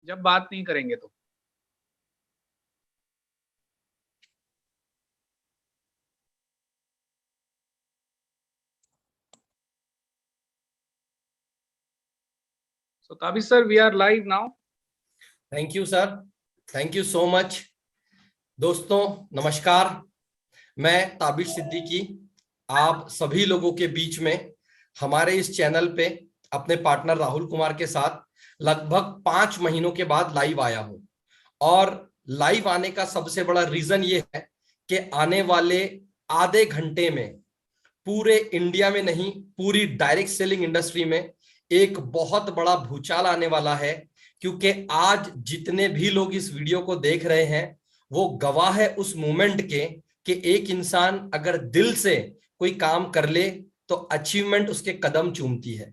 जब बात नहीं करेंगे तो। So Tabish sir, we are live now. Thank you sir, thank you so much. दोस्तों नमस्कार, मैं ताबिश सिद्दीकी आप सभी लोगों के बीच में हमारे इस चैनल पे अपने पार्टनर राहुल कुमार के साथ लगभग 5 महीनों के बाद लाइव आया हूं। और लाइव आने का सबसे बड़ा रीजन ये है कि आने वाले आधे घंटे में पूरे इंडिया में नहीं, पूरी डायरेक्ट सेलिंग इंडस्ट्री में एक बहुत बड़ा भूचाल आने वाला है। क्योंकि आज जितने भी लोग इस वीडियो को देख रहे हैं वो गवाह है उस मोमेंट के कि एक इंसान अगर दिल से कोई काम कर ले तो अचीवमेंट उसके कदम चूमती है।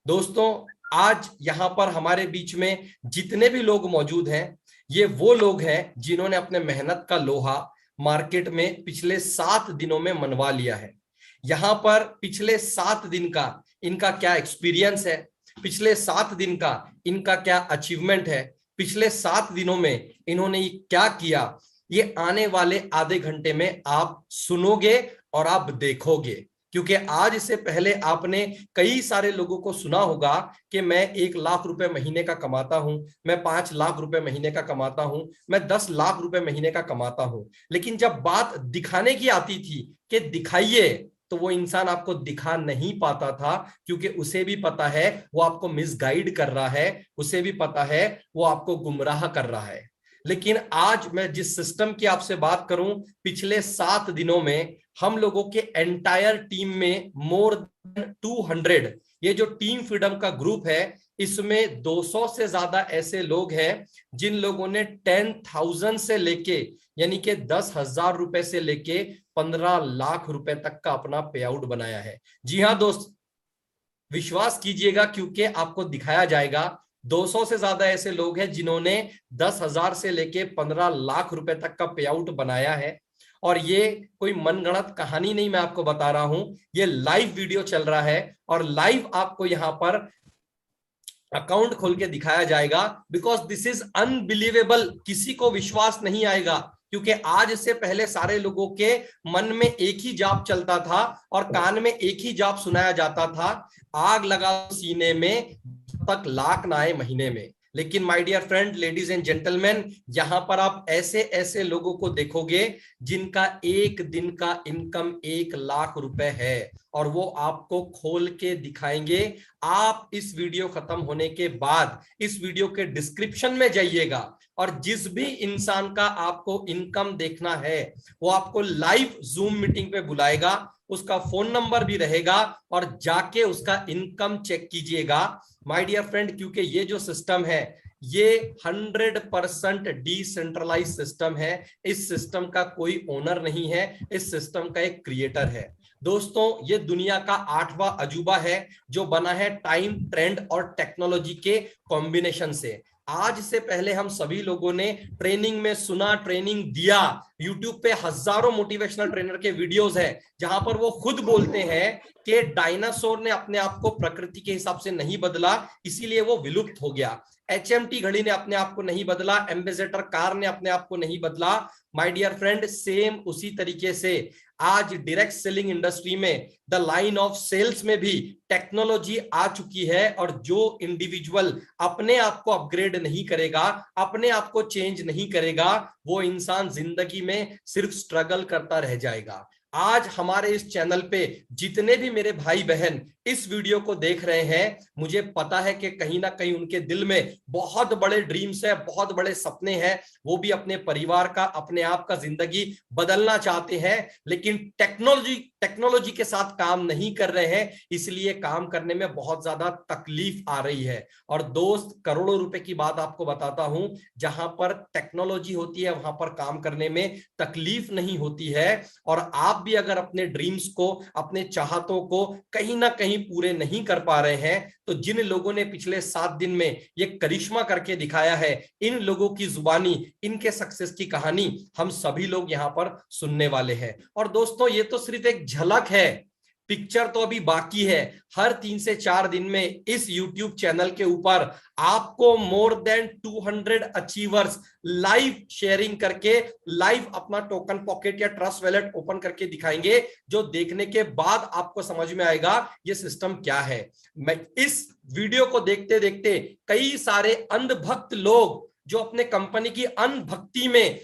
दोस्तों आज यहां पर हमारे बीच में जितने भी लोग मौजूद हैं ये वो लोग हैं जिन्होंने अपने मेहनत का लोहा मार्केट में पिछले 7 दिनों में मनवा लिया है। यहां पर पिछले 7 दिन का इनका क्या एक्सपीरियंस है, पिछले 7 दिन का इनका क्या अचीवमेंट है, पिछले 7 दिनों में इन्होंने क्या किया, ये आने वाले आधे घंटे में आप सुनोगे और आप देखोगे। क्योंकि आज इससे पहले आपने कई सारे लोगों को सुना होगा कि मैं 1 लाख रुपए महीने का कमाता हूं, मैं 5 लाख रुपए महीने का कमाता हूं, मैं 10 लाख रुपए महीने का कमाता हूं। लेकिन जब बात दिखाने की आती थी कि दिखाइए, तो वो इंसान आपको दिखा नहीं पाता था। क्योंकि उसे भी पता है वो आपको मिसगाइड कर रहा है, उसे भी पता है वो आपको गुमराह कर रहा है। लेकिन आज मैं जिस सिस्टम की आपसे बात करूं, पिछले 7 दिनों में हम लोगों के एंटायर टीम में मोर देन 200, ये जो टीम फ्रीडम का ग्रुप है इसमें 200 से ज्यादा ऐसे लोग हैं जिन लोगों ने 10,000 से लेके यानी कि 10,000 रुपए से लेके 15 लाख रुपए तक का अपना पे आउट बनाया है। जी हां दोस्त, विश्वास कीजिएगा क्योंकि आपको दिखाया जाएगा 200 से ज्यादा ऐसे लोग हैं जिन्होंने 10,000 से लेके 15 लाख रुपए तक का पे आउट बनाया है। और ये कोई मनगढ़ंत कहानी नहीं मैं आपको बता रहा हूं, ये लाइव वीडियो चल रहा है और लाइव आपको यहां पर अकाउंट खोल के दिखाया जाएगा। बिकॉज दिस इज अनबिलीवेबल, किसी को विश्वास नहीं आएगा। क्योंकि आज से पहले सारे लोगों के मन में एक ही जाप चलता था और कान में एक ही जाप सुनाया जाता था, आग लगा सीने में तक लाख ना आए महीने में। लेकिन my dear friend, ladies and gentleman, यहां पर आप ऐसे ऐसे लोगों को देखोगे जिनका एक दिन का इनकम 1 लाख रुपए है और वो आपको खोल के दिखाएंगे। आप इस वीडियो खत्म होने के बाद इस वीडियो के डिस्क्रिप्शन में जाइएगा और जिस भी इंसान का आपको इनकम देखना है वो आपको लाइव जूम मीटिंग पे बुलाएगा, उसका फोन नंबर भी रहेगा और जाके उसका इनकम चेक कीजिएगा। माय डियर फ्रेंड, क्योंकि ये जो सिस्टम है ये 100% डिसेंट्रलाइज सिस्टम है। इस सिस्टम का कोई ओनर नहीं है, इस सिस्टम का एक क्रिएटर है। दोस्तों ये दुनिया का 8वां अजूबा है जो बना है टाइम, ट्रेंड और टेक्नोलॉजी के कॉम्बिनेशन से। आज से पहले हम सभी लोगों ने ट्रेनिंग में सुना, ट्रेनिंग दिया। यूट्यूब पे हजारों मोटिवेशनल ट्रेनर के वीडियोस हैं जहां पर वो खुद बोलते हैं कि डायनासोर ने अपने आप को प्रकृति के हिसाब से नहीं बदला इसीलिए वो विलुप्त हो गया। HMT घड़ी ने अपने आप को नहीं बदला, एम्बेसडर कार ने अपने आप को नहीं बदला। माय डियर फ्रेंड, सेम उसी तरीके से आज डायरेक्ट सेलिंग इंडस्ट्री में द लाइन ऑफ सेल्स में भी टेक्नोलॉजी आ चुकी है। और जो इंडिविजुअल अपने आप को अपग्रेड नहीं करेगा, अपने आप को चेंज नहीं करेगा, वो इंसान जिंदगी में सिर्फ स्ट्रगल करता रह जाएगा। आज हमारे इस चैनल पे जितने भी मेरे भाई बहन इस वीडियो को देख रहे हैं, मुझे पता है कि कहीं ना कहीं उनके दिल में बहुत बड़े ड्रीम्स है, बहुत बड़े सपने हैं। वो भी अपने परिवार का, अपने आप का जिंदगी बदलना चाहते हैं, लेकिन टेक्नोलॉजी के साथ काम नहीं कर रहे हैं, इसलिए काम करने में बहुत ज्यादा तकलीफ आ रही है। और दोस्त, करोड़ों रुपए की बात आपको बताता हूं, जहां पर टेक्नोलॉजी होती है वहां पर काम करने में तकलीफ नहीं होती है। और आप भी अगर अपने ड्रीम्स को, अपने चाहतों को कहीं ना कहीं पूरे नहीं कर पा रहे हैं, तो जिन लोगों ने पिछले 7 दिन में ये करिश्मा करके दिखाया है, इन लोगों की जुबानी, इनके सक्सेस की कहानी हम सभी लोग यहां पर सुनने वाले हैं। और दोस्तों ये तो सिर्फ एक झलक है, पिक्चर तो अभी बाकी है। हर 3 से 4 दिन में इस YouTube चैनल के ऊपर आपको more than 200 achievers live sharing करके लाइव अपना टोकन पॉकेट या ट्रस्ट वॉलेट ओपन करके दिखाएंगे, जो देखने के बाद आपको समझ में आएगा ये सिस्टम क्या है। मैं इस वीडियो को देखते देखते कई सारे अंधभक्त लोग जो अपने कंपनी की अनभक्ति में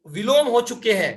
विलोम हो चुके हैं,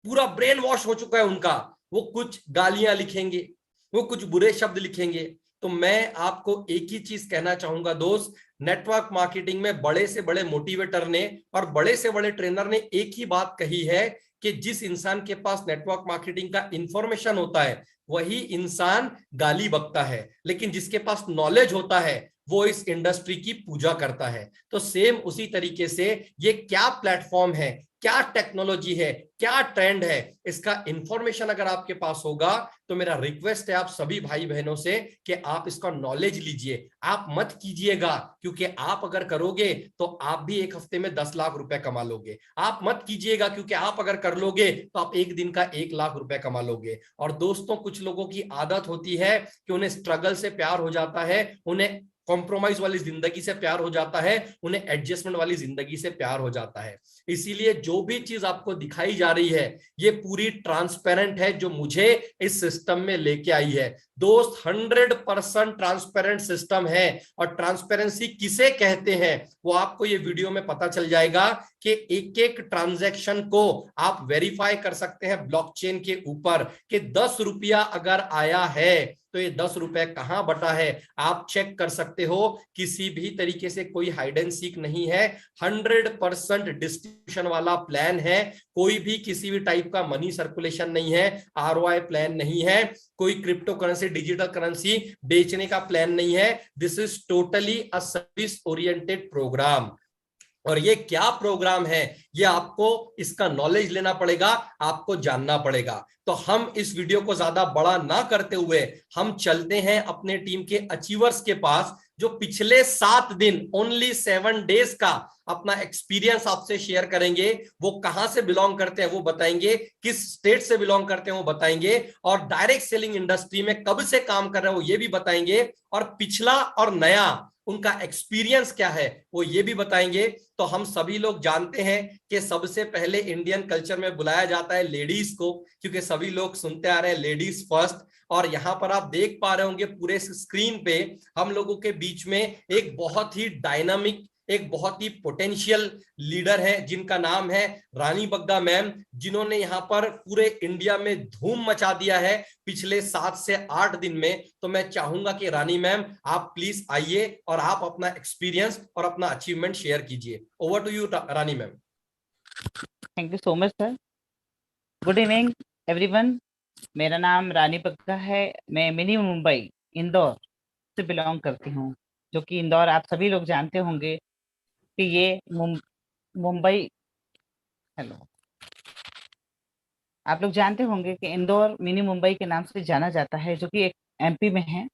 पूरा ब्रेन वॉश हो चुका है उनका, वो कुछ गालियां लिखेंगे, वो कुछ बुरे शब्द लिखेंगे। तो मैं आपको एक ही चीज कहना चाहूंगा दोस्त, नेटवर्क मार्केटिंग में बड़े से बड़े मोटिवेटर ने और बड़े से बड़े ट्रेनर ने एक ही बात कही है कि जिस इंसान के पास नेटवर्क मार्केटिंग का इंफॉर्मेशन होता है वही इंसान गाली बकता है, लेकिन जिसके पास नॉलेज होता है वो इस इंडस्ट्री की पूजा करता है। तो सेम उसी तरीके से ये क्या प्लेटफॉर्म है, क्या टेक्नोलॉजी है, क्या ट्रेंड है, इसका इंफॉर्मेशन अगर आपके पास होगा तो मेरा रिक्वेस्ट है आप सभी भाई बहनों से कि आप इसका नॉलेज लीजिए। आप मत कीजिएगा, क्योंकि आप अगर करोगे तो आप भी एक हफ्ते में 10 लाख रुपए कमा लोगे। आप मत कीजिएगा, क्योंकि आप अगर कर लोगे तो आप एक दिन का 1 लाख रुपए कमा लोगे। और दोस्तों, कुछ लोगों की आदत होती है कि उन्हें स्ट्रगल से प्यार हो जाता है, उन्हें कॉम्प्रोमाइज वाली जिंदगी से प्यार हो जाता है, उन्हें एडजस्टमेंट वाली जिंदगी से प्यार हो जाता है। इसीलिए जो भी चीज आपको दिखाई जा रही है ये पूरी ट्रांसपेरेंट है, जो मुझे इस सिस्टम में लेके आई है। दोस्त, 100% ट्रांसपेरेंट सिस्टम है। और ट्रांसपेरेंसी किसे कहते हैं वो आपको ये वीडियो में पता चल जाएगा कि एक एक ट्रांजैक्शन को आप वेरीफाई कर सकते हैं ब्लॉकचेन के ऊपर कि 10 रुपया अगर आया है तो ये 10 रुपए कहां बटा है आप चेक कर सकते हो। किसी भी तरीके से कोई हाइड एंड सीक नहीं है, 100% डिस्ट्रीब्यूशन वाला प्लान है। कोई भी किसी भी टाइप का मनी सर्कुलेशन नहीं है, आरओआई प्लान नहीं है, कोई क्रिप्टो करेंसी डिजिटल करेंसी बेचने का प्लान नहीं है। This is totally a service oriented program. और ये क्या प्रोग्राम है ये आपको इसका नॉलेज लेना पड़ेगा, आपको जानना पड़ेगा। तो हम इस वीडियो को ज्यादा बड़ा ना करते हुए हम चलते हैं अपने टीम के अचीवर्स के पास, जो पिछले 7 दिन ओनली 7 डेज का अपना एक्सपीरियंस आपसे शेयर करेंगे। वो कहां से बिलोंग करते हैं वो बताएंगे, किस स्टेट से बिलोंग करते हैं वो बताएंगे, और डायरेक्ट सेलिंग इंडस्ट्री में कब से काम कर रहे हैं वो ये भी बताएंगे, और पिछला और नया उनका एक्सपीरियंस क्या है वो ये भी बताएंगे। तो हम सभी लोग जानते हैं कि सबसे पहले इंडियन कल्चर में बुलाया जाता है लेडीज को, क्योंकि सभी लोग सुनते आ रहे हैं लेडीज फर्स्ट। और यहां पर आप देख पा रहे होंगे पूरे स्क्रीन पे हम लोगों के बीच में एक बहुत ही डायनामिक, एक बहुत ही पोटेंशियल लीडर है जिनका नाम है रानी बग्गा मैम, जिन्होंने यहाँ पर पूरे इंडिया में धूम मचा दिया है पिछले 7 से 8 दिन में। तो मैं चाहूंगा कि रानी मैम आप प्लीज आइए और आप अपना एक्सपीरियंस और अपना अचीवमेंट शेयर कीजिए। Over to you Rani ma'am. Thank you so much sir. Good evening everyone. मेरा नाम रानी बग्गा है। मैं मिनी मुंबई इंदौर से बिलोंग करती हूँ, जो कि इंदौर आप सभी लोग जानते होंगे कि ये मुंबई हेलो आप लोग जानते होंगे कि इंदौर मिनी मुंबई के नाम से जाना जाता है, जो कि एक एमपी में है।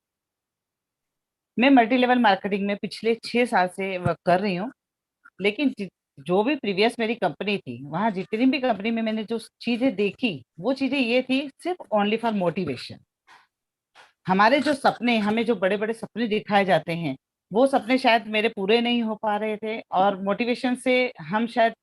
मैं मल्टी लेवल मार्केटिंग में पिछले 6 साल से वर्क कर रही हूँ। लेकिन जो भी प्रीवियस मेरी कंपनी थी, वहाँ जितनी भी कंपनी में मैंने जो चीजें देखी वो चीजें ये थी सिर्फ ओनली फॉर मोटिवेशन। हमारे जो सपने, हमें जो बड़े बड़े सपने दिखाए जाते हैं वो सपने शायद मेरे पूरे नहीं हो पा रहे थे, और मोटिवेशन से हम सिर्फ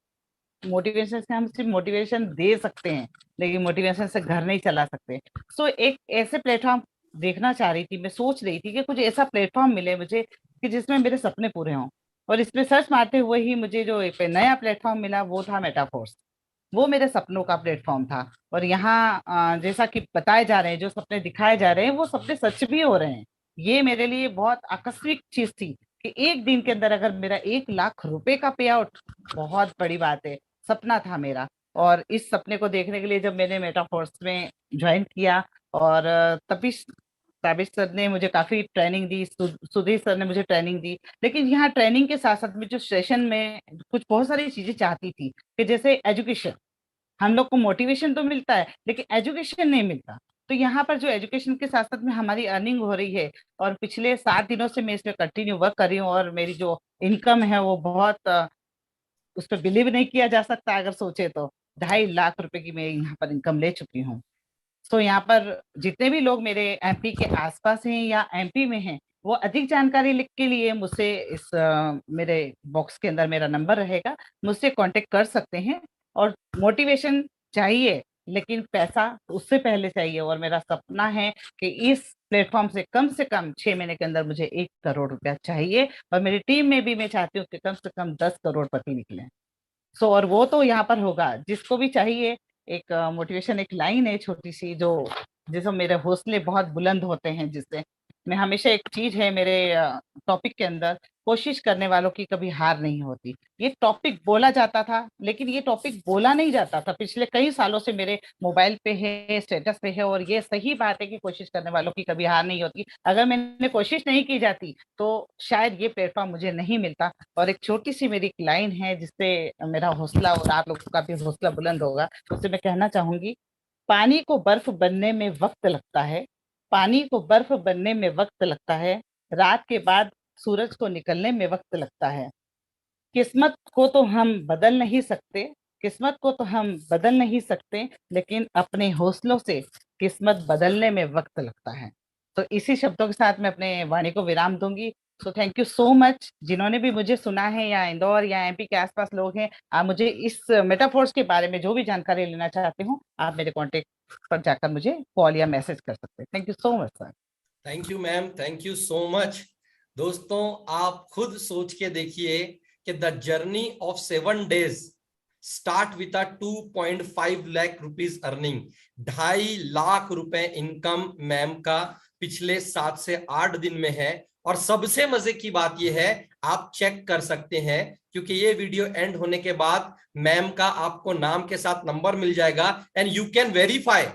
मोटिवेशन दे सकते हैं, लेकिन मोटिवेशन से घर नहीं चला सकते। सो एक ऐसे प्लेटफॉर्म देखना चाह रही थी, मैं सोच रही थी कि कुछ ऐसा प्लेटफॉर्म मिले मुझे कि जिसमें मेरे सपने पूरे हों। और इस पे सर्च मारते हुए ही मुझे जो एक नया प्लेटफॉर्म मिला वो था मेटाफोर्स। वो मेरे सपनों का प्लेटफॉर्म था। और यहाँ जैसा कि बताए जा रहे हैं, जो सपने दिखाए जा रहे हैं वो सपने सच भी हो रहे हैं। ये मेरे लिए बहुत आकस्मिक चीज थी कि एक दिन के अंदर अगर मेरा 1 लाख रुपए का पे आउट, बहुत बड़ी बात है। सपना था मेरा। और इस सपने को देखने के लिए जब मैंने मेटाफोर्स में ज्वाइन किया, और तभी ताबिश सर ने मुझे काफी ट्रेनिंग दी, सुधीर सर ने मुझे ट्रेनिंग दी। लेकिन यहाँ ट्रेनिंग के साथ साथ में जो सेशन में कुछ बहुत सारी चीजें चाहती थी कि जैसे एजुकेशन, हम लोग को मोटिवेशन तो मिलता है लेकिन एजुकेशन नहीं मिलता। तो यहाँ पर जो एजुकेशन के साथ साथ में हमारी अर्निंग हो रही है, और पिछले 7 दिनों से मैं इसमें कंटिन्यू वर्क कर रही हूँ, और मेरी जो इनकम है वो बहुत उस पर बिलीव नहीं किया जा सकता। अगर सोचे तो 2.5 लाख रुपए की मैं यहाँ पर इनकम ले चुकी हूँ। सो यहाँ पर जितने भी लोग मेरे एमपी के आसपास हैं या एमपी में हैं, वो अधिक जानकारी के लिए मुझसे इस मेरे बॉक्स के अंदर मेरा नंबर रहेगा, मुझसे कांटेक्ट कर सकते हैं। और मोटिवेशन चाहिए, लेकिन पैसा उससे पहले चाहिए। और मेरा सपना है कि इस प्लेटफॉर्म से कम 6 महीने के अंदर मुझे 1 करोड़ रुपया चाहिए, और मेरी टीम में भी मैं चाहती हूँ कि कम से कम 10 करोड़पति निकले। सो और वो तो यहाँ पर होगा जिसको भी चाहिए। एक मोटिवेशन, एक लाइन है छोटी सी, जो जिसमें मेरे हौसले बहुत बुलंद होते हैं, जिससे मैं हमेशा, एक चीज है मेरे टॉपिक के अंदर, कोशिश करने वालों की कभी हार नहीं होती। ये टॉपिक बोला जाता था, लेकिन ये टॉपिक बोला नहीं जाता था। पिछले कई सालों से मेरे मोबाइल पे है, स्टेटस पे है, और ये सही बात है कि कोशिश करने वालों की कभी हार नहीं होती। अगर मैंने कोशिश नहीं की जाती तो शायद ये प्लेटफॉर्म मुझे नहीं मिलता। और एक छोटी सी मेरी एक लाइन है जिससे मेरा हौसला और आप लोगों का भी हौसला बुलंद होगा, उससे मैं कहना चाहूंगी, पानी को बर्फ बनने में वक्त लगता है, पानी को बर्फ बनने में वक्त लगता है, रात के बाद सूरज को निकलने में वक्त लगता है। किस्मत को तो हम बदल नहीं सकते, किस्मत को तो हम बदल नहीं सकते, लेकिन अपने हौसलों से किस्मत बदलने में वक्त लगता है। तो इसी शब्दों के साथ मैं अपने वाणी को विराम दूंगी। सो थैंक यू सो मच, जिन्होंने भी मुझे सुना है, या इंदौर या एमपी के आसपास लोग हैं, आप मुझे इस मेटाफोर्स के बारे में जो भी जानकारी लेना चाहते हो, आप मेरे कॉन्टेक्ट पर जाकर मुझे कॉल या मैसेज कर सकते हैं। Thank you so much sir. Thank you ma'am, thank you so much. दोस्तों, आप खुद सोच के देखिए कि the journey of 7 days start with a 2.5 lakh rupees earning, 2.5 lakh रुपए इनकम मैम का पिछले 7 से 8 दिन में है। और सबसे मजे की बात यह है, आप चेक कर सकते हैं, क्योंकि ये वीडियो एंड होने के बाद मैम का आपको नाम के साथ नंबर मिल जाएगा, एंड यू कैन वेरीफाई।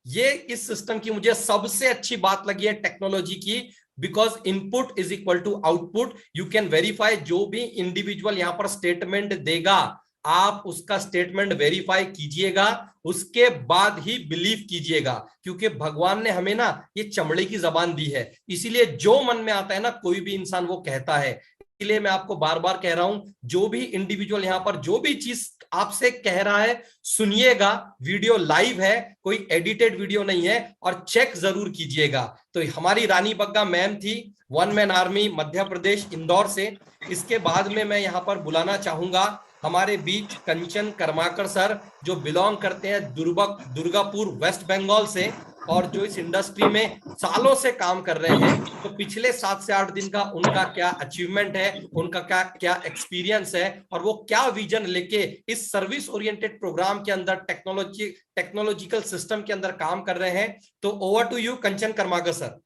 ये इस सिस्टम की मुझे सबसे अच्छी बात लगी है टेक्नोलॉजी की, because input is equal to output. You can verify, जो भी इंडिविजुअल यहां पर स्टेटमेंट देगा, आप उसका स्टेटमेंट वेरीफाई कीजिएगा, उसके बाद ही बिलीव कीजिएगा। क्योंकि भगवान ने हमें ना ये चमड़े की जबान दी है, इसीलिए जो मन में आता है ना कोई भी इंसान वो कहता है। इसलिए मैं आपको बार बार कह रहा हूं, जो भी इंडिविजुअल यहां पर जो भी चीज आपसे कह रहा है, सुनिएगा। वीडियो लाइव है, कोई एडिटेड वीडियो नहीं है, और चेक जरूर कीजिएगा। तो हमारी रानी बग्गा मैम थी, 1 मैन आर्मी, मध्य प्रदेश, इंदौर से। इसके बाद में मैं यहां पर बुलाना चाहूंगा हमारे बीच कंचन कर्माकर सर, जो बिलोंग करते हैं दुर्गापुर वेस्ट बंगाल से, और जो इस इंडस्ट्री में सालों से काम कर रहे हैं। तो पिछले 7 से 8 दिन का उनका क्या अचीवमेंट है, उनका क्या क्या एक्सपीरियंस है, और वो क्या विजन लेके इस सर्विस ओरिएंटेड प्रोग्राम के अंदर टेक्नोलॉजिकल सिस्टम के अंदर काम कर रहे हैं। तो over to you Kanchan Karmakar sir.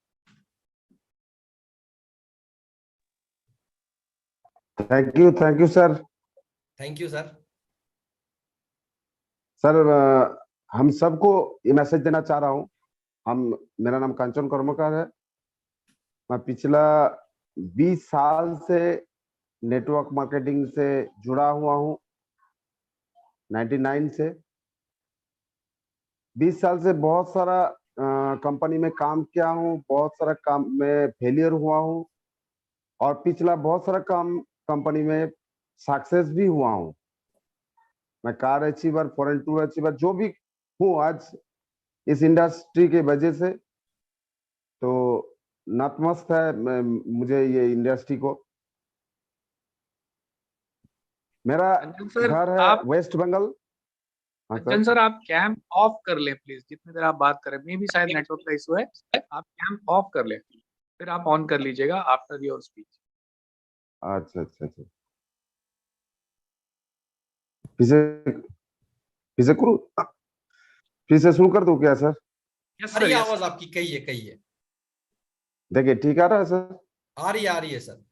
Thank you sir. Thank you sir. Sir, हम सबको ये मैसेज देना चाह रहा हूँ। मेरा नाम कंचन कर्मकार है। मैं पिछला 20 साल से नेटवर्क मार्केटिंग से जुड़ा हुआ हूँ, 99 से। 20 साल से बहुत सारा कंपनी में काम किया हूँ, बहुत सारा काम में फेलियर हुआ हूँ, और पिछला बहुत सारा काम कंपनी में सक्सेस भी हुआ हूँ। मैं car achiever, foreign tour achiever, जो भी हूँ आज इस इंडस्ट्री के वजह से। तो नतमस्त है मुझे ये इंडस्ट्री को। मेरा कंचन सर, घर है आप वेस्ट बंगाल। हाँ कंचन सर। सर, आप कैम ऑफ कर लें प्लीज। जितनी देर आप बात करें, मे भी शायद नेटवर्क का इशू है, आप कैम ऑफ कर लें, फिर आप ऑन कर लीजिएगा आफ्टर योर स्पीच। अच्छा अच्छा अच्छा, फिर से करूँ, फिर से शुरू कर दूं क्या सर? यस आ सर, रही है यस आवाज सर। आपकी? कहिए कहिए। देखिए ठीक आ रहा है सर? आ रही है सर।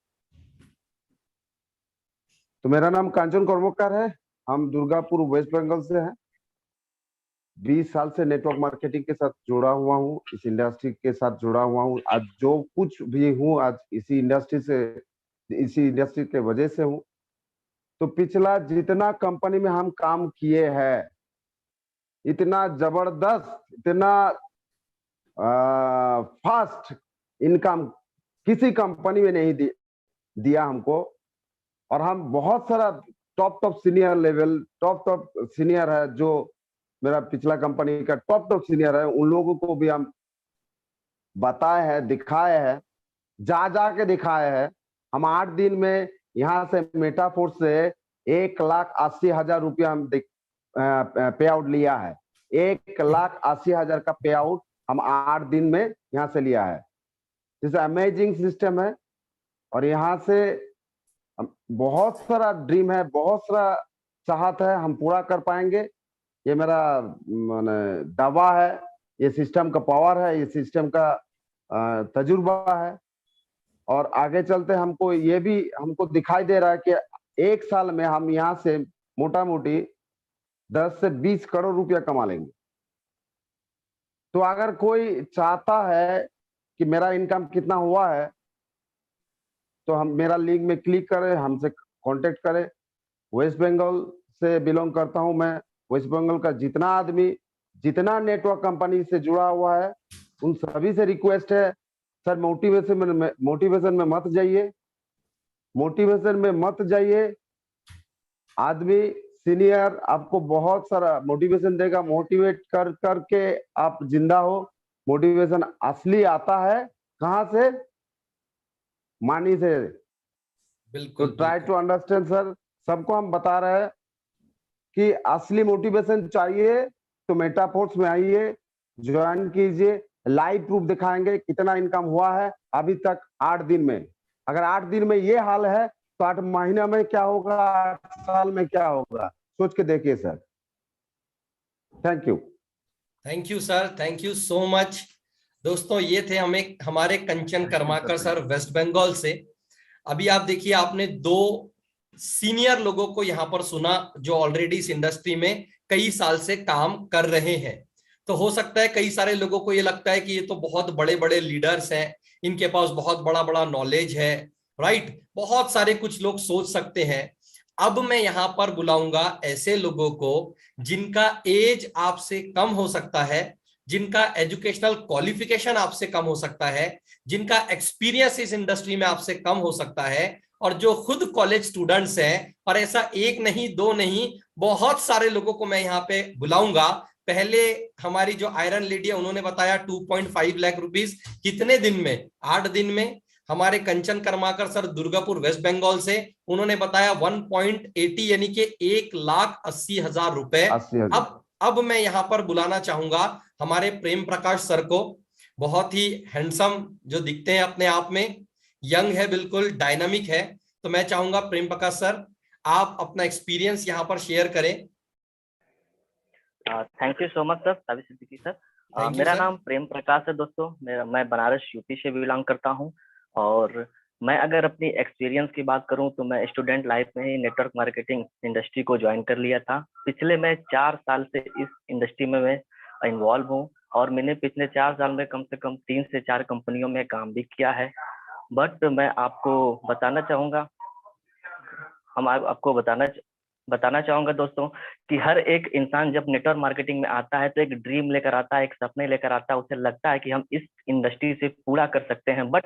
तो मेरा नाम कांचन कर्मकार है, हम दुर्गापुर वेस्ट बंगाल से हैं। 20 साल से नेटवर्क मार्केटिंग के साथ जुड़ा हुआ हूँ, इस इंडस्ट्री के साथ जुड़ा हुआ हूँ। आज जो कुछ भी हूँ, आज इसी इंडस्ट्री के वजह से हूँ। तो पिछला जितना कंपनी में हम काम किए हैं, इतना जबरदस्त, इतना फास्ट इनकम किसी कंपनी में नहीं दिया हमको। और हम बहुत सारा top senior level, top senior है जो मेरा पिछला कंपनी का टॉप सीनियर है, उन लोगों को भी हम बताए हैं, दिखाए हैं, जा के दिखाए हैं। हम 8 दिन में यहाँ से मेटाफोर्स से 1,80,000 रुपया हम पे आउट लिया है। 1,80,000 का पे आउट हम 8 दिन में यहाँ से लिया है। दिस अमेजिंग सिस्टम है। और यहाँ से बहुत सारा ड्रीम है, बहुत सारा चाहत है, हम पूरा कर पाएंगे। ये मेरा माने दावा है, ये सिस्टम का पावर है, ये सिस्टम का तजुर्बा है। और आगे चलते हमको ये भी हमको दिखाई दे रहा है कि 1 साल में हम यहाँ से मोटा मोटी 10 से 20 करोड़ रुपया कमा लेंगे। तो अगर कोई चाहता है कि मेरा इनकम कितना हुआ है, तो हम मेरा लिंक में क्लिक करें, हमसे कांटेक्ट करें। वेस्ट बंगाल से बिलोंग करता हूं मैं। वेस्ट बंगाल का जितना आदमी, जितना नेटवर्क कंपनी से जुड़ा हुआ है, उन सभी से रिक्वेस्ट है, सर मोटिवेशन में मत जाइए, मोटिवेशन में मत जाइए। आदमी सीनियर आपको बहुत सारा मोटिवेशन देगा, मोटिवेट कर करके आप जिंदा हो। मोटिवेशन असली आता है कहां से? मानी से। बिल्कुल। तो ट्राई टू अंडरस्टैंड सर। सबको हम बता रहे हैं कि असली मोटिवेशन चाहिए तो मेटाफोर्स में आइए, ज्वाइन कीजिए, लाइव प्रूफ दिखाएंगे कितना इनकम हुआ है अभी तक 8 दिन में। अगर 8 दिन में ये हाल है तो 8 महीना में क्या होगा, 8 साल में क्या होगा, सोच के देखिए sir. Thank you sir, thank you so much. दोस्तों, ये थे हमारे कंचन कर्माकर सर वेस्ट बंगाल से। अभी आप देखिए, आपने 2 सीनियर लोगों को यहाँ पर सुना जो ऑलरेडी इस इंडस्ट्री में कई साल से काम कर रहे हैं। तो हो सकता है कई सारे लोगों को ये लगता है कि ये तो बहुत बड़े बड़े लीडर्स हैं, इनके पास बहुत बड़ा बड़ा नॉलेज है, राइट। बहुत सारे कुछ लोग सोच सकते हैं। अब मैं यहां पर बुलाऊंगा ऐसे लोगों को जिनका एज आपसे कम हो सकता है, जिनका एजुकेशनल क्वालिफिकेशन आपसे कम हो सकता है, जिनका एक्सपीरियंस इस इंडस्ट्री में आपसे कम हो सकता है, और जो खुद कॉलेज स्टूडेंट्स हैं। और ऐसा 1 नहीं 2 नहीं, बहुत सारे लोगों को मैं यहाँ पे बुलाऊंगा। पहले हमारी जो आयरन लेडी है उन्होंने बताया 2.5 लाख रुपीस कितने दिन में, 8 दिन में। हमारे कंचन कर्माकर सर दुर्गापुर वेस्ट बंगाल से, उन्होंने बताया 1.80 यानी कि 1,80,000 रुपए। अब मैं यहां पर बुलाना चाहूंगा हमारे प्रेम प्रकाश सर को। बहुत ही हैंडसम जो दिखते हैं अपने आप में, यंग है, बिल्कुल डायनामिक है। तो मैं चाहूंगा प्रेम प्रकाश सर, आप अपना एक्सपीरियंस यहां पर शेयर करें। Thank you so much sir, Tabish Siddiqui sir. मेरा नाम प्रेम प्रकाश है दोस्तों। मैं बनारस यूपी से बिलोंग करता हूं। और मैं अगर अपनी एक्सपीरियंस की बात करूं तो मैं स्टूडेंट लाइफ में ही नेटवर्क मार्केटिंग इंडस्ट्री को ज्वाइन कर लिया था। पिछले मैं 4 साल से इस इंडस्ट्री में मैं इन्वॉल्व हूं। और मैंने पिछले 4 साल में कम से कम 3 से 4 कंपनियों में काम भी किया है। बट मैं आपको बताना चाहूंगा, आपको बताना चाहूंगा दोस्तों कि हर एक इंसान जब नेटवर्क मार्केटिंग में आता है तो एक ड्रीम लेकर आता है, एक सपने लेकर आता है। उसे लगता है कि हम इस इंडस्ट्री से पूरा कर सकते हैं। बट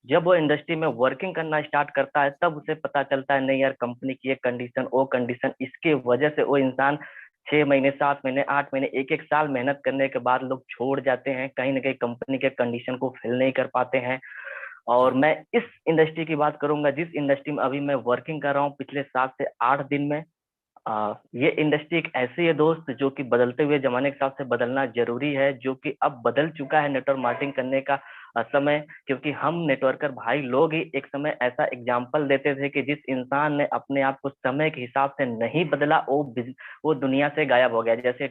जब वो इंडस्ट्री में वर्किंग करना स्टार्ट करता है तब उसे पता चलता है नहीं यार, कंपनी की ये कंडीशन, वो कंडीशन, इसके वजह से वो इंसान 6 महीने, 7 महीने, 8 महीने, 1 साल मेहनत करने के बाद लोग छोड़ जाते हैं। कहीं ना कहीं कंपनी के कंडीशन को फिल नहीं कर पाते हैं। और मैं इस इंडस्ट्री की बात करूंगा जिस इंडस्ट्री में अभी मैं वर्किंग कर रहा हूँ पिछले 7 से 8 दिन में। ये इंडस्ट्री एक ऐसी है दोस्त जो कि बदलते हुए जमाने के हिसाब से बदलना जरूरी है, जो कि अब बदल चुका है नेटवर्क मार्केटिंग करने का समय। क्योंकि हम नेटवर्कर भाई लोग ही एक समय ऐसा एग्जाम्पल देते थे कि जिस इंसान ने अपने आप को समय के हिसाब से नहीं बदला वो दुनिया से गायब हो गया। जैसे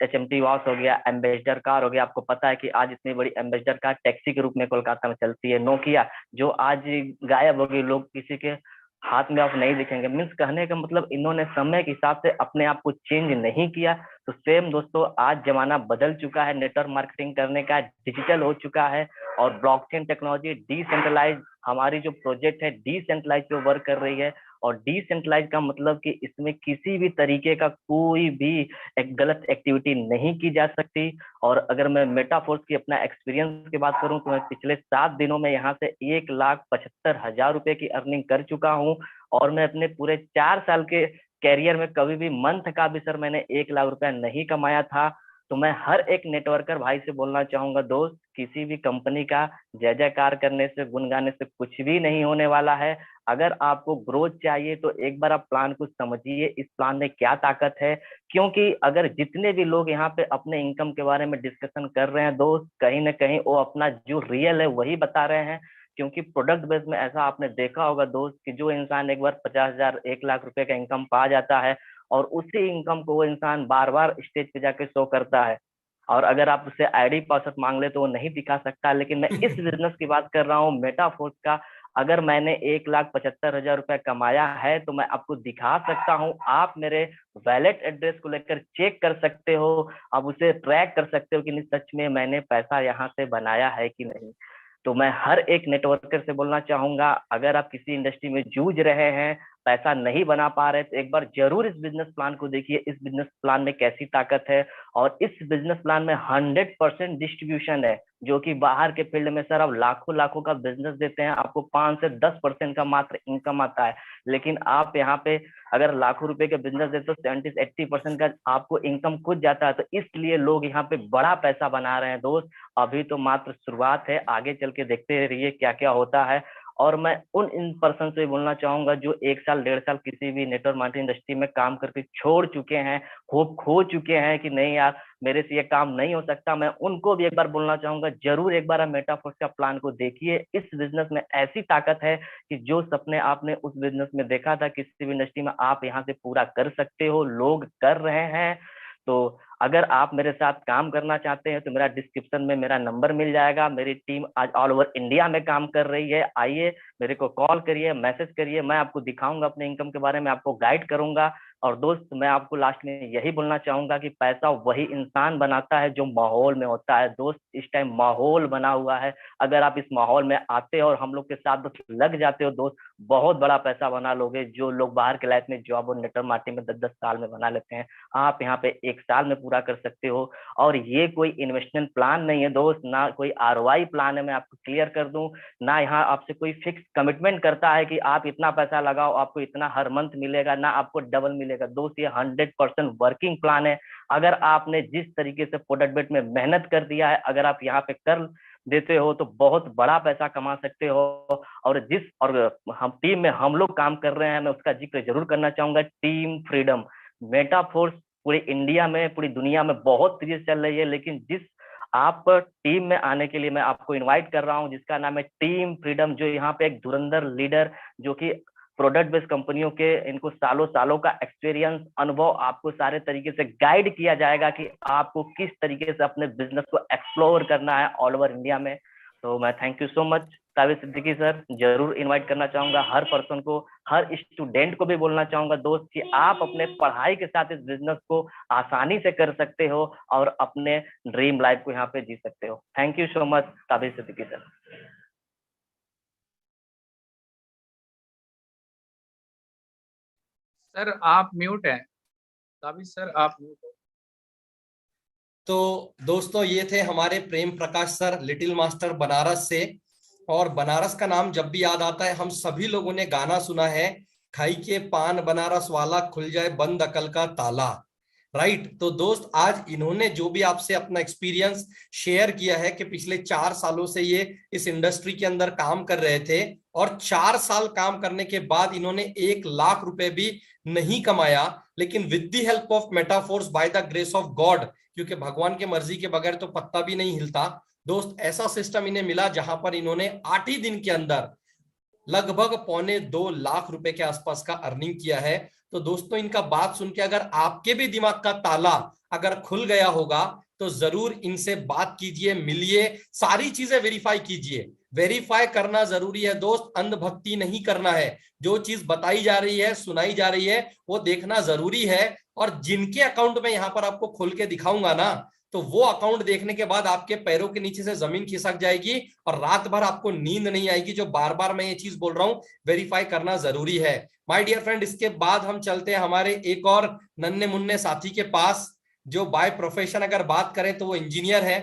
HMT वास हो गया, एम्बेसडर कार हो गया। आपको पता है कि आज इतनी बड़ी एम्बेसडर कार टैक्सी के रूप में कोलकाता में चलती है। नोकिया जो आज गायब हो गई, लोग किसी के हाथ में आप नहीं दिखेंगे। मीन्स कहने का मतलब इन्होंने समय के हिसाब से अपने आप को चेंज नहीं किया। तो सेम दोस्तों, आज जमाना बदल चुका है, नेटवर्क मार्केटिंग करने का डिजिटल हो चुका है। और ब्लॉकचेन टेक्नोलॉजी डिसेंट्रलाइज, हमारी जो प्रोजेक्ट है डिसेंट्रलाइज पे वर्क कर रही है। और डिसेंट्रलाइज का मतलब कि इसमें किसी भी तरीके का कोई भी एक गलत एक्टिविटी नहीं की जा सकती। और अगर मैं मेटाफोर्स की अपना एक्सपीरियंस की बात करूं तो मैं पिछले 7 दिनों में यहाँ से 1,75,000 रुपए की अर्निंग कर चुका हूं। और मैं अपने पूरे 4 साल के कैरियर में कभी भी मंथ का भी सर मैंने 1 लाख रुपया नहीं कमाया था। तो मैं हर एक नेटवर्कर भाई से बोलना चाहूंगा दोस्त, किसी भी कंपनी का जय जयकार करने से, गुण गाने से कुछ भी नहीं होने वाला है। अगर आपको ग्रोथ चाहिए तो एक बार आप प्लान को समझिए, इस प्लान में क्या ताकत है। क्योंकि अगर जितने भी लोग यहाँ पे अपने इनकम के बारे में डिस्कशन कर रहे हैं दोस्त, कहीं ना कहीं वो अपना जो रियल है वही बता रहे हैं। क्योंकि प्रोडक्ट बेस में ऐसा आपने देखा होगा दोस्त कि जो इंसान एक बार 50,000 1 लाख रुपए का इनकम पा जाता है और उसी इनकम को वो इंसान बार बार स्टेज पे जाके शो करता है, और अगर आप उससे आईडी पासवर्ड मांग ले तो वो नहीं दिखा सकता। लेकिन मैं इस बिजनेस की बात कर रहा हूँ, मेटाफोर्स का। अगर मैंने 1,75,000 रुपया कमाया है तो मैं आपको दिखा सकता हूँ, आप मेरे वैलेट एड्रेस को लेकर चेक कर सकते हो, आप उसे ट्रैक कर सकते हो कि नहीं सच में मैंने पैसा यहाँ से बनाया है कि नहीं। तो मैं हर एक नेटवर्कर से बोलना चाहूंगा, अगर आप किसी इंडस्ट्री में जूझ रहे हैं, पैसा नहीं बना पा रहे, तो एक बार जरूर इस बिजनेस प्लान को देखिए, इस बिजनेस प्लान में कैसी ताकत है। और इस बिजनेस प्लान में 100% डिस्ट्रीब्यूशन है, जो कि बाहर के फील्ड में सर आप लाखों लाखों का बिजनेस देते हैं, आपको 5 से 10% का मात्र इनकम आता है। लेकिन आप यहाँ पे अगर लाखों रुपए के बिजनेस देते हो, 70-80% का आपको इनकम खुद जाता है। तो इसलिए लोग यहाँ पे बड़ा पैसा बना रहे हैं दोस्त। अभी तो मात्र शुरुआत है, आगे चल के देखते रहिए क्या क्या होता है। और मैं उन इन पर्सन से बोलना चाहूंगा जो 1 साल 1.5 साल किसी भी नेटवर्क मार्केटिंग इंडस्ट्री में काम करके छोड़ चुके हैं, होप खो चुके हैं कि नहीं यार मेरे से ये काम नहीं हो सकता, मैं उनको भी एक बार बोलना चाहूंगा, जरूर एक बार आप मेटाफोर्स का प्लान को देखिए। इस बिजनेस में ऐसी ताकत है कि जो सपने आपने उस बिजनेस में देखा था किसी भी इंडस्ट्री में, आप यहाँ से पूरा कर सकते हो, लोग कर रहे हैं। तो अगर आप मेरे साथ काम करना चाहते हैं तो मेरा डिस्क्रिप्शन में मेरा नंबर मिल जाएगा। मेरी टीम आज ऑल ओवर इंडिया में काम कर रही है, आइए मेरे को कॉल करिए, मैसेज करिए, मैं आपको दिखाऊंगा अपने इनकम के बारे में, आपको गाइड करूंगा। और दोस्त मैं आपको लास्ट में यही बोलना चाहूंगा कि पैसा वही इंसान बनाता है जो माहौल में होता है। दोस्त इस टाइम माहौल बना हुआ है, अगर आप इस माहौल में आते हो और हम लोग के साथ दोस्त लग जाते हो दोस्त, बहुत बड़ा पैसा बना लोगे। जो लोग बाहर के लाइफ में जॉब और नेटवर्क मार्केटिंग में 10-10 साल में बना लेते हैं, आप यहाँ पे 1 साल में पूरा कर सकते हो। और ये कोई इन्वेस्टमेंट प्लान नहीं है दोस्त, ना कोई ROI प्लान है, मैं आपको क्लियर कर दूं। ना यहाँ आपसे कोई फिक्स कमिटमेंट करता है कि आप इतना पैसा लगाओ आपको इतना हर मंथ मिलेगा, ना आपको डबल मिलेगा दोस्त। ये 100% वर्किंग प्लान है। अगर आपने जिस तरीके से प्रोडक्ट बेट में मेहनत कर दिया है, अगर आप यहाँ पे कर देते हो तो बहुत बड़ा पैसा कमा सकते हो। और हम टीम में हम लोग काम कर रहे हैं, मैं उसका जिक्र जरूर करना चाहूंगा, टीम फ्रीडम। मेटाफोर्स पूरी इंडिया में, पूरी दुनिया में बहुत तेजी चल रही है, लेकिन जिस आप टीम में आने के लिए मैं आपको इनवाइट कर रहा हूं, जिसका नाम है टीम फ्रीडम, जो यहाँ पे एक धुरंधर लीडर, जो कि प्रोडक्ट बेस्ड कंपनियों के इनको सालों सालों का एक्सपीरियंस, अनुभव, आपको सारे तरीके से गाइड किया जाएगा कि आपको किस तरीके से अपने बिजनेस को एक्सप्लोर करना है ऑल ओवर इंडिया में। तो मैं thank you so much Tabish Siddiqui sir, जरूर इनवाइट करना चाहूंगा हर पर्सन को, हर स्टूडेंट को भी बोलना चाहूंगा दोस्त कि आप अपने पढ़ाई के साथ इस बिजनेस को आसानी से कर सकते हो और अपने ड्रीम लाइफ को यहाँ पे जी सकते हो। Thank you so much Tabish Siddiqui sir. Sir आप म्यूट हैं, ताबिश सर आप म्यूट हो। तो दोस्तों ये थे हमारे Prem Prakash sir, little master Banaras से। और बनारस का नाम जब भी याद आता है, हम सभी लोगों ने गाना सुना है, खाई के पान बनारस वाला खुल जाए बंद अकल का ताला, राइट। तो दोस्त आज इन्होंने जो भी आपसे अपना एक्सपीरियंस शेयर किया है कि पिछले 4 सालों से ये इस इंडस्ट्री के अंदर काम कर रहे थे और 4 साल काम करने के बाद इन्होंने 1 लाख रुपए भी नहीं कमाया, लेकिन with the help of Metaforce, by the grace of God, क्योंकि भगवान के मर्जी के बगैर तो पत्ता भी नहीं हिलता दोस्त, ऐसा सिस्टम इन्हें मिला जहां पर इन्होंने 8 ही दिन के अंदर लगभग 2.25 लाख रुपए के आसपास का अर्निंग किया है। तो दोस्तों इनका बात सुन के अगर आपके भी दिमाग का ताला अगर खुल गया होगा तो जरूर इनसे बात कीजिए, मिलिए, सारी चीजें वेरीफाई कीजिए। वेरीफाई करना जरूरी है दोस्त, अंधभक्ति नहीं करना है। जो चीज बताई जा रही है, सुनाई जा रही है, वो देखना जरूरी है। और जिनके अकाउंट में यहां पर आपको खोल के दिखाऊंगा ना, तो वो अकाउंट देखने के बाद आपके पैरों के नीचे से जमीन खिसक जाएगी और रात भर आपको नींद नहीं आएगी। जो बार बार मैं ये चीज बोल रहा हूं, वेरीफाई करना जरूरी है माय डियर फ्रेंड। इसके बाद हम चलते हैं हमारे एक और नन्हे मुन्ने साथी के पास, जो बाय प्रोफेशन अगर बात करें तो वो इंजीनियर है,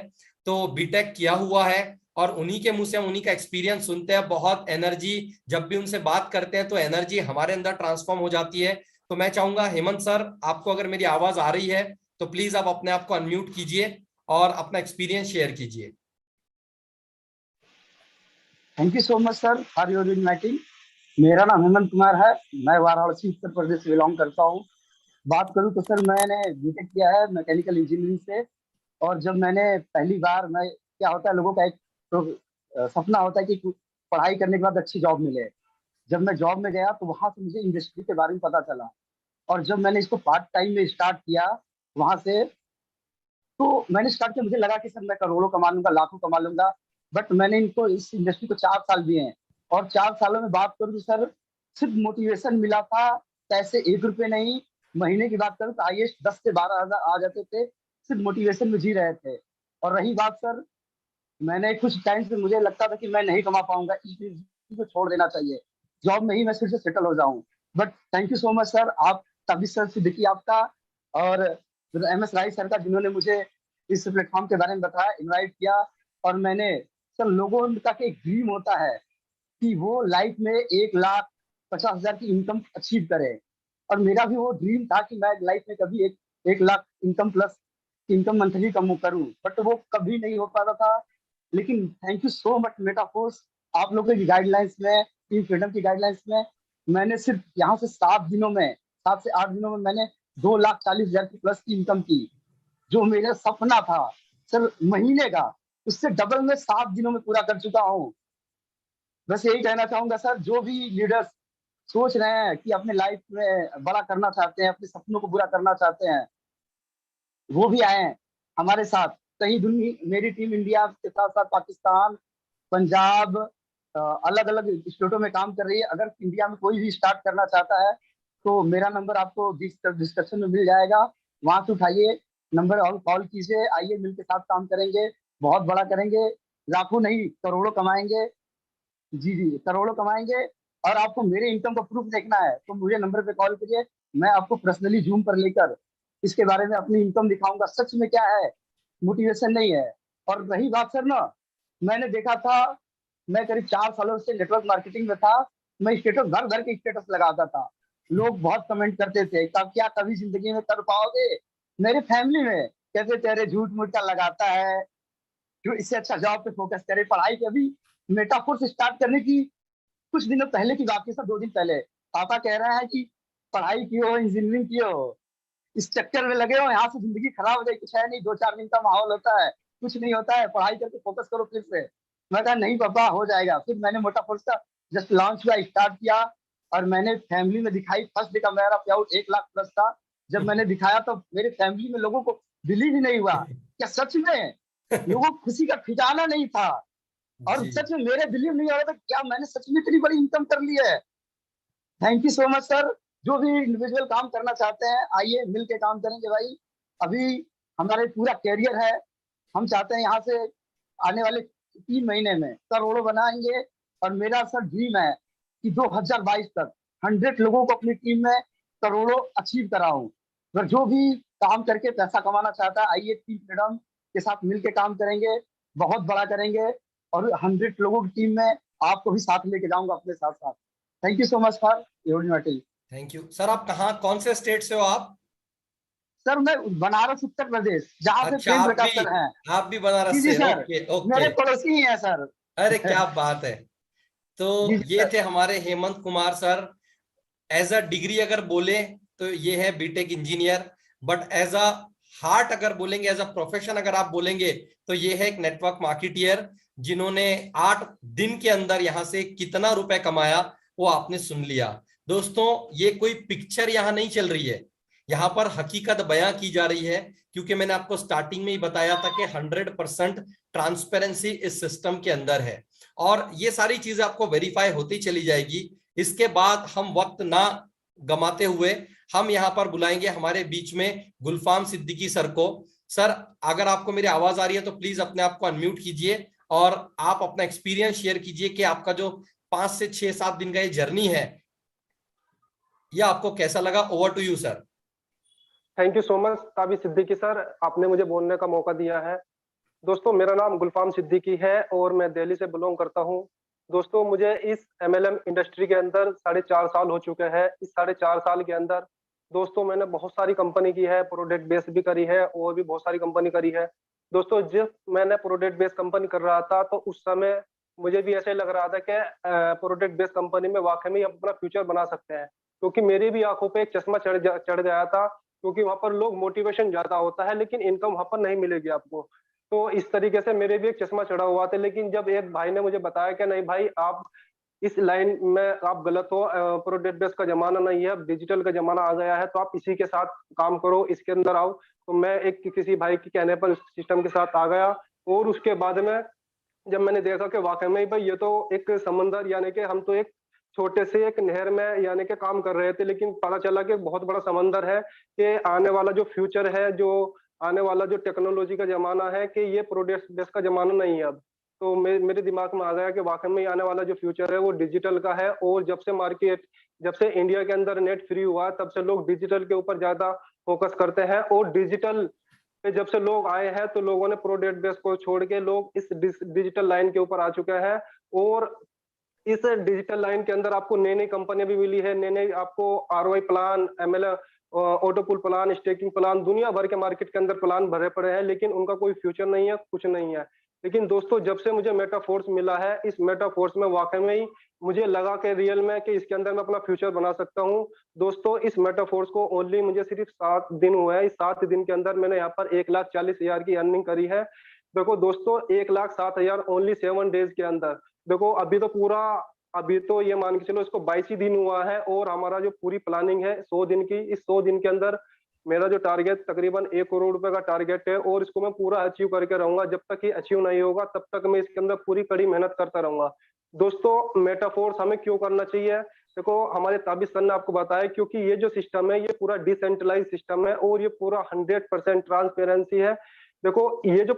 तो बीटेक किया हुआ है। और उन्हीं के मुंह से हम उन्हीं का एक्सपीरियंस सुनते हैं। बहुत एनर्जी, जब भी उनसे बात करते हैं तो एनर्जी हमारे अंदर ट्रांसफॉर्म हो जाती है। तो मैं चाहूंगा हेमंत सर, आपको अगर मेरी आवाज आ रही है तो प्लीज आप अपने आप को अनम्यूट कीजिए और अपना एक्सपीरियंस शेयर कीजिए। Thank you so much sir for your inviting. मेरा नाम हेमंत कुमार है, मैं वाराणसी उत्तर प्रदेश से बिलोंग करता हूँ। बात करूँ तो सर मैंने बीटेक किया है मैकेनिकल इंजीनियरिंग से। और जब मैंने पहली बार, मैं क्या होता है लोगों का एक सपना होता है कि पढ़ाई करने के बाद अच्छी जॉब मिले। जब मैं जॉब में गया तो वहां से मुझे इंडस्ट्री के बारे में पता चला, और जब मैंने इसको पार्ट टाइम में स्टार्ट किया वहां से, तो मैंने स्टार्ट किया, मुझे लगा कि सर मैं करोड़ों कमा लूंगा, लाखों कमा लूंगा। बट मैंने इनको, इस इंडस्ट्री को 4 साल दिए हैं, और 4 सालों में बात करूँ तो सर सिर्फ मोटिवेशन मिला था। पैसे 1 रुपए नहीं, महीने की बात करूँ तो हाईएस्ट 10 से 12 हजार आ जाते थे, सिर्फ मोटिवेशन में जी रहे थे। और रही बात सर, मैंने कुछ टाइम से मुझे लगता था कि मैं नहीं कमा पाऊंगा, इस चीज को छोड़ देना चाहिए, जॉब में ही मैं फिर से सेटल हो जाऊं। But thank you so much sir, आप ताबिश सर सिद्दीकी आपका, और MS राय सर का, जिन्होंने मुझे इस प्लेटफॉर्म के बारे में बताया, इनवाइट किया। और मैंने सर, लोगों का एक ड्रीम होता है कि वो लाइफ में 1,50,000 की इनकम अचीव करे, और मेरा भी वो ड्रीम था कि मैं लाइफ में कभी 1 lakh income plus income monthly कम करूं, बट वो कभी नहीं हो पाता था। लेकिन thank you so much Metaforce, आप लोगों की गाइडलाइंस में, टीम फ्रीडम की गाइडलाइंस में, मैंने सिर्फ यहाँ से 7 से 8 दिनों में मैंने 2,40,000 की प्लस की इनकम की, जो मेरा सपना था सर महीने का, उससे डबल में 7 दिनों में पूरा कर चुका हूँ। बस यही कहना चाहूंगा सर, जो भी लीडर्स सोच रहे हैं कि अपने लाइफ में बड़ा करना चाहते हैं, अपने सपनों को पूरा करना चाहते हैं, वो भी आए हैं हमारे साथ। कहीं दुनिया, मेरी टीम इंडिया के साथ साथ पाकिस्तान, पंजाब, अलग अलग स्टेटों में काम कर रही है। अगर इंडिया में कोई भी स्टार्ट करना चाहता है तो मेरा नंबर आपको डिस्क्रिप्शन में मिल जाएगा, वहां से उठाइए नंबर और कॉल कीजिए, आइए मिलकर साथ काम करेंगे, बहुत बड़ा करेंगे, लाखों नहीं करोड़ों कमाएंगे। जी जी, करोड़ों कमाएंगे। और आपको मेरे इनकम का प्रूफ देखना है तो मुझे नंबर पे कॉल करिए, मैं आपको पर्सनली जूम पर लेकर इसके बारे में अपनी इनकम दिखाऊंगा सच में क्या है, मोटिवेशन नहीं है। और रही बात सर ना, मैंने देखा था, मैं करीब 4 सालों से नेटवर्क मार्केटिंग में था, मैं स्टेटस भर भर के स्टेटस लगाता था, लोग बहुत कमेंट करते थे कब क्या कभी जिंदगी में कर पाओगे। मेरे फैमिली में कहते थे अरे झूठ मूठ का लगाता है, जो इससे अच्छा जॉब पे फोकस करे, पढ़ाई पे। अभी मेटाफोर्स स्टार्ट करने की कुछ दिनों पहले की बात है सर, 2 दिन पहले पापा कह रहे हैं कि पढ़ाई की हो, इंजीनियरिंग की हो, इस चक्कर में लगे हो, यहाँ से जिंदगी खराब हो जाए। कुछ है नहीं, 2-4 दिन का माहौल होता है, कुछ नहीं होता है, पढ़ाई करके फोकस करो फिर से। मैं कहा नहीं पापा हो जाएगा। फिर मैंने मोटाफोर्स का जस्ट लॉन्च हुआ, स्टार्ट किया, और मैंने फैमिली में दिखाई। फर्स्ट डे का मेरा पेआउट 1 लाख प्लस था। जब मैंने दिखाया तो मेरे फैमिली में लोगों को बिलीव ही नहीं हुआ, क्या सच में, लोगों को खुशी का ठिकाना नहीं था। और सच में मेरे बिलीव नहीं हो रहा था, क्या मैंने सच में इतनी बड़ी इनकम कर ली है। Thank you so much sir. जो भी इंडिविजुअल काम करना चाहते हैं आइए मिल के काम करेंगे भाई। अभी हमारे पूरा कैरियर है, हम चाहते हैं यहाँ से आने वाले 3 महीने में करोड़ों बनाएंगे। और मेरा सर ड्रीम है कि 2022 तक 100 लोगों को अपनी टीम में करोड़ों अचीव कराऊं। अगर जो भी काम करके पैसा कमाना चाहता है आइए टीम फ्रीडम के साथ मिलके काम करेंगे, बहुत बड़ा करेंगे, और 100 लोगों की टीम में आपको भी साथ लेके जाऊंगा अपने साथ साथ। Thank you so much for your invitation. Thank you sir. आप कौन से स्टेट से हो आप? सर मैं बनारस उत्तर प्रदेश, जहाँ से अच्छा, प्रेम प्रकाश सर हैं। आप भी बनारस जी जी से? सर, ओके ओके, मेरे पड़ोसी ही हैं सर। अरे क्या बात है। तो जी जी ये सर। थे हमारे Hemant Kumar sir. As a degree अगर बोले तो ये है B Tech engineer, but as a heart अगर बोलेंगे, एज अ प्रोफेशन अगर आप बोलेंगे तो ये है एक नेटवर्क मार्केटियर, जिन्होंने 8 दिन के अंदर यहां से कितना रुपए कमाया वो आपने सुन लिया। दोस्तों ये कोई पिक्चर यहां नहीं चल रही है, यहां पर हकीकत बयां की जा रही है, क्योंकि मैंने आपको स्टार्टिंग में ही बताया था कि 100% ट्रांसपेरेंसी इस सिस्टम के अंदर है, और ये सारी चीजें आपको वेरीफाई होती चली जाएगी। इसके बाद हम वक्त ना गमाते हुए हम यहां पर बुलाएंगे हमारे बीच में गुलफाम सिद्दीकी सर को। सर अगर आपको मेरी आवाज आ रही है तो प्लीज अपने आप को अनम्यूट कीजिए और आप अपना एक्सपीरियंस शेयर कीजिए कि आपका जो 5 से 6-7 दिन का ये जर्नी है, यह आपको कैसा लगा। Over to you sir. Thank you so much Tabish Siddiqui sir, आपने मुझे बोलने का मौका दिया है। दोस्तों मेरा नाम गुलफाम सिद्दीकी है और मैं दिल्ली से बिलोंग करता हूं। दोस्तों मुझे इस MLM इंडस्ट्री के अंदर 4.5 साल हो चुके हैं। इस 4.5 साल के अंदर दोस्तों मैंने बहुत सारी कंपनी की है, प्रोडक्ट बेस भी करी है और भी बहुत सारी कंपनी करी है। दोस्तों जब मैंने प्रोडक्ट बेस कंपनी कर रहा था तो उस समय मुझे भी ऐसे लग रहा था कि प्रोडक्ट बेस कंपनी में वाकई में हम अपना फ्यूचर बना सकते हैं, क्योंकि मेरी भी आंखों पे एक चश्मा चढ़ गया था, क्योंकि वहां पर लोग मोटिवेशन ज्यादा होता है लेकिन इनकम वहां पर नहीं मिलेगी आपको। तो इस तरीके से मेरे भी एक चश्मा चढ़ा हुआ था, लेकिन जब एक भाई ने मुझे बताया कि नहीं भाई आप इस लाइन में आप गलत हो, प्रोडक्ट बेस का जमाना नहीं है, अब डिजिटल का जमाना आ गया है, तो आप इसी के साथ काम करो, इसके अंदर आओ। तो मैं एक किसी भाई के कहने पर सिस्टम के साथ आ गया, और उसके बाद में जब मैंने देखा कि वाकई में भाई ये तो एक समंदर, यानी कि हम तो एक छोटे से एक नहर में यानी कि काम कर रहे थे, लेकिन पता चला कि बहुत बड़ा समंदर है, कि आने वाला जो फ्यूचर है, जो आने वाला जो टेक्नोलॉजी का जमाना है, कि ये प्रोडक्ट बेस का जमाना नहीं है अब। तो मेरे दिमाग में आ गया कि वाकई में आने वाला जो फ्यूचर है वो डिजिटल का है, और जब से इंडिया के अंदर नेट फ्री हुआ तब से लोग डिजिटल के ऊपर ज्यादा फोकस करते हैं, और डिजिटल पे जब से लोग आए हैं तो लोगों ने प्रोडक्ट बेस को छोड़ के लोग इस डिजिटल लाइन के ऊपर आ चुके हैं। और इस डिजिटल लाइन के अंदर आपको नई नई कंपनियां भी मिली है, नई नई आपको आरओआई प्लान, एमएल ऑटो पुल प्लान, स्टेकिंग प्लान, दुनिया भर के मार्केट के अंदर प्लान भरे पड़े हैं, लेकिन उनका कोई फ्यूचर नहीं है, कुछ नहीं है। लेकिन दोस्तों जब से मुझे मेटाफोर्स मिला है, इस मेटाफोर्स में वाकई में ही मुझे लगा कि रियल में कि इसके अंदर मैं अपना फ्यूचर बना सकता हूँ। दोस्तों इस मेटाफोर्स को ओनली मुझे सिर्फ 7 दिन हुए हैं, इस 7 दिन के अंदर मैंने यहाँ पर 1,40,000 की अर्निंग करी है। देखो दोस्तों 1,07,000 ओनली 7 डेज के अंदर। देखो अभी तो ये मान के चलो इसको 22 ही दिन हुआ है, और हमारा जो पूरी प्लानिंग है 100 दिन की, इस 100 दिन के अंदर मेरा जो टारगेट तकरीबन 1 करोड़ रुपए का टारगेट है, और इसको मैं पूरा अचीव करके रहूंगा। जब तक ये अचीव नहीं होगा तब तक मैं इसके अंदर पूरी कड़ी मेहनत करता रहूंगा। दोस्तों मेटाफोर्स हमें क्यों करना चाहिए? देखो हमारे ताबिश सर ने आपको बताया, क्योंकि ये जो सिस्टम है ये पूरा डिसेंट्रलाइज सिस्टम है, और ये पूरा 100% ट्रांसपेरेंसी है। देखो ये जो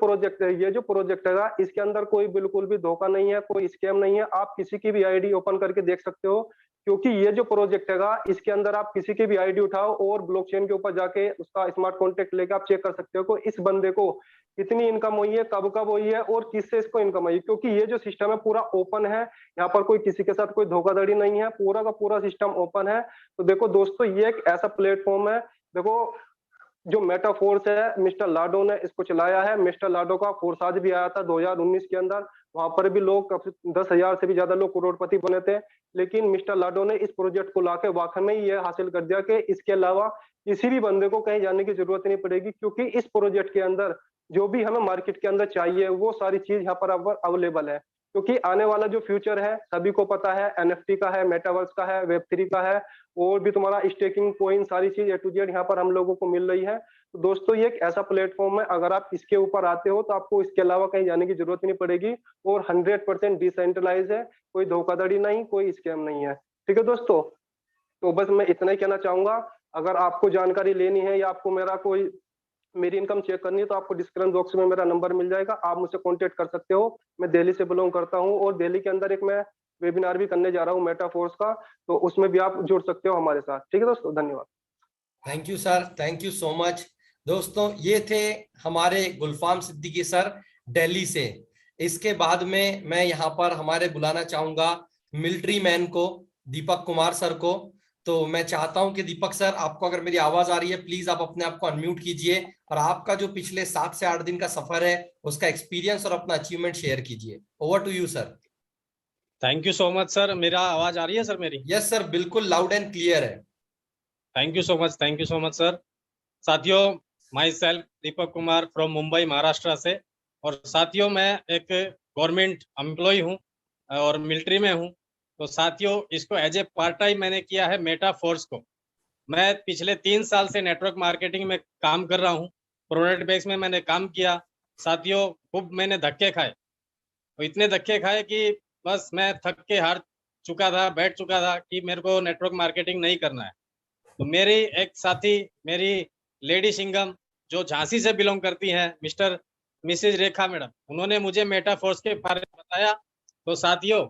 प्रोजेक्ट है इसके अंदर कोई बिल्कुल भी धोखा नहीं है, कोई स्कैम नहीं है। आप किसी की भी आईडी ओपन करके देख सकते हो, क्योंकि ये जो प्रोजेक्ट है इसके अंदर आप किसी की भी आईडी उठाओ और ब्लॉकचेन के ऊपर जाके उसका स्मार्ट कॉन्ट्रैक्ट लेके आप चेक कर सकते हो कि इस बंदे को कितनी इनकम हुई है, कब कब हुई है और किससे इसको इनकम हुई है। क्योंकि ये जो सिस्टम है पूरा ओपन है, यहाँ पर कोई किसी के साथ कोई धोखाधड़ी नहीं है, पूरा का पूरा सिस्टम ओपन है। तो देखो दोस्तों ये एक ऐसा प्लेटफॉर्म है, देखो जो मेटाफोर्स है मिस्टर लाडो ने इसको चलाया है। मिस्टर लाडो का फोर्साज भी आया था 2019 के अंदर, वहां पर भी लोग 10,000 से भी ज्यादा लोग करोड़पति बने थे, लेकिन मिस्टर लाडो ने इस प्रोजेक्ट को लाके वाकई में ये हासिल कर दिया कि इसके अलावा किसी भी बंदे को कहीं जाने की जरूरत नहीं पड़ेगी, क्योंकि इस प्रोजेक्ट के अंदर जो भी हमें मार्केट के अंदर चाहिए वो सारी चीज यहाँ पर अवेलेबल है। क्योंकि आने वाला जो फ्यूचर है सभी को पता है, एनएफटी का है, मेटावर्स का है, वेब3 का है, और भी तुम्हारा स्टेकिंग कॉइन, सारी चीज A to Z यहाँ पर हम लोगों को मिल रही है। तो दोस्तों ये एक ऐसा प्लेटफॉर्म है, अगर आप इसके ऊपर आते हो तो आपको इसके अलावा कहीं जाने की जरूरत नहीं पड़ेगी, और 100% डिसेंट्रलाइज है, कोई धोखाधड़ी नहीं, कोई स्कैम नहीं है। ठीक है दोस्तों, तो बस मैं इतना ही कहना चाहूंगा। अगर आपको जानकारी लेनी है या आपको मेरी इनकम चेक करनी है तो आपको डिस्क्रिप्शन बॉक्स में मेरा नंबर मिल जाएगा, आप मुझसे कांटेक्ट कर सकते हो। मैं दिल्ली से बिलोंग करता हूं, और दिल्ली के अंदर एक मैं वेबिनार भी करने जा रहा हूं मेटाफोर्स का, तो उसमें भी आप जुड़ सकते हो हमारे साथ। ठीक है दोस्तों, धन्यवाद। Thank you sir, thank you so much. दोस्तों ये थे हमारे गुलफाम सिद्दीकी सर दिल्ली से। इसके बाद में मैं यहाँ पर हमारे बुलाना चाहूंगा मिलिट्री मैन को, दीपक कुमार सर को। तो मैं चाहता हूं कि दीपक सर, आपको अगर मेरी आवाज आ रही है प्लीज आप अपने आप को अनम्यूट कीजिए, और आपका जो पिछले 7 से 8 दिन का सफर है उसका एक्सपीरियंस और अपना अचीवमेंट शेयर कीजिए। Over to you sir. Thank you so much sir. मेरा आवाज आ रही है सर मेरी? यस सर, बिल्कुल लाउड एंड क्लियर है। Thank you so much, thank you so much sir. साथियों, myself Deepak Kumar from Mumbai Maharashtra से, और साथियों मैं एक गवर्नमेंट एम्प्लॉय हूँ और मिलिट्री में हूँ। तो साथियों इसको एज ए पार्ट टाइम मैंने किया है मेटाफोर्स को। मैं पिछले 3 साल से नेटवर्क मार्केटिंग में काम कर रहा हूँ, प्रोडक्ट बेस में मैंने काम किया। साथियों खूब मैंने धक्के खाए, तो इतने धक्के खाए कि बस मैं थक के हार चुका था, बैठ चुका था कि मेरे को नेटवर्क मार्केटिंग नहीं करना है। तो मेरी एक साथी, मेरी लेडी सिंगम जो झांसी से बिलोंग करती हैं, मिसेज रेखा मैडम, उन्होंने मुझे मेटाफोर्स के बारे में बताया। तो साथियों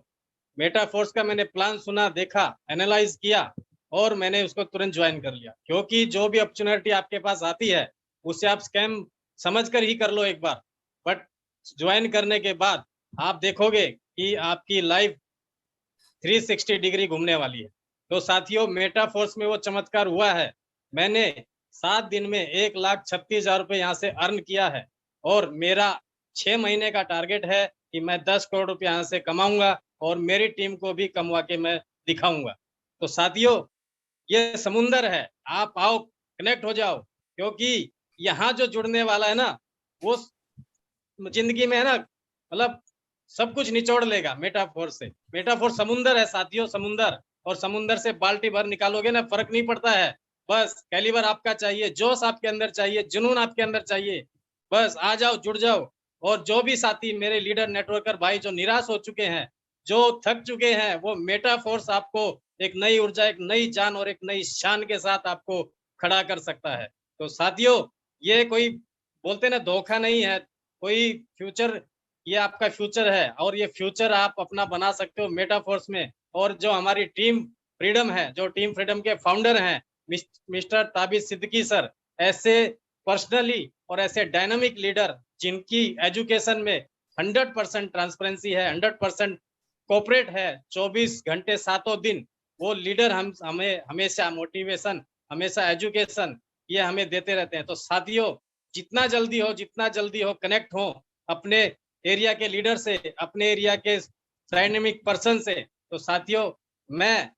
मेटाफोर्स का मैंने प्लान सुना, देखा, एनालाइज किया, और मैंने उसको तुरंत ज्वाइन कर लिया। क्योंकि जो भी अपॉर्चुनिटी आपके पास आती है उससे आप स्कैम समझकर ही कर लो एक बार, बट ज्वाइन करने के बाद आप देखोगे कि आपकी लाइफ 360 डिग्री घूमने वाली है। तो साथियों मेटाफोर्स में वो चमत्कार हुआ है मैंने 7 दिन में 1,36,000 रुपये यहाँ से अर्न किया है और मेरा 6 महीने का टारगेट है कि मैं 10 करोड़ रुपये यहाँ से कमाऊंगा और मेरी टीम को भी कमवा के मैं दिखाऊंगा। तो साथियों, ये समुंदर है, आप आओ, कनेक्ट हो जाओ, क्योंकि यहाँ जो जुड़ने वाला है ना, वो जिंदगी में है ना, मतलब सब कुछ निचोड़ लेगा मेटाफोर से। मेटाफोर समुंदर है साथियों, समुंदर, और समुंदर से बाल्टी भर निकालोगे ना, फर्क नहीं पड़ता है। बस कैलिबर आपका चाहिए, जोश आपके अंदर चाहिए, जुनून आपके अंदर चाहिए, बस आ जाओ, जुड़ जाओ। और जो भी साथी मेरे लीडर नेटवर्कर भाई जो निराश हो चुके हैं, जो थक चुके हैं, वो मेटाफोर्स आपको एक नई ऊर्जा, एक नई जान और एक नई शान के साथ आपको खड़ा कर सकता है। तो साथियों, ये कोई बोलते ना धोखा नहीं है, कोई फ्यूचर, ये आपका फ्यूचर है और ये फ्यूचर आप अपना बना सकते हो मेटाफोर्स में। और जो हमारी टीम फ्रीडम है, जो टीम फ्रीडम के फाउंडर हैं मिस्टर ताबिश सिद्दीकी सर, ऐसे पर्सनली और ऐसे डायनामिक लीडर जिनकी एजुकेशन में 100% ट्रांसपेरेंसी है, 100% कोऑपरेट है, 24 घंटे 7 दिन, वो लीडर हमें हमेशा मोटिवेशन, हमेशा एजुकेशन ये हमें देते रहते हैं। तो साथियों, जितना जल्दी हो कनेक्ट हो अपने एरिया के लीडर से, अपने एरिया के डायनेमिक पर्सन से। तो साथियों, मैं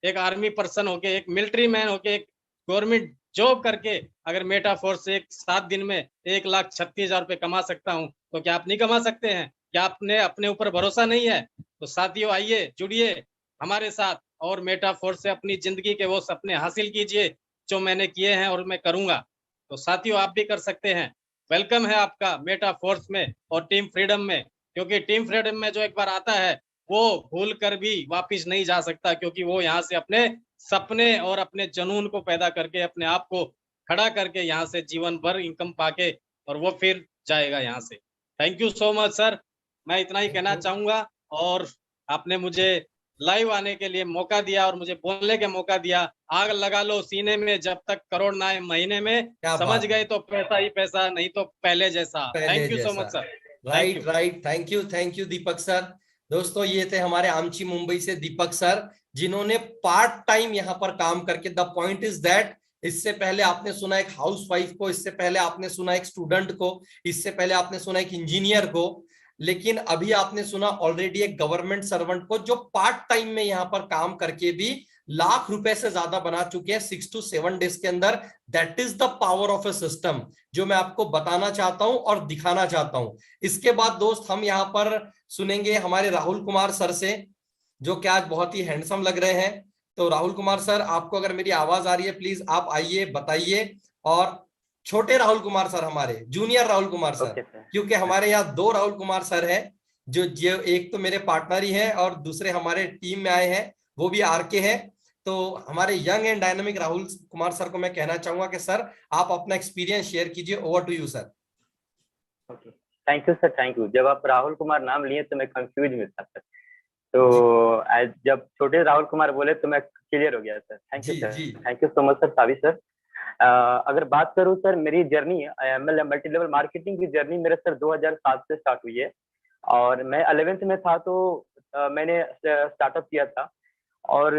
एक आर्मी पर्सन होके, एक मिलिट्री मैन होके, एक गवर्नमेंट जॉब करके अगर मेटाफोर से 7 दिन में 1,36,000 रुपये कमा सकता हूं, तो क्या आप नहीं कमा सकते हैं? क्या आपने अपने ऊपर भरोसा नहीं है? तो साथियों, आइए, जुड़िए हमारे साथ और मेटाफोर से अपनी जिंदगी के वो सपने हासिल कीजिए जो मैंने किए हैं और मैं करूंगा। तो साथियों, आप भी कर सकते हैं। वेलकम है आपका मेटाफोर्स में और टीम फ्रीडम में, क्योंकि टीम फ्रीडम में जो एक बार आता है वो भूल कर भी वापिस नहीं जा सकता, क्योंकि वो यहाँ से अपने सपने और अपने जुनून को पैदा करके अपने आप को खड़ा करके यहाँ से जीवन भर इनकम पाके और वो फिर जाएगा यहाँ से। Thank you so much sir, मैं इतना ही कहना चाहूंगा। और आपने मुझे लाइव आने के लिए मौका दिया और मुझे बोलने का मौका दिया। आग लगा लो सीने में जब तक करोड़ ना आए महीने में, समझ गए तो पैसा ही पैसा, नहीं तो पहले जैसा। Thank you so much sir. Right, thank you Deepak sir. दोस्तों, ये थे हमारे आमची मुंबई से दीपक सर, जिन्होंने पार्ट टाइम यहाँ पर काम करके, द पॉइंट इज दैट, इससे पहले आपने सुना एक हाउसवाइफ को, इससे पहले आपने सुना एक स्टूडेंट को, इससे पहले आपने सुना एक इंजीनियर को, लेकिन अभी आपने सुना ऑलरेडी एक गवर्नमेंट सर्वेंट को जो पार्ट टाइम में यहाँ पर काम करके भी लाख रुपए से ज्यादा बना चुके हैं 6 to 7 डेज के अंदर। That is the power of A system जो मैं आपको बताना चाहता हूं और दिखाना चाहता हूं। इसके बाद दोस्त, हम यहाँ पर सुनेंगे हमारे राहुल कुमार सर से, जो कि आज बहुत ही हैंडसम लग रहे हैं। तो राहुल कुमार सर, आपको अगर मेरी आवाज आ रही है, प्लीज आप आइए, बताइए। और छोटे राहुल कुमार सर, हमारे जूनियर राहुल कुमार सर, क्योंकि हमारे यहाँ 2 राहुल कुमार सर हैं, जो एक तो मेरे पार्टनर ही हैं और दूसरे हमारे टीम में आए हैं, वो भी आरके हैं। तो हमारे young and dynamic Rahul Kumar sir को मैं कहना चाहूंगा कि सर, आप अपना एक्सपीरियंस शेयर कीजिए। Over to you sir. Thank you sir, thank you. जब आप राहुल कुमार नाम लिए तो मैं कंफ्यूज में था सर, तो जब छोटे राहुल कुमार बोले तो मैं क्लियर हो गया sir. Thank you sir, thank you so much sir Tabish sir. अगर बात करूं सर, मेरी journey ML multi level marketing की जर्नी मेरे सर 2007 से स्टार्ट हुई है। और मैं 11th में था तो मैंने स्टार्टअप किया था। और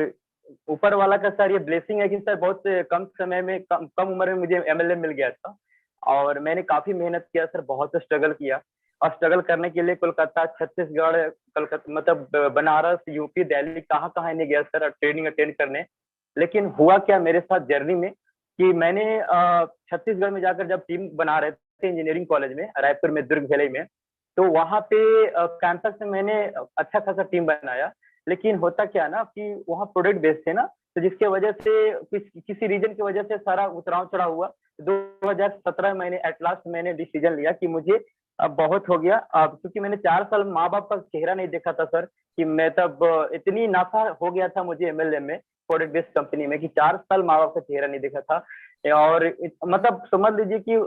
ऊपर वाला का सर ये ब्लेसिंग है कि सर बहुत कम समय में, कम उम्र में मुझे एमएलए मिल गया था। और मैंने काफी मेहनत किया सर, बहुत स्ट्रगल किया। और स्ट्रगल करने के लिए कोलकाता, छत्तीसगढ़, कलकत्ता, मतलब बनारस, यूपी, दिल्ली, कहाँ नहीं गया सर ट्रेनिंग अटेंड करने। लेकिन हुआ क्या मेरे साथ जर्नी में कि मैंने छत्तीसगढ़ में जाकर जब टीम बना रहे थे इंजीनियरिंग कॉलेज में, रायपुर में, दुर्ग भिलाई में, तो वहाँ पे कैंपस में मैंने अच्छा खासा टीम बनाया। लेकिन होता क्या ना कि वहाँ प्रोडक्ट बेस्ड थे ना, तो जिसके वजह से किसी रीजन की वजह से सारा उतराव चढ़ाव हुआ। 2017 मैंने एट लास्ट मैंने डिसीजन लिया कि मुझे अब बहुत हो गया। क्योंकि मैंने 4 साल माँ बाप का चेहरा नहीं देखा था सर, कि मैं तब इतनी नाफा हो गया था मुझे एमएलए में, प्रोडक्ट बेस्ड कंपनी में, कि 4 साल माँ बाप का चेहरा नहीं देखा था। और मतलब समझ लीजिए कि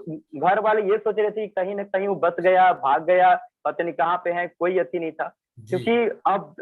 घर वाले ये सोच रहे थे कि कहीं ना कहीं वो बच गया, भाग गया, पता नहीं कहाँ पे है, कोई यति नहीं था। क्योंकि अब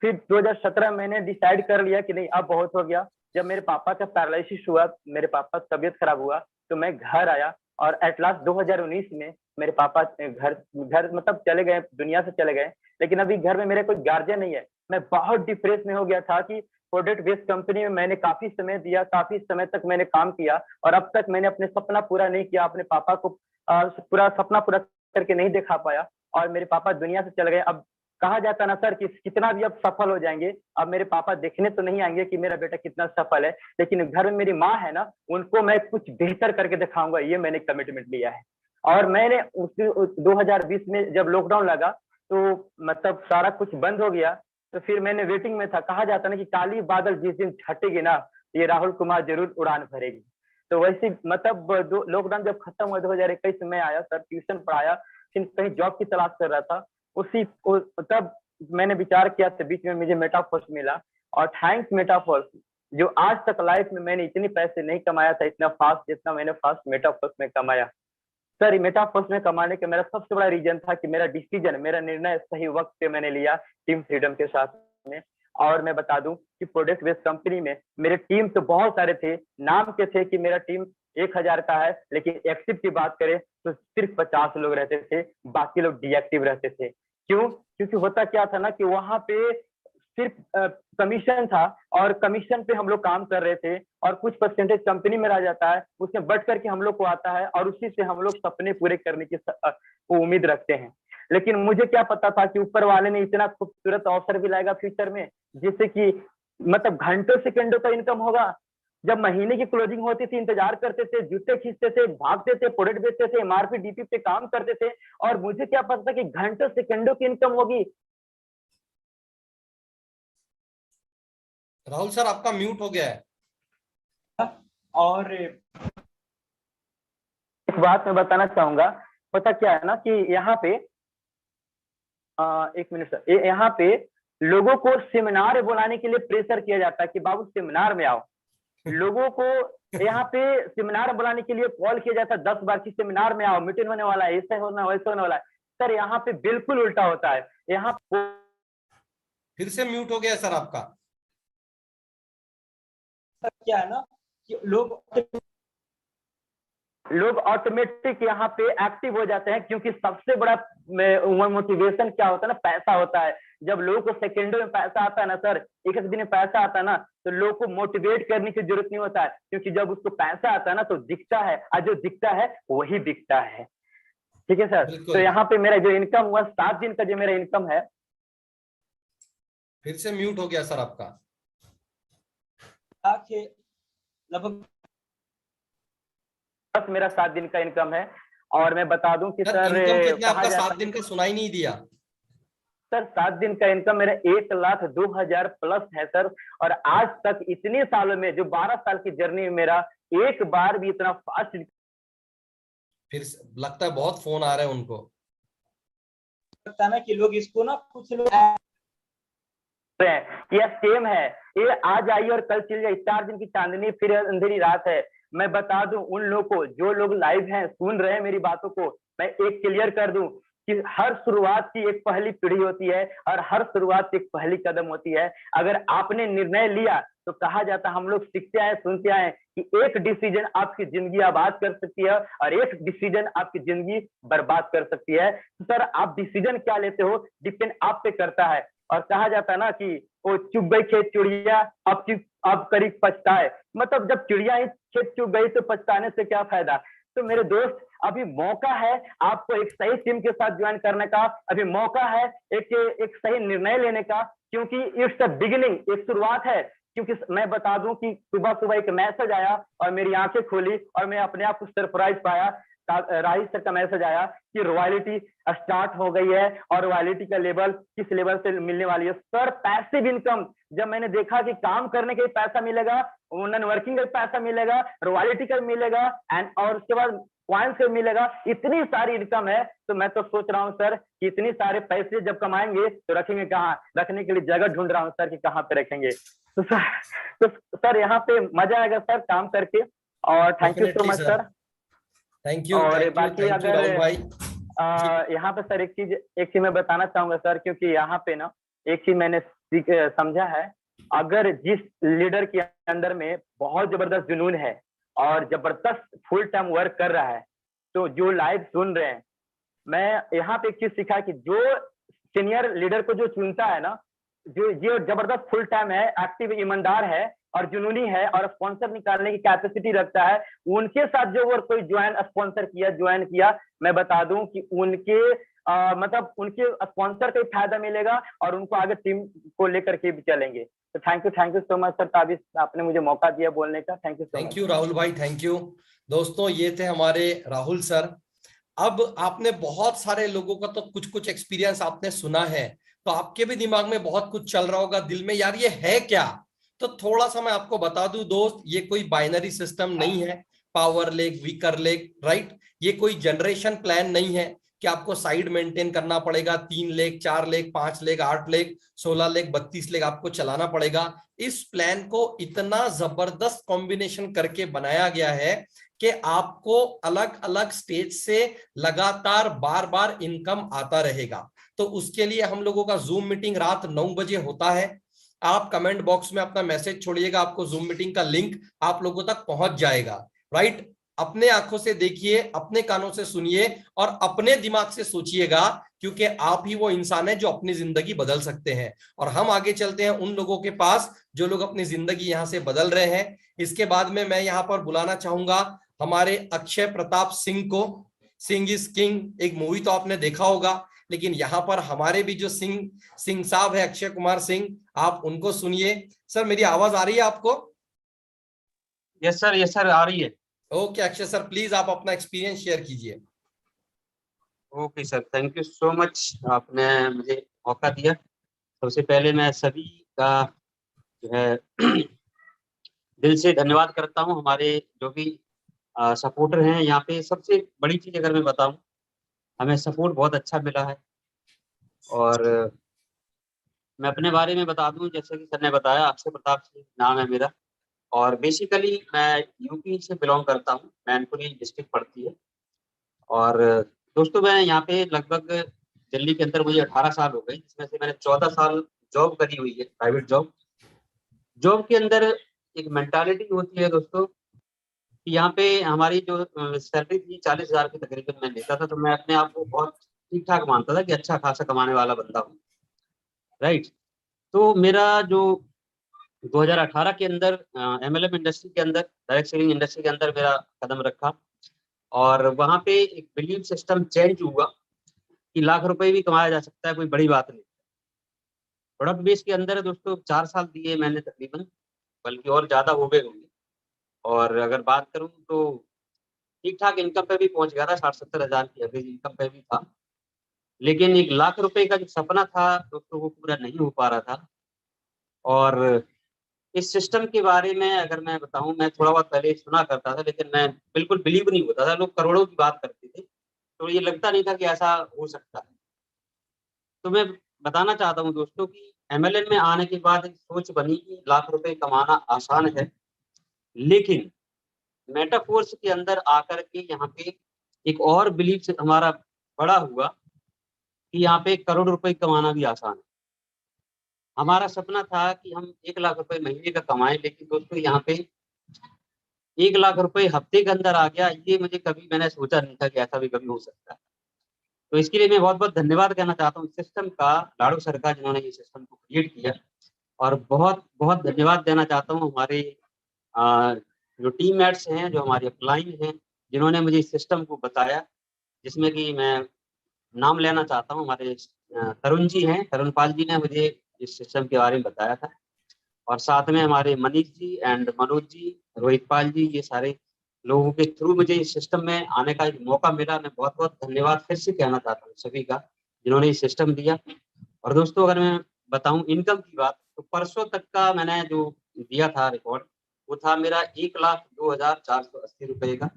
फिर 2017 मैंने डिसाइड कर लिया कि नहीं अब बहुत हो गया। जब मेरे पापा का पैरालिसिस हुआ, मेरे पापा का तबीयत खराब हुआ, तो मैं घर आया। और एट लास्ट 2019 में मेरे पापा घर मतलब चले गए, दुनिया से चले गए। लेकिन अभी घर में मेरे कोई गार्जियन नहीं है। मैं बहुत डिप्रेस में हो गया था कि प्रोडक्ट बेस्ड कंपनी में मैंने काफी समय दिया, काफी समय तक मैंने काम किया और अब तक मैंने अपने सपना पूरा नहीं किया, अपने पापा को पूरा सपना पूरा करके नहीं दिखा पाया और मेरे पापा दुनिया से चले गए। अब कहा जाता ना सर कि कितना भी अब सफल हो जाएंगे, अब मेरे पापा देखने तो नहीं आएंगे कि मेरा बेटा कितना सफल है, लेकिन घर में मेरी माँ है ना, उनको मैं कुछ बेहतर करके दिखाऊंगा, ये मैंने कमिटमेंट लिया है। और मैंने 2020 में जब लॉकडाउन लगा तो मतलब सारा कुछ बंद हो गया, तो फिर मैंने वेटिंग में था। कहा जाता ना कि काली बादल जिस दिन छटेगी ना, ये राहुल कुमार जरूर उड़ान भरेगी। तो वैसे मतलब लॉकडाउन जब खत्म हुआ 2021 में आया सर, ट्यूशन पढ़ाया, फिर कहीं जॉब की तलाश कर रहा था, उसी को तब मैंने विचार किया था, बीच में मुझे मेटाफोर्स मिला और थैंक्स मेटाफोर्स, जो आज तक लाइफ में मैंने इतने पैसे नहीं कमाया था इतना फास्ट जितना मैंने फास्ट मेटाफोर्स में कमाया। सर मेटाफोर्स में कमाने का मेरा सबसे बड़ा रीजन था कि मेरा डिसीजन, मेरा निर्णय सही वक्त पे मैंने लिया टीम फ्रीडम के साथ में। और मैं बता दूं कि प्रोडक्ट बेस्ड कंपनी में मेरे टीम तो बहुत सारे थे, नाम के थे कि मेरा टीम 1000 का है, लेकिन एक्टिव की बात करें तो सिर्फ 50 लोग रहते थे, बाकी लोग डीएक्टिव रहते थे। क्यों? क्योंकि होता क्या था ना कि वहां पे सिर्फ कमीशन था और कमीशन पे हम लोग काम कर रहे थे और कुछ परसेंटेज कंपनी में रह जाता है, उसमें बढ़ करके हम लोग को आता है और उसी से हम लोग सपने पूरे करने की उम्मीद रखते हैं। लेकिन मुझे क्या पता था कि ऊपर वाले ने इतना खूबसूरत अवसर भी लाएगा फ्यूचर में, जिससे कि मतलब घंटों सेकंडों का इनकम होगा। जब महीने की क्लोजिंग होती थी, इंतजार करते थे, जूते खींचते थे, भागते थे, प्रोडक्ट बेचते थे, एमआरपी डीपी पे काम करते थे और मुझे क्या पता था कि घंटों सेकंडों की इनकम होगी। राहुल सर आपका म्यूट हो गया है। और एक बात मैं बताना चाहूंगा, पता क्या है ना कि यहाँ पे एक मिनट सर, यहाँ पे लोगों को सेमिनार बुलाने के लिए प्रेशर किया जाता है कि बाबू सेमिनार में आओ। लोगों को यहाँ पे सेमिनार बुलाने के लिए कॉल किया जाता है 10 बार की सेमिनार में आओ, मीटिंग होने वाला है, ऐसा होना वैसा होने वाला है। सर यहाँ पे बिल्कुल उल्टा होता है। यहाँ फिर से म्यूट हो गया सर आपका। क्या है ना कि लोग ऑटोमेटिक यहाँ पे एक्टिव हो जाते हैं, क्योंकि सबसे बड़ा मोटिवेशन क्या होता है ना, पैसा होता है। जब लोगों को सेकंडों में पैसा आता है ना सर, एक दिन में पैसा आता है ना, तो लोगों को मोटिवेट करने की जरूरत नहीं होता है, क्योंकि जब उसको पैसा आता है ना तो दिखता है, और जो दिखता है वही बिकता है। ठीक है सर। तो यहाँ पे मेरा जो इनकम हुआ 7 दिन का जो मेरा इनकम है। फिर से म्यूट हो गया सर आपका। लगभग मेरा 7 दिन का इनकम है। और मैं बता दूं कि सर इनकम कितना आपका 7 दिन का सुनाई नहीं दिया। सर 7 दिन का इनकम मेरा 1,02,000 प्लस है सर। और आज तक इतने सालों में, जो 12 साल की जर्नी में, मेरा एक बार भी इतना फास्ट। फिर लगता है बहुत फोन आ रहे हैं उनको। लगता है ना कि लोग इसको ना कुछ लोग ये सेम है, ये आज आई और कल चल जाए, 4 दिन की चांदनी फिर अंधेरी रात है। मैं बता दूं उन लोगों को, जो लोग लाइव हैं, सुन रहे हैं मेरी बातों को, मैं एक क्लियर कर दूं कि हर शुरुआत की एक पहली पीढ़ी होती है और हर शुरुआत की एक पहली कदम होती है। अगर आपने निर्णय लिया तो कहा जाता है, हम लोग सीखते आए, सुनते आए कि एक डिसीजन आपकी जिंदगी आबाद कर सकती है और एक डिसीजन आपकी जिंदगी बर्बाद कर सकती है। तो सर आप डिसीजन क्या लेते हो डिपेंड आप पे करता है। और कहा जाता है ना कि वो चुग गई खेत चिड़िया, अब करीब पछताए। मतलब जब चिड़िया ही खेत चुग गई तो पछताने से क्या फायदा। तो मेरे दोस्त, अभी मौका है आपको एक सही टीम के साथ ज्वाइन करने का, अभी मौका है एक सही निर्णय लेने का, क्योंकि इट्स द बिगिनिंग, एक शुरुआत है। क्योंकि मैं बता दूं कि सुबह सुबह एक मैसेज आया और मेरी आंखें खोली और मैं अपने आप को सरप्राइज पाया। राही सर का मैसेज आया कि रॉयल्टी स्टार्ट हो गई है और रॉयल्टी का लेवल किस लेवल से मिलने वाली है। सर पैसिव इनकम, जब मैंने देखा कि काम करने का पैसा मिलेगा, नॉन वर्किंग का पैसा मिलेगा, रॉयल्टी का मिलेगा एंड और उसके बाद पॉइंट्स का मिलेगा, इतनी सारी इनकम है। तो मैं तो सोच रहा हूँ सर कि इतनी सारे पैसे जब कमाएंगे तो रखेंगे कहाँ, रखने के लिए जगह ढूंढ रहा हूँ सर कि कहाँ पे रखेंगे। तो सर यहाँ पे मजा आएगा सर काम करके। और thank you so much sir. Thank you. और बाकी अगर भाई यहाँ पे सर एक चीज मैं बताना चाहूंगा सर, क्योंकि यहाँ पे ना एक चीज मैंने समझा है, अगर जिस लीडर के अंदर में बहुत जबरदस्त जुनून है और जबरदस्त फुल टाइम वर्क कर रहा है, तो जो लाइव सुन रहे हैं, मैं यहाँ पे एक चीज सीखा कि जो सीनियर लीडर को जो चुनता है ना, जो जबरदस्त फुल टाइम है, एक्टिव, ईमानदार है और जुनूनी है और स्पॉन्सर निकालने की कैपेसिटी रखता है, उनके साथ जो और कोई ज्वाइन किया, मैं बता दूं कि उनके मतलब उनके स्पॉन्सर को फायदा मिलेगा और उनको आगे टीम को लेकर के भी चलेंगे। तो thank you so much sir Tabish, आपने मुझे मौका दिया बोलने का। Thank you so much. Thank you Rahul भाई, थैंक यू। दोस्तों ये थे हमारे राहुल सर। अब आपने बहुत सारे लोगों का तो कुछ कुछ एक्सपीरियंस आपने सुना है, तो आपके भी दिमाग में बहुत कुछ चल रहा होगा दिल में, यार ये है क्या। तो थोड़ा सा मैं आपको बता दूं दोस्त, ये कोई बाइनरी सिस्टम नहीं है, power leg weaker leg, right. ये कोई जनरेशन प्लान नहीं है कि आपको साइड मेंटेन करना पड़ेगा, 3 leg 4 leg 5 leg 8 leg 16 leg 32 leg आपको चलाना पड़ेगा। इस प्लान को इतना जबरदस्त कॉम्बिनेशन करके बनाया गया है कि आपको अलग अलग स्टेज से लगातार बार बार इनकम आता रहेगा। तो उसके लिए हम लोगों का जूम मीटिंग रात 9 बजे होता है। आप कमेंट बॉक्स में अपना मैसेज छोड़िएगा, आपको जूम मीटिंग का लिंक आप लोगों तक पहुंच जाएगा, राइट। अपने आंखों से देखिए, अपने कानों से सुनिए और अपने दिमाग से सोचिएगा, क्योंकि आप ही वो इंसान है जो अपनी जिंदगी बदल सकते हैं। और हम आगे चलते हैं उन लोगों के पास जो लोग अपनी जिंदगी यहां से बदल रहे हैं। इसके बाद में मैं यहां पर बुलाना चाहूंगा हमारे अक्षय प्रताप सिंह को। सिंह इज किंग एक मूवी तो आपने देखा होगा, लेकिन यहाँ पर हमारे भी जो सिंह साहब है, अक्षय कुमार सिंह, आप उनको सुनिए। सर मेरी आवाज आ रही है आपको? यस सर आ रही है। ओके अक्षय सर, प्लीज आप अपना एक्सपीरियंस शेयर कीजिए। Okay sir, thank you so much, आपने मुझे मौका दिया। सबसे पहले मैं सभी का जो है दिल से धन्यवाद करता हूँ। हमारे जो भी सपोर्टर हैं यहाँ पे, सबसे बड़ी चीज अगर मैं बताऊं, हमें सपोर्ट बहुत अच्छा मिला है। और मैं अपने बारे में बता दूं, जैसे कि सर ने बताया, अक्षय प्रताप सिंह नाम है मेरा, और बेसिकली मैं यूपी से बिलोंग करता हूँ, मैनपुरी डिस्ट्रिक्ट पड़ती है। और दोस्तों मैं यहाँ पे लगभग दिल्ली के अंदर मुझे 18 साल हो गए, जिसमें से मैंने 14 साल जॉब करी हुई है, प्राइवेट जॉब। जॉब के अंदर एक मेंटालिटी होती है दोस्तों कि यहाँ पे हमारी जो सैलरी थी 40,000 की तकरीबन मैं लेता था, तो मैं अपने आप को बहुत ठीक ठाक मानता था कि अच्छा खासा कमाने वाला बंदा हूँ, राइट। तो मेरा जो 2018 के अंदर MLM इंडस्ट्री के अंदर, डायरेक्ट सेलिंग इंडस्ट्री के अंदर मेरा कदम रखा, और वहाँ पे एक बिलीव सिस्टम चेंज हुआ कि लाख रुपए भी कमाया जा सकता है, कोई बड़ी बात नहीं। प्रोडक्ट बेस के अंदर दोस्तों 4 साल दिए मैंने तकरीबन, बल्कि और ज्यादा हो गए होंगे। और अगर बात करूं तो ठीक ठाक इनकम पे भी पहुंच गया था, 60-70 हज़ार की एवरेज इनकम पे भी था। लेकिन 1 लाख रुपए का जो सपना था दोस्तों, वो पूरा नहीं हो पा रहा था। और इस सिस्टम के बारे में अगर मैं बताऊं, मैं थोड़ा बहुत पहले सुना करता था, लेकिन मैं बिल्कुल बिलीव नहीं होता था। लोग करोड़ों की बात करते थे, तो ये लगता नहीं था कि ऐसा हो सकता है। तो मैं बताना चाहता हूँ दोस्तों कि MLM में आने के बाद एक सोच बनी कि लाख रुपए कमाना आसान है, लेकिन मेटाफोर्स के अंदर आकर के यहाँ पे एक और बिलीफ हमारा बड़ा हुआ कि यहाँ पे 1 करोड़ रुपए कमाना भी आसान है। हमारा सपना था कि हम 1 लाख रुपए महीने का कमाएं, लेकिन दोस्तों यहाँ पे 1 लाख रुपए हफ्ते के अंदर आ गया। ये मुझे कभी मैंने सोचा नहीं था कि ऐसा भी कभी हो सकता है। तो इसके लिए मैं बहुत बहुत धन्यवाद कहना चाहता हूँ सिस्टम का, लाड़ू सर का, जिन्होंने ये सिस्टम को क्रिएट किया। और बहुत बहुत धन्यवाद देना चाहता हूँ हमारे जो टीममेट्स हैं, जो हमारे अपलाइन हैं, जिन्होंने मुझे इस सिस्टम को बताया, जिसमें कि मैं नाम लेना चाहता हूँ। हमारे तरुण जी हैं, तरुण पाल जी ने मुझे इस सिस्टम के बारे में बताया था। और साथ में हमारे मनीष जी एंड मनोज जी, रोहित पाल जी, ये सारे लोगों के थ्रू मुझे इस सिस्टम में आने का एक मौका मिला। मैं बहुत बहुत धन्यवाद फिर से कहना चाहता हूँ सभी का, जिन्होंने ये सिस्टम दिया। और दोस्तों अगर मैं बताऊं इनकम की बात, तो परसों तक का मैंने जो दिया था रिकॉर्ड, वो था मेरा 1,02,480 रुपए का।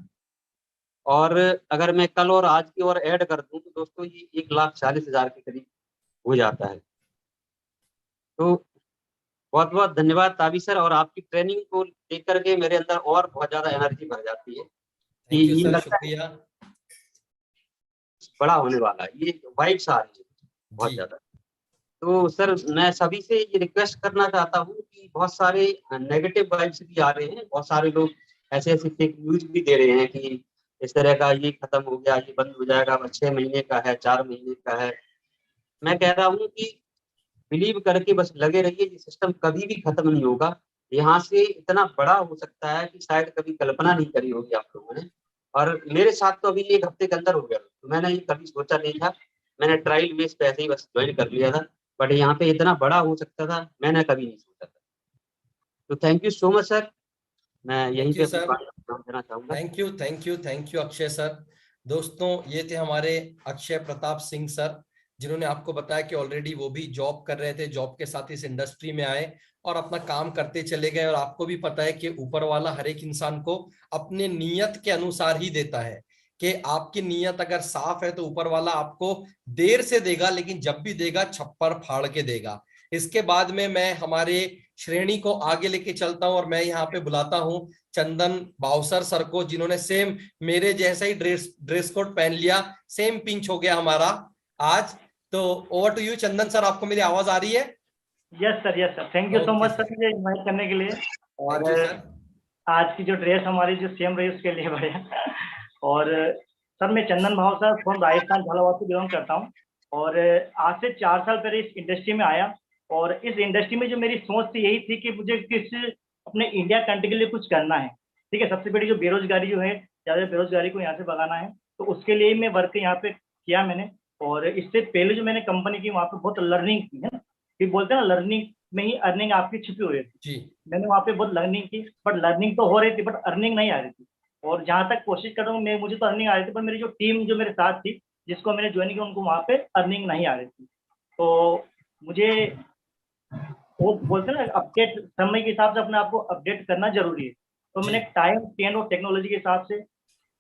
और अगर मैं कल और आज की और ऐड कर दूं, तो दोस्तों ये 1,40,000 के करीब हो जाता है। तो बहुत बहुत धन्यवाद ताबी सर, और आपकी ट्रेनिंग को देख करके मेरे अंदर और बहुत ज्यादा एनर्जी भर जाती है कि ये लगता है बड़ा होने वाला है, ये वाइब्स आ रही है बहुत ज्यादा। तो सर मैं सभी से ये रिक्वेस्ट करना चाहता हूँ कि बहुत सारे नेगेटिव वाइब्स भी आ रहे हैं, बहुत सारे लोग ऐसे ऐसे फेक न्यूज भी दे रहे हैं कि इस तरह का ये खत्म हो गया, ये बंद हो जाएगा, 6 महीने का है, 4 महीने का है। मैं कह रहा हूँ कि बिलीव करके बस लगे रहिए, ये सिस्टम कभी भी खत्म नहीं होगा। यहाँ से इतना बड़ा हो सकता है कि शायद कभी कल्पना नहीं करी होगी आप लोगों ने। और मेरे साथ तो अभी 1 हफ्ते के अंदर हो गया, तो मैंने ये कभी सोचा नहीं था। मैंने ट्रायल बेस पे ऐसे ही बस ज्वाइन कर लिया था, बट यहाँ पे इतना बड़ा हो सकता था मैंने कभी नहीं सोचा था। तो thank you so much sir, मैं यहीं पे सर, देना चाहूंगा। Thank you Akshay sir. दोस्तों, ये थे हमारे अक्षय प्रताप सिंह सर, जिन्होंने आपको बताया कि ऑलरेडी वो भी जॉब कर रहे थे, जॉब के साथ इस इंडस्ट्री में आए और अपना काम करते चले गए। और आपको भी पता है कि ऊपर वाला हर एक इंसान को अपने नियत के अनुसार ही देता है, कि आपकी नियत अगर साफ है तो ऊपर वाला आपको देर से देगा, लेकिन जब भी देगा छप्पर फाड़ के देगा। इसके बाद में मैं हमारे श्रेणी को आगे लेके चलता हूं और मैं यहाँ पे बुलाता हूं चंदन बावसर सर को, जिन्होंने सेम मेरे जैसा ही ड्रेस कोड पहन लिया, सेम पिंच हो गया हमारा आज। तो over to you Chandan sir, आपको मेरी आवाज आ रही है? Yes sir, thank you so much sir मुझे इनवाइट करने के लिए। और आज की जो ड्रेस हमारी जो सेम रही उसके लिए बढ़िया। और सर मैं चंदन भावसर फ्रॉम राजस्थान झालावाड़ से बिलोंग करता हूँ, और आज से 4 साल पहले इस इंडस्ट्री में आया। और इस इंडस्ट्री में जो मेरी सोच थी यही थी कि मुझे अपने इंडिया कंट्री के लिए कुछ करना है। ठीक है, सबसे बड़ी जो बेरोजगारी जो है, ज़्यादा बेरोजगारी को यहाँ से भगाना है, तो उसके लिए मैं वर्क यहाँ पे किया मैंने। और इससे पहले जो मैंने कंपनी की वहाँ पे बहुत लर्निंग की है ना, कि बोलते हैं ना लर्निंग में ही अर्निंग आपकी छिपी हुई थी। मैंने वहाँ पे बहुत लर्निंग की, बट लर्निंग तो हो रही थी बट अर्निंग नहीं आ रही थी। और जहाँ तक कोशिश कर रहा हूँ मैं, मुझे तो अर्निंग आ रही थी, पर मेरी जो टीम जो मेरे साथ थी जिसको मैंने ज्वाइन किया उनको वहाँ पे अर्निंग नहीं आ रही थी। तो मुझे वो बोलते हैं ना अपडेट, समय के हिसाब से अपने आप को अपडेट करना जरूरी है। तो मैंने टाइम ट्रेंड और टेक्नोलॉजी के हिसाब से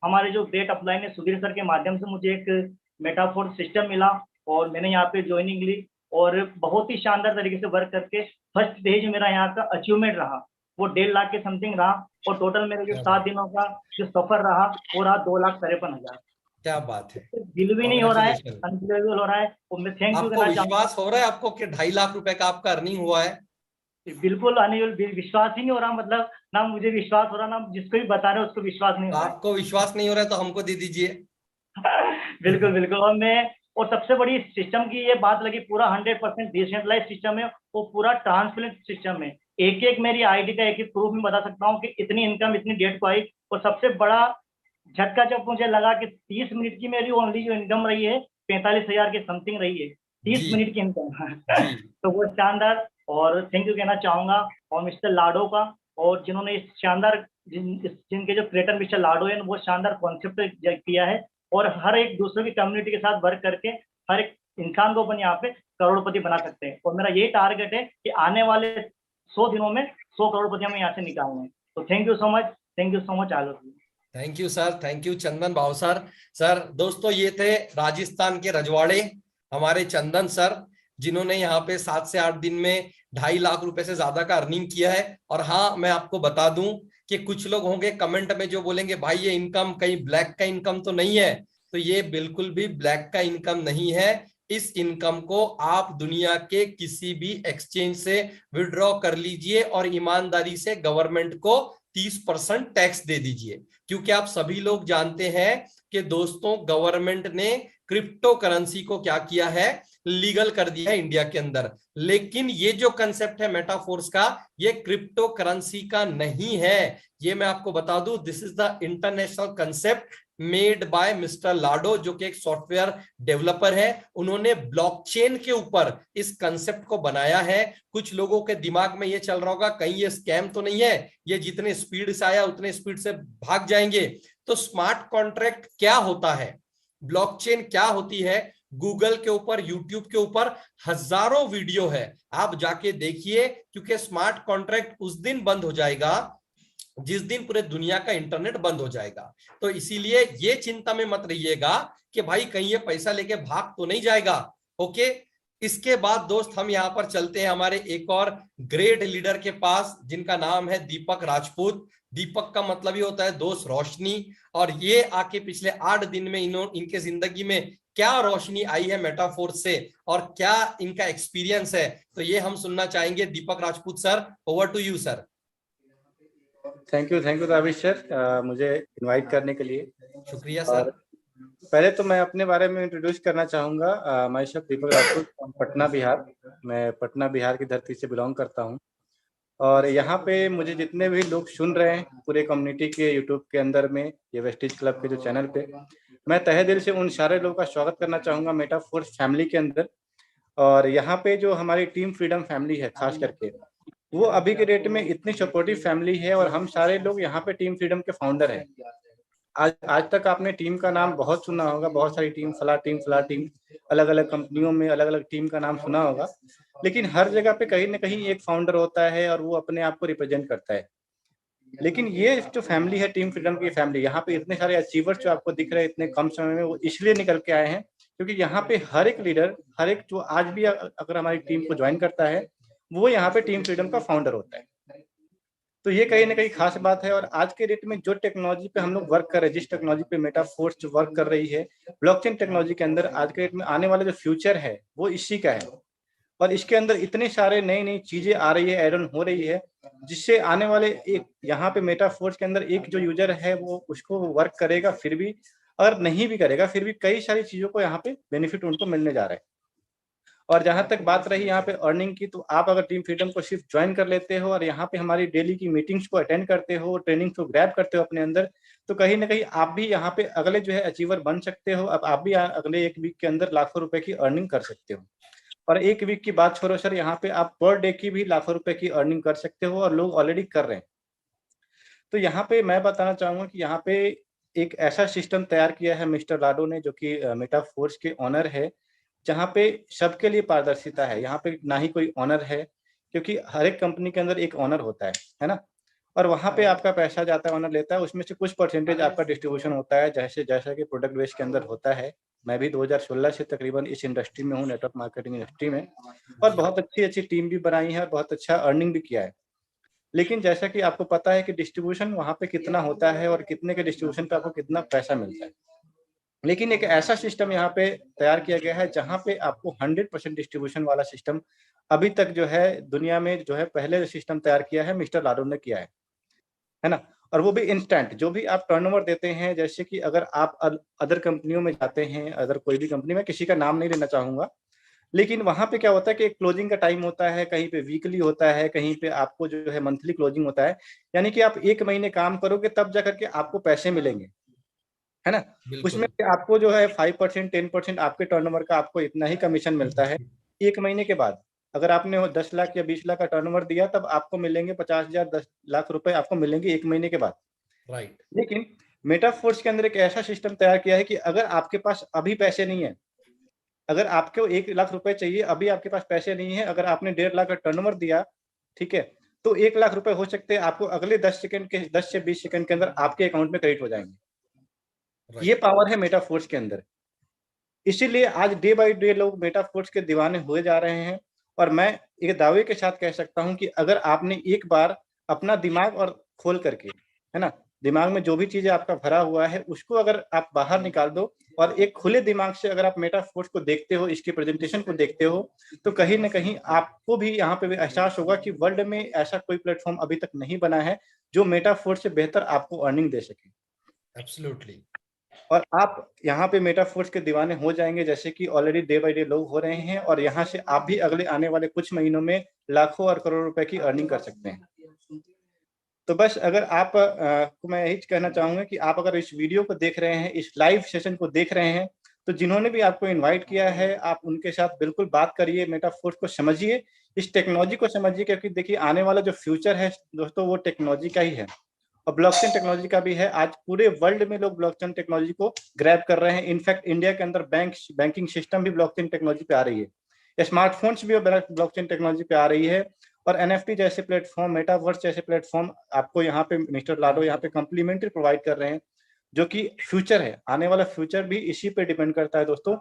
हमारे जो ग्रेट अपलाइन है सुधीर सर के माध्यम से मुझे एक मेटाफोर सिस्टम मिला और मैंने यहाँ पे ज्वाइनिंग ली और बहुत ही शानदार तरीके से वर्क करके फर्स्ट डे जो मेरा यहाँ का अचीवमेंट रहा वो 1.5 लाख के समथिंग रहा, और टोटल मेरे जो 7 दिनों का जो सफर रहा वो रहा 2,53,000। क्या बात है, दिल भी नहीं हो रहा है, अनबिलीवेबल हो रहा है। और मैं थैंक यू आपको विश्वास हो रहा है आपको कि 2.5 लाख रुपए का आपका अर्निंग हुआ है? बिल्कुल विश्वास ही नहीं हो रहा, मतलब ना मुझे विश्वास हो रहा, ना जिसको भी बता रहे उसको विश्वास नहीं हो रहा। आपको विश्वास नहीं हो रहा है तो हमको दे दीजिए। बिल्कुल। और सबसे बड़ी सिस्टम की ये बात लगी, पूरा 100% डिसेंट्रलाइज सिस्टम है, वो पूरा ट्रांसपेरेंट सिस्टम है। एक मेरी आईडी का एक प्रूफ में बता सकता हूँ कि इतनी इनकम इतनी डेट को आई। और सबसे बड़ा झटका जब मुझे लगा कि 30 मिनट की मेरी ओनली जो इनकम रही है 45,000 के समथिंग रही है, 30 मिनट की इनकम। तो वो शानदार, और थैंक यू कहना चाहूंगा और मिस्टर लाडो का, और जिन्होंने इस शानदार जिनके जो क्रिएटर मिस्टर लाडो है वो शानदार कॉन्सेप्ट किया है। और हर एक दूसरे की कम्युनिटी के साथ वर्क करके हर एक इंसान को अपन यहाँ पे करोड़पति बना सकते हैं। और मेरा ये टारगेट है कि आने वाले 100 दिनों में 100 करोड़पति हमें यहाँ से निकालना है। तो thank you so much Alok. Thank you sir, thank you Chandan Bavsar sir. दोस्तों, ये थे राजस्थान के रजवाड़े हमारे चंदन सर, जिन्होंने यहाँ पे 7 से 8 दिन में 2.5 लाख रुपए से ज्यादा का अर्निंग किया है। और हाँ, मैं आपको बता दूं कि कुछ लोग होंगे कमेंट में जो बोलेंगे भाई ये इनकम कहीं ब्लैक का इनकम तो नहीं है, तो ये बिल्कुल भी ब्लैक का इनकम नहीं है। इस इनकम को आप दुनिया के किसी भी एक्सचेंज से विड्रॉ कर लीजिए और ईमानदारी से गवर्नमेंट को 30% टैक्स दे दीजिए, क्योंकि आप सभी लोग जानते हैं कि दोस्तों गवर्नमेंट ने क्रिप्टो करेंसी को क्या किया है, लीगल कर दिया है इंडिया के अंदर। लेकिन ये जो कंसेप्ट है मेटाफोर्स का, ये क्रिप्टो करेंसी का नहीं है, ये मैं आपको बता दूं, this is the international concept made by mister Lado, जो कि एक सॉफ्टवेयर डेवलपर है। उन्होंने ब्लॉकचेन के ऊपर इस कंसेप्ट को बनाया है। कुछ लोगों के दिमाग में ये चल रहा होगा कहीं ये स्कैम तो नहीं है, ये जितने स्पीड से आया उतने स्पीड से भाग जाएंगे। तो स्मार्ट कॉन्ट्रैक्ट क्या होता है, ब्लॉकचेन क्या होती है, गूगल के ऊपर, यूट्यूब के ऊपर हजारों वीडियो है, आप जाके देखिए। क्योंकि स्मार्ट कॉन्ट्रैक्ट उस दिन बंद हो जाएगा जिस दिन पूरे दुनिया का इंटरनेट बंद हो जाएगा। तो इसीलिए ये चिंता में मत रहिएगा कि भाई कहीं ये पैसा लेके भाग तो नहीं जाएगा। ओके, इसके बाद दोस्त हम यहाँ पर चलते हैं हमारे एक और ग्रेट लीडर के पास, जिनका नाम है दीपक राजपूत। दीपक का मतलब ही होता है दोस्त रोशनी, और ये आके पिछले 8 दिन में इनके जिंदगी में क्या रोशनी आई है मेटाफोर से और क्या इनका एक्सपीरियंस है, तो ये हम सुनना चाहेंगे। Deepak Rajput sir, over to you sir. Thank you Tabish sir, मुझे इनवाइट करने के लिए। शुक्रिया सर। पहले तो मैं अपने बारे में इंट्रोड्यूस करना चाहूँगा। My self Deepak Rathore from Patna Bihar. मैं पटना बिहार की धरती से बिलोंग करता हूँ और यहाँ पे मुझे जितने भी लोग सुन रहे हैं पूरे कम्युनिटी के यूट्यूब के अंदर में, ये वेस्टेज क्लब के जो चैनल पे, मैं तहे दिल से उन सारे लोगों का स्वागत करना चाहूँगा मेटाफोर्स फैमिली के अंदर। और यहाँ पे जो हमारी टीम फ्रीडम फैमिली है खास करके, वो अभी के डेट में इतनी सपोर्टिव फैमिली है और हम सारे लोग यहाँ पे टीम फ्रीडम के फाउंडर हैं। आज तक आपने टीम का नाम बहुत सुना होगा, बहुत सारी टीम, फला टीम, अलग अलग कंपनियों में अलग अलग टीम का नाम सुना होगा, लेकिन हर जगह पे कहीं ना कहीं एक फाउंडर होता है और वो अपने आप को रिप्रेजेंट करता है। लेकिन ये जो फैमिली है टीम फ्रीडम की फैमिली, यहाँ पे इतने सारे अचीवर्स जो आपको दिख रहे हैं इतने कम समय में, वो इसलिए निकल के आए हैं क्योंकि यहाँ पे हर एक लीडर, हर एक जो आज भी अगर हमारी टीम को ज्वाइन करता है, वो यहाँ पे टीम फ्रीडम का फाउंडर होता है। तो ये कहीं ना कहीं खास बात है। और आज के डेट में जो टेक्नोलॉजी पे हम लोग वर्क कर रहे हैं, जिस टेक्नोलॉजी पे मेटाफोर्स जो वर्क कर रही है ब्लॉकचेन टेक्नोलॉजी के अंदर, आज के डेट में आने वाला जो फ्यूचर है वो इसी का है। और इसके अंदर इतने सारे नई नई चीजें आ रही है, एड ऑन हो रही है, जिससे आने वाले एक यहाँ पे मेटाफोर्स के अंदर एक जो यूजर है वो उसको वर्क करेगा, फिर भी अगर नहीं भी करेगा फिर भी कई सारी चीजों को यहाँ पे बेनिफिट उनको मिलने जा रहा है। और जहां तक बात रही यहाँ पे अर्निंग की, तो आप अगर टीम फ्रीडम को सिर्फ ज्वाइन कर लेते हो और यहाँ पे हमारी डेली की मीटिंग्स को अटेंड करते हो, ट्रेनिंग को ग्रैब करते हो अपने अंदर, तो कहीं ना कहीं आप भी यहाँ पे अगले जो है अचीवर बन सकते हो। अब आप भी अगले एक वीक के अंदर लाखों रुपए की अर्निंग कर सकते हो। और एक वीक की बात छोड़ो सर, यहाँ पे आप पर डे की भी लाखों रुपए की अर्निंग कर सकते हो और लोग ऑलरेडी कर रहे हैं। तो यहाँ पे मैं बताना चाहूंगा कि यहाँ पे एक ऐसा सिस्टम तैयार किया है मिस्टर लाडो ने, जो कि मेटाफोर्स के ऑनर है, जहाँ पे सबके लिए पारदर्शिता है। यहाँ पे ना ही कोई ऑनर है, क्योंकि हर एक कंपनी के अंदर एक ऑनर होता है ना। और वहाँ पे आपका पैसा जाता है, ऑनर लेता है, उसमें से कुछ परसेंटेज आपका डिस्ट्रीब्यूशन होता है, जैसा कि प्रोडक्ट बेस के अंदर होता है। मैं भी 2016 से तकरीबन इस इंडस्ट्री में हूँ, नेटवर्क मार्केटिंग इंडस्ट्री में, और बहुत अच्छी टीम भी बनाई है और बहुत अच्छा अर्निंग भी किया है। लेकिन जैसा कि आपको पता है कि डिस्ट्रीब्यूशन वहाँ पे कितना होता है और कितने के डिस्ट्रीब्यूशन पे आपको कितना पैसा मिलता है। लेकिन एक ऐसा सिस्टम यहाँ पे तैयार किया गया है जहाँ पे आपको 100% डिस्ट्रीब्यूशन वाला सिस्टम अभी तक जो है दुनिया में जो है पहले जो सिस्टम तैयार किया है मिस्टर लाडो ने किया है ना। और वो भी इंस्टेंट, जो भी आप टर्नओवर देते हैं, जैसे कि अगर आप अदर कंपनियों में जाते हैं, अदर कोई भी कंपनी में, किसी का नाम नहीं लेना चाहूंगा, लेकिन वहां पे क्या होता है कि एक क्लोजिंग का टाइम होता है, कहीं पे वीकली होता है, कहीं पे आपको जो है मंथली क्लोजिंग होता है, यानी कि आप 1 महीने काम करोगे तब जाकर के आपको पैसे मिलेंगे, है ना। उसमें आपको जो है 5% 10% आपके टर्नओवर का आपको इतना ही कमीशन मिलता है 1 महीने के बाद। अगर आपने 10 लाख या 20 लाख का टर्नओवर दिया, तब आपको मिलेंगे 50,000 10 लाख रुपए आपको मिलेंगे 1 महीने के बाद। राइट। लेकिन मेटाफोर्स के अंदर एक ऐसा सिस्टम तैयार किया है कि अगर आपके पास अभी पैसे नहीं है, अगर आपको 1 लाख रुपए चाहिए, अभी आपके पास पैसे नहीं है, अगर आपने 1.5 लाख का टर्नओवर दिया, ठीक है, तो 1 लाख रुपए हो सकते हैं आपको अगले 10 से 20 सेकंड के अंदर आपके अकाउंट में क्रेडिट हो जाएंगे। ये पावर है मेटाफोर्स के अंदर। इसीलिए आज डे बाय डे लोग मेटाफोर्स के दीवाने हुए जा रहे हैं। और मैं एक दावे के साथ कह सकता हूं कि अगर आपने एक बार अपना दिमाग और खोल करके, है ना, दिमाग में जो भी चीजें आपका भरा हुआ है उसको अगर आप बाहर निकाल दो और एक खुले दिमाग से अगर आप मेटाफोर्स को देखते हो, इसकी प्रेजेंटेशन को देखते हो, तो कहीं ना कहीं आपको भी यहाँ पे एहसास होगा कि वर्ल्ड में ऐसा कोई प्लेटफॉर्म अभी तक नहीं बना है जो मेटाफोर्स से बेहतर आपको अर्निंग दे सके। एब्सोल्युटली। और आप यहाँ पे मेटाफोर्स के दीवाने हो जाएंगे, जैसे कि ऑलरेडी डे बाय डे लोग हो रहे हैं, और यहाँ से आप भी अगले आने वाले कुछ महीनों में लाखों और करोड़ों रुपए की अर्निंग कर सकते हैं। तो बस अगर आप को मैं यही कहना चाहूंगा कि आप अगर इस वीडियो को देख रहे हैं, इस लाइव सेशन को देख रहे हैं, तो जिन्होंने भी आपको इनवाइट किया है, आप उनके साथ बिल्कुल बात करिए, मेटाफोर्स को समझिए, इस टेक्नोलॉजी को समझिए, क्योंकि देखिए आने वाला जो फ्यूचर है दोस्तों वो टेक्नोलॉजी का ही है और ब्लॉकचेन टेक्नोलॉजी का भी है। आज पूरे वर्ल्ड में लोग ब्लॉकचेन टेक्नोलॉजी को ग्रैब कर रहे हैं। इनफैक्ट इंडिया के अंदर बैंकिंग सिस्टम भी ब्लॉकचेन टेक्नोलॉजी पे आ रही है, स्मार्टफोन्स भी ब्लॉकचेन टेक्नोलॉजी पे आ रही है, और NFT जैसे प्लेटफॉर्म, मेटावर्स जैसे प्लेटफॉर्म आपको यहाँ पे मिस्टर लाडो यहाँ पे कम्प्लीमेंट्री प्रोवाइड कर रहे हैं, जो कि फ्यूचर है। आने वाला फ्यूचर भी इसी पे डिपेंड करता है दोस्तों।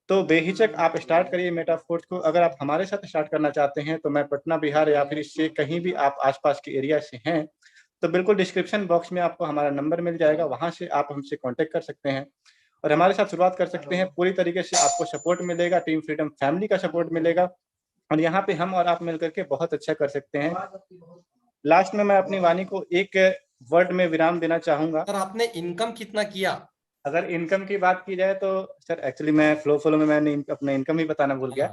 तो बेहिचक आप स्टार्ट करिए मेटाफोर्स को। अगर आप हमारे साथ स्टार्ट करना चाहते हैं तो मैं पटना बिहार या फिर इससे कहीं भी आप आसपास के एरिया से हैं तो बिल्कुल डिस्क्रिप्शन बॉक्स में आपको हमारा नंबर मिल जाएगा, वहां से आप हमसे कांटेक्ट कर सकते हैं और हमारे साथ शुरुआत कर सकते हैं। पूरी तरीके से आपको सपोर्ट मिलेगा, टीम फ्रीडम फैमिली का सपोर्ट मिलेगा, और यहाँ पे हम और आप मिलकर के बहुत अच्छा कर सकते हैं। लास्ट में मैं अपनी वाणी को एक वर्ड में विराम देना चाहूंगा। सर, आपने इनकम कितना किया अगर इनकम की बात की जाए तो सर एक्चुअली मैं फ्लो में मैंने अपना इनकम ही बताना भूल गया।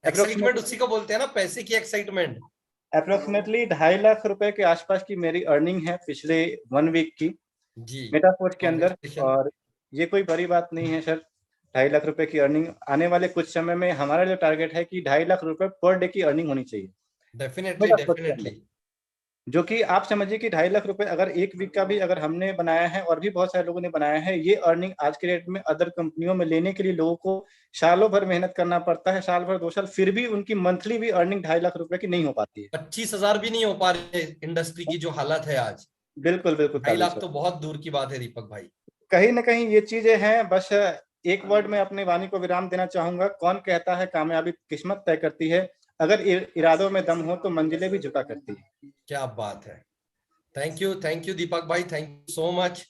एक्साइटमेंट उसी को बोलते हैं ना, पैसे की एक्साइटमेंट। अप्रोक्सीमेटली 2.5 लाख रुपए के आसपास की मेरी अर्निंग है पिछले 1 वीक की जी मेटाफोर्स के अंदर। Congratulations। और ये कोई बड़ी बात नहीं है सर, 2.5 लाख रुपए की अर्निंग आने वाले कुछ समय में हमारा जो टारगेट है कि 2.5 लाख रुपए पर डे की अर्निंग होनी चाहिए डेफिनेटली मेटाफोर्स के डेफिनेटली। अंदर। जो कि आप समझिए कि 2.5 लाख रुपए अगर 1 वीक का भी अगर हमने बनाया है और भी बहुत सारे लोगों ने बनाया है, ये अर्निंग आज के डेट में अदर कंपनियों में लेने के लिए लोगों को सालों भर मेहनत करना पड़ता है, साल भर 2 साल, फिर भी उनकी मंथली भी अर्निंग 2.5 लाख रुपए की नहीं हो पाती है। 25,000 भी नहीं हो पा रहे इंडस्ट्री की जो हालत है आज। बिल्कुल बिल्कुल 2.5 लाख तो बहुत दूर की बात है दीपक भाई। कहीं ना कहीं ये चीजें हैं। बस एक वर्ड में अपनी वाणी को विराम देना चाहूंगा, कौन कहता है कामयाबी किस्मत तय करती है, अगर इरादों में दम हो तो मंजिलें भी झुका करती है। क्या बात है, थैंक यू दीपक भाई, थैंक यू सो मच।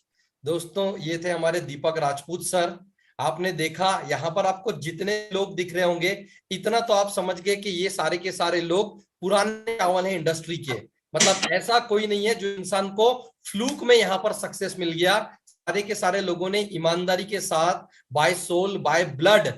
दोस्तों ये थे हमारे दीपक राजपूत सर। आपने देखा यहाँ पर आपको जितने लोग दिख रहे होंगे, इतना तो आप समझ गए कि ये सारे के सारे लोग पुराने चावल हैं इंडस्ट्री के। मतलब ऐसा कोई नहीं है जो इंसान को फ्लूक में यहाँ पर सक्सेस मिल गया। सारे के सारे लोगों ने ईमानदारी के साथ बाय सोल बाय ब्लड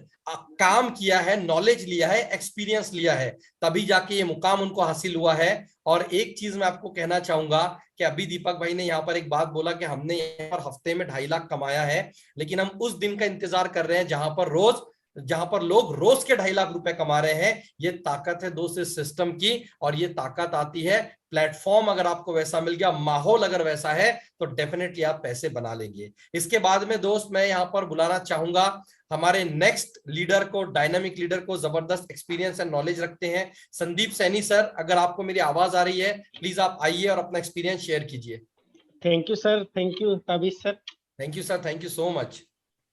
काम किया है, नॉलेज लिया है, एक्सपीरियंस लिया है, तभी जाके ये मुकाम उनको हासिल हुआ है। और एक चीज मैं आपको कहना चाहूंगा कि अभी दीपक भाई ने यहाँ पर एक बात बोला कि हमने यहाँ पर हफ्ते में 2.5 लाख कमाया है, लेकिन हम उस दिन का इंतजार कर रहे हैं जहां पर लोग रोज के 2.5 लाख रुपए कमा रहे हैं। ये ताकत है दोस्त इस सिस्टम की, और ये ताकत आती है प्लेटफॉर्म अगर आपको वैसा मिल गया, माहौल अगर वैसा है, तो डेफिनेटली आप पैसे बना लेंगे। इसके बाद में दोस्त मैं यहाँ पर बुलाना चाहूंगा हमारे नेक्स्ट लीडर को, डायनामिक लीडर को, जबरदस्त एक्सपीरियंस एंड नॉलेज रखते हैं, संदीप सैनी सर। अगर आपको मेरी आवाज आ रही है प्लीज आप आइए और अपना एक्सपीरियंस शेयर कीजिए। Thank you sir, thank you Tabish sir. Thank you sir, thank you so much.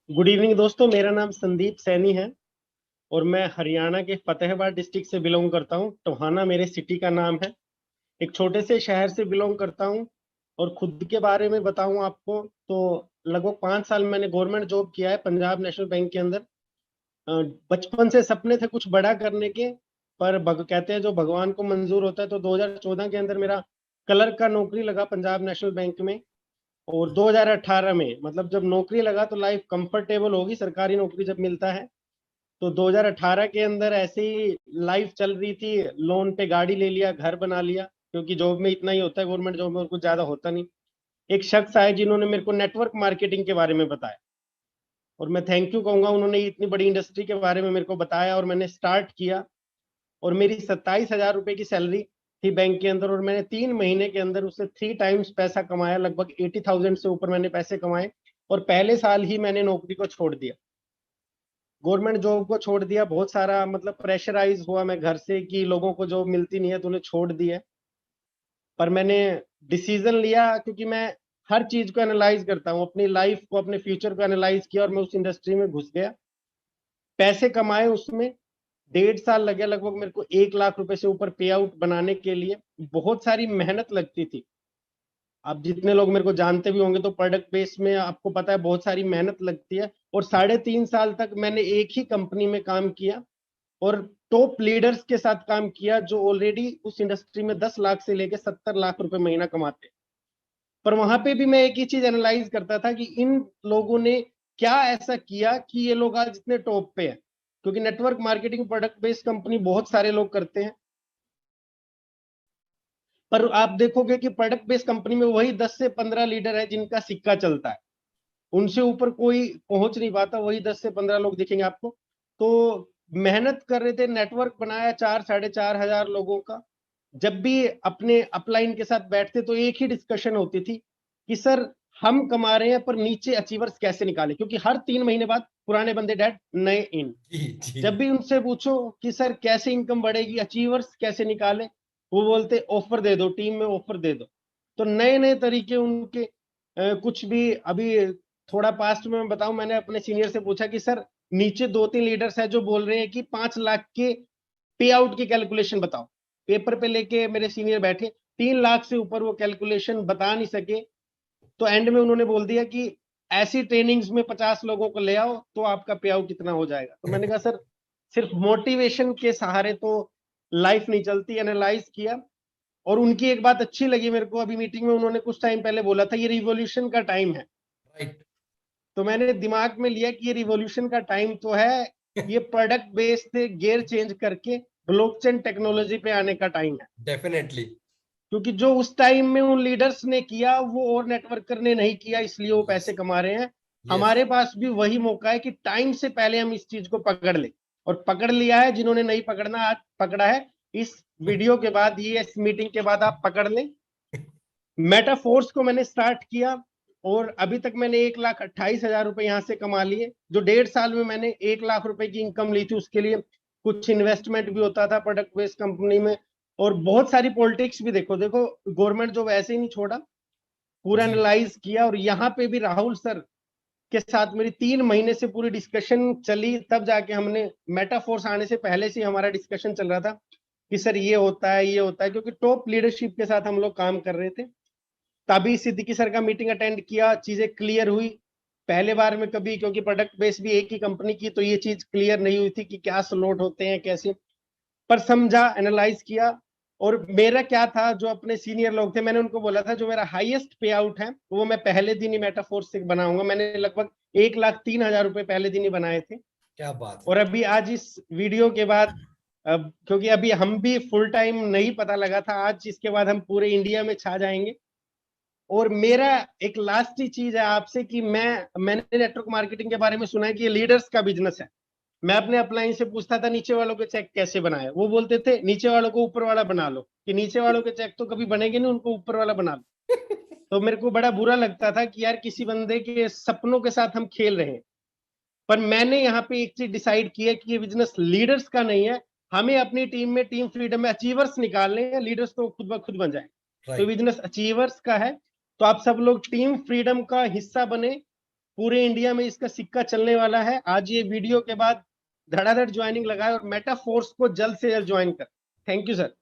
Good evening दोस्तों, मेरा नाम संदीप सैनी है और मैं हरियाणा के फतेहाबाद डिस्ट्रिक्ट से बिलोंग करता हूँ। टोहाना मेरे सिटी का नाम है। एक छोटे से शहर से बिलोंग करता हूँ। और खुद के बारे में बताऊं आपको तो लगभग 5 साल मैंने गवर्नमेंट जॉब किया है पंजाब नेशनल बैंक के अंदर। बचपन से सपने थे कुछ बड़ा करने के, पर कहते हैं जो भगवान को मंजूर होता है। तो 2014 के अंदर मेरा क्लर्क का नौकरी लगा पंजाब नेशनल बैंक में। और 2018 में मतलब जब नौकरी लगा तो लाइफ कंफर्टेबल होगी, सरकारी नौकरी जब मिलता है। तो 2018 के अंदर ऐसे ही लाइफ चल रही थी, लोन पे गाड़ी ले लिया, घर बना लिया, क्योंकि जॉब में इतना ही होता है, गवर्नमेंट जॉब में और कुछ ज्यादा होता नहीं। एक शख्स आए जिन्होंने मेरे को नेटवर्क मार्केटिंग के बारे में बताया, और मैं थैंक यू कहूंगा, उन्होंने इतनी बड़ी इंडस्ट्री के बारे में मेरे को बताया और मैंने स्टार्ट किया। और मेरी 27,000 रुपए की सैलरी थी बैंक के अंदर, और मैंने 3 महीने के अंदर उससे 3 टाइम्स पैसा कमाया। लगभग 80,000 से ऊपर मैंने पैसे कमाए, और पहले साल ही मैंने नौकरी को छोड़ दिया, गवर्नमेंट जॉब को छोड़ दिया। बहुत सारा मतलब प्रेशराइज हुआ मैं घर से कि लोगों को जॉब मिलती नहीं है तो उन्हें छोड़ दिया। पर मैंने डिसीजन लिया, क्योंकि मैं हर चीज को एनालाइज करता हूँ, अपनी लाइफ को, अपने फ्यूचर को एनालाइज किया, और मैं उस इंडस्ट्री में घुस गया, पैसे कमाए उसमें। 1.5 साल लगे लगभग मेरे को 1 लाख रुपए से ऊपर पे आउट बनाने के लिए। बहुत सारी मेहनत लगती थी। आप जितने लोग मेरे को जानते भी होंगे तो प्रोडक्ट बेस में आपको पता है बहुत सारी मेहनत लगती है। और 3.5 साल तक मैंने एक ही कंपनी में काम किया और टॉप लीडर्स के साथ काम किया जो ऑलरेडी उस इंडस्ट्री में 10 लाख से लेकर 70 लाख रुपए महीना कमाते। पर वहां पे भी मैं एक ही चीज एनालाइज करता था कि इन लोगों ने क्या ऐसा किया कि ये लोग आज इतने टॉप पे हैं। क्योंकि network marketing product based company बहुत सारे लोग करते हैं, पर आप देखोगे कि प्रोडक्ट बेस्ड कंपनी में वही 10 से 15 लीडर है जिनका सिक्का चलता है, उनसे ऊपर कोई पहुंच नहीं पाता। वही 10 से 15 लोग दिखेंगे आपको। तो मेहनत कर रहे थे, नेटवर्क बनाया 4-4.5 हजार लोगों का। जब भी अपने अपलाइन के साथ बैठते तो एक ही डिस्कशन होती थी कि सर हम कमा रहे हैं पर नीचे अचीवर्स कैसे निकाले, क्योंकि हर 3 महीने बाद पुराने बंदे डेड, नए इन। जब भी उनसे पूछो कि सर कैसे इनकम बढ़ेगी, अचीवर्स कैसे निकाले, वो बोलते ऑफर दे दो, टीम में ऑफर दे दो। तो नए नए तरीके उनके कुछ भी। अभी थोड़ा पास्ट में मैं बताऊं, मैंने अपने सीनियर से पूछा कि सर नीचे 2-3 लीडर्स है जो बोल रहे हैं कि 5 लाख के पे आउट की कैलकुलेशन बताओ। पेपर पे लेके मेरे सीनियर बैठे, 3 लाख से ऊपर वो कैलकुलेशन बता नहीं सके। तो एंड में उन्होंने बोल दिया कि ऐसी ट्रेनिंग्स में 50 लोगों को ले आओ तो आपका पे आउट इतना हो जाएगा। तो मैंने कहा सर सिर्फ मोटिवेशन के सहारे तो लाइफ नहीं चलती। एनालाइज किया और उनकी एक बात अच्छी लगी मेरे को। अभी मीटिंग में उन्होंने कुछ टाइम पहले बोला था ये रिवॉल्यूशन का टाइम है। तो मैंने दिमाग में लिया कि ये रिवॉल्यूशन का टाइम तो है, ये प्रोडक्ट बेस से गियर चेंज करके ब्लॉकचेन टेक्नोलॉजी पे आने का टाइम है। डेफिनेटली, क्योंकि जो उस टाइम में उन लीडर्स ने किया वो और नेटवर्कर ने नहीं किया, इसलिए वो पैसे कमा रहे हैं। हमारे पास भी वही मौका है कि टाइम से पहले हम इस चीज को पकड़ ले, और पकड़ लिया है। जिन्होंने नहीं पकड़ना आज पकड़ा है, इस वीडियो के बाद, ये इस मीटिंग के बाद आप पकड़ लें। मेटाफोर्स को मैंने स्टार्ट किया और अभी तक मैंने 1,28,000 रुपए यहाँ से कमा लिए। जो 1.5 साल में मैंने 1 लाख रुपए की इनकम ली थी, उसके लिए कुछ इन्वेस्टमेंट भी होता था प्रोडक्ट बेस्ड कंपनी में, और बहुत सारी पॉलिटिक्स भी। देखो गवर्नमेंट जो वैसे ही नहीं छोड़ा, पूरा एनालाइज किया। और यहाँ पे भी राहुल सर के साथ मेरी 3 महीने से पूरी डिस्कशन चली, तब जाके हमने मेटाफोर्स आने से पहले से हमारा डिस्कशन चल रहा था कि सर ये होता है, ये होता है, क्योंकि टॉप लीडरशिप के साथ हम लोग काम कर रहे थे। तभी सिद्दीकी सर का मीटिंग अटेंड किया, चीजें क्लियर हुई। पहले बार में कभी, क्योंकि प्रोडक्ट बेस भी एक ही कंपनी की, तो ये चीज क्लियर नहीं हुई थी कि क्या स्लॉट होते हैं कैसे, पर समझा, एनालाइज किया। और मेरा क्या था, जो अपने सीनियर लोग थे, मैंने उनको बोला था जो मेरा हाईएस्ट पे आउट है वो मैं पहले दिन ही मेटाफोर्स से बनाऊंगा। मैंने लगभग 1,03,000 रुपए पहले दिन ही बनाए थे। क्या बात है। और अभी आज इस वीडियो के बाद, क्योंकि अभी हम भी फुल टाइम नहीं पता लगा था, आज इसके बाद हम पूरे इंडिया में छा जाएंगे। और मेरा एक लास्ट ही चीज है आपसे कि मैंने नेटवर्क मार्केटिंग के बारे में सुना है कि ये लीडर्स का बिजनेस है। मैं अपने अपलाइन से पूछता था नीचे वालों के चेक कैसे बनाए, वो बोलते थे नीचे वालों को ऊपर वाला बना लो, कि नीचे वालों के चेक तो कभी बनेंगे नहीं, उनको ऊपर वाला बना लो। तो मेरे को बड़ा बुरा लगता था कि यार किसी बंदे के सपनों के साथ हम खेल रहे हैं। पर मैंने यहाँ पे एक चीज डिसाइड की है कि ये बिजनेस लीडर्स का नहीं है, हमें अपनी टीम में टीम फ्रीडम में अचीवर्स निकालने हैं, लीडर्स तो खुद ब खुद बन जाए। तो बिजनेस अचीवर्स का है, तो आप सब लोग टीम फ्रीडम का हिस्सा बने। पूरे इंडिया में इसका सिक्का चलने वाला है। आज ये वीडियो के बाद धड़ाधड़ ज्वाइनिंग लगाए और मेटाफोर्स को जल्द से जल्द ज्वाइन कर। Thank you sir.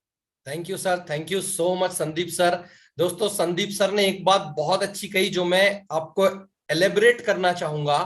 Thank you sir, thank you so much Sandeep sir. दोस्तों, संदीप सर ने एक बात बहुत अच्छी कही जो मैं आपको एलेबरेट करना चाहूंगा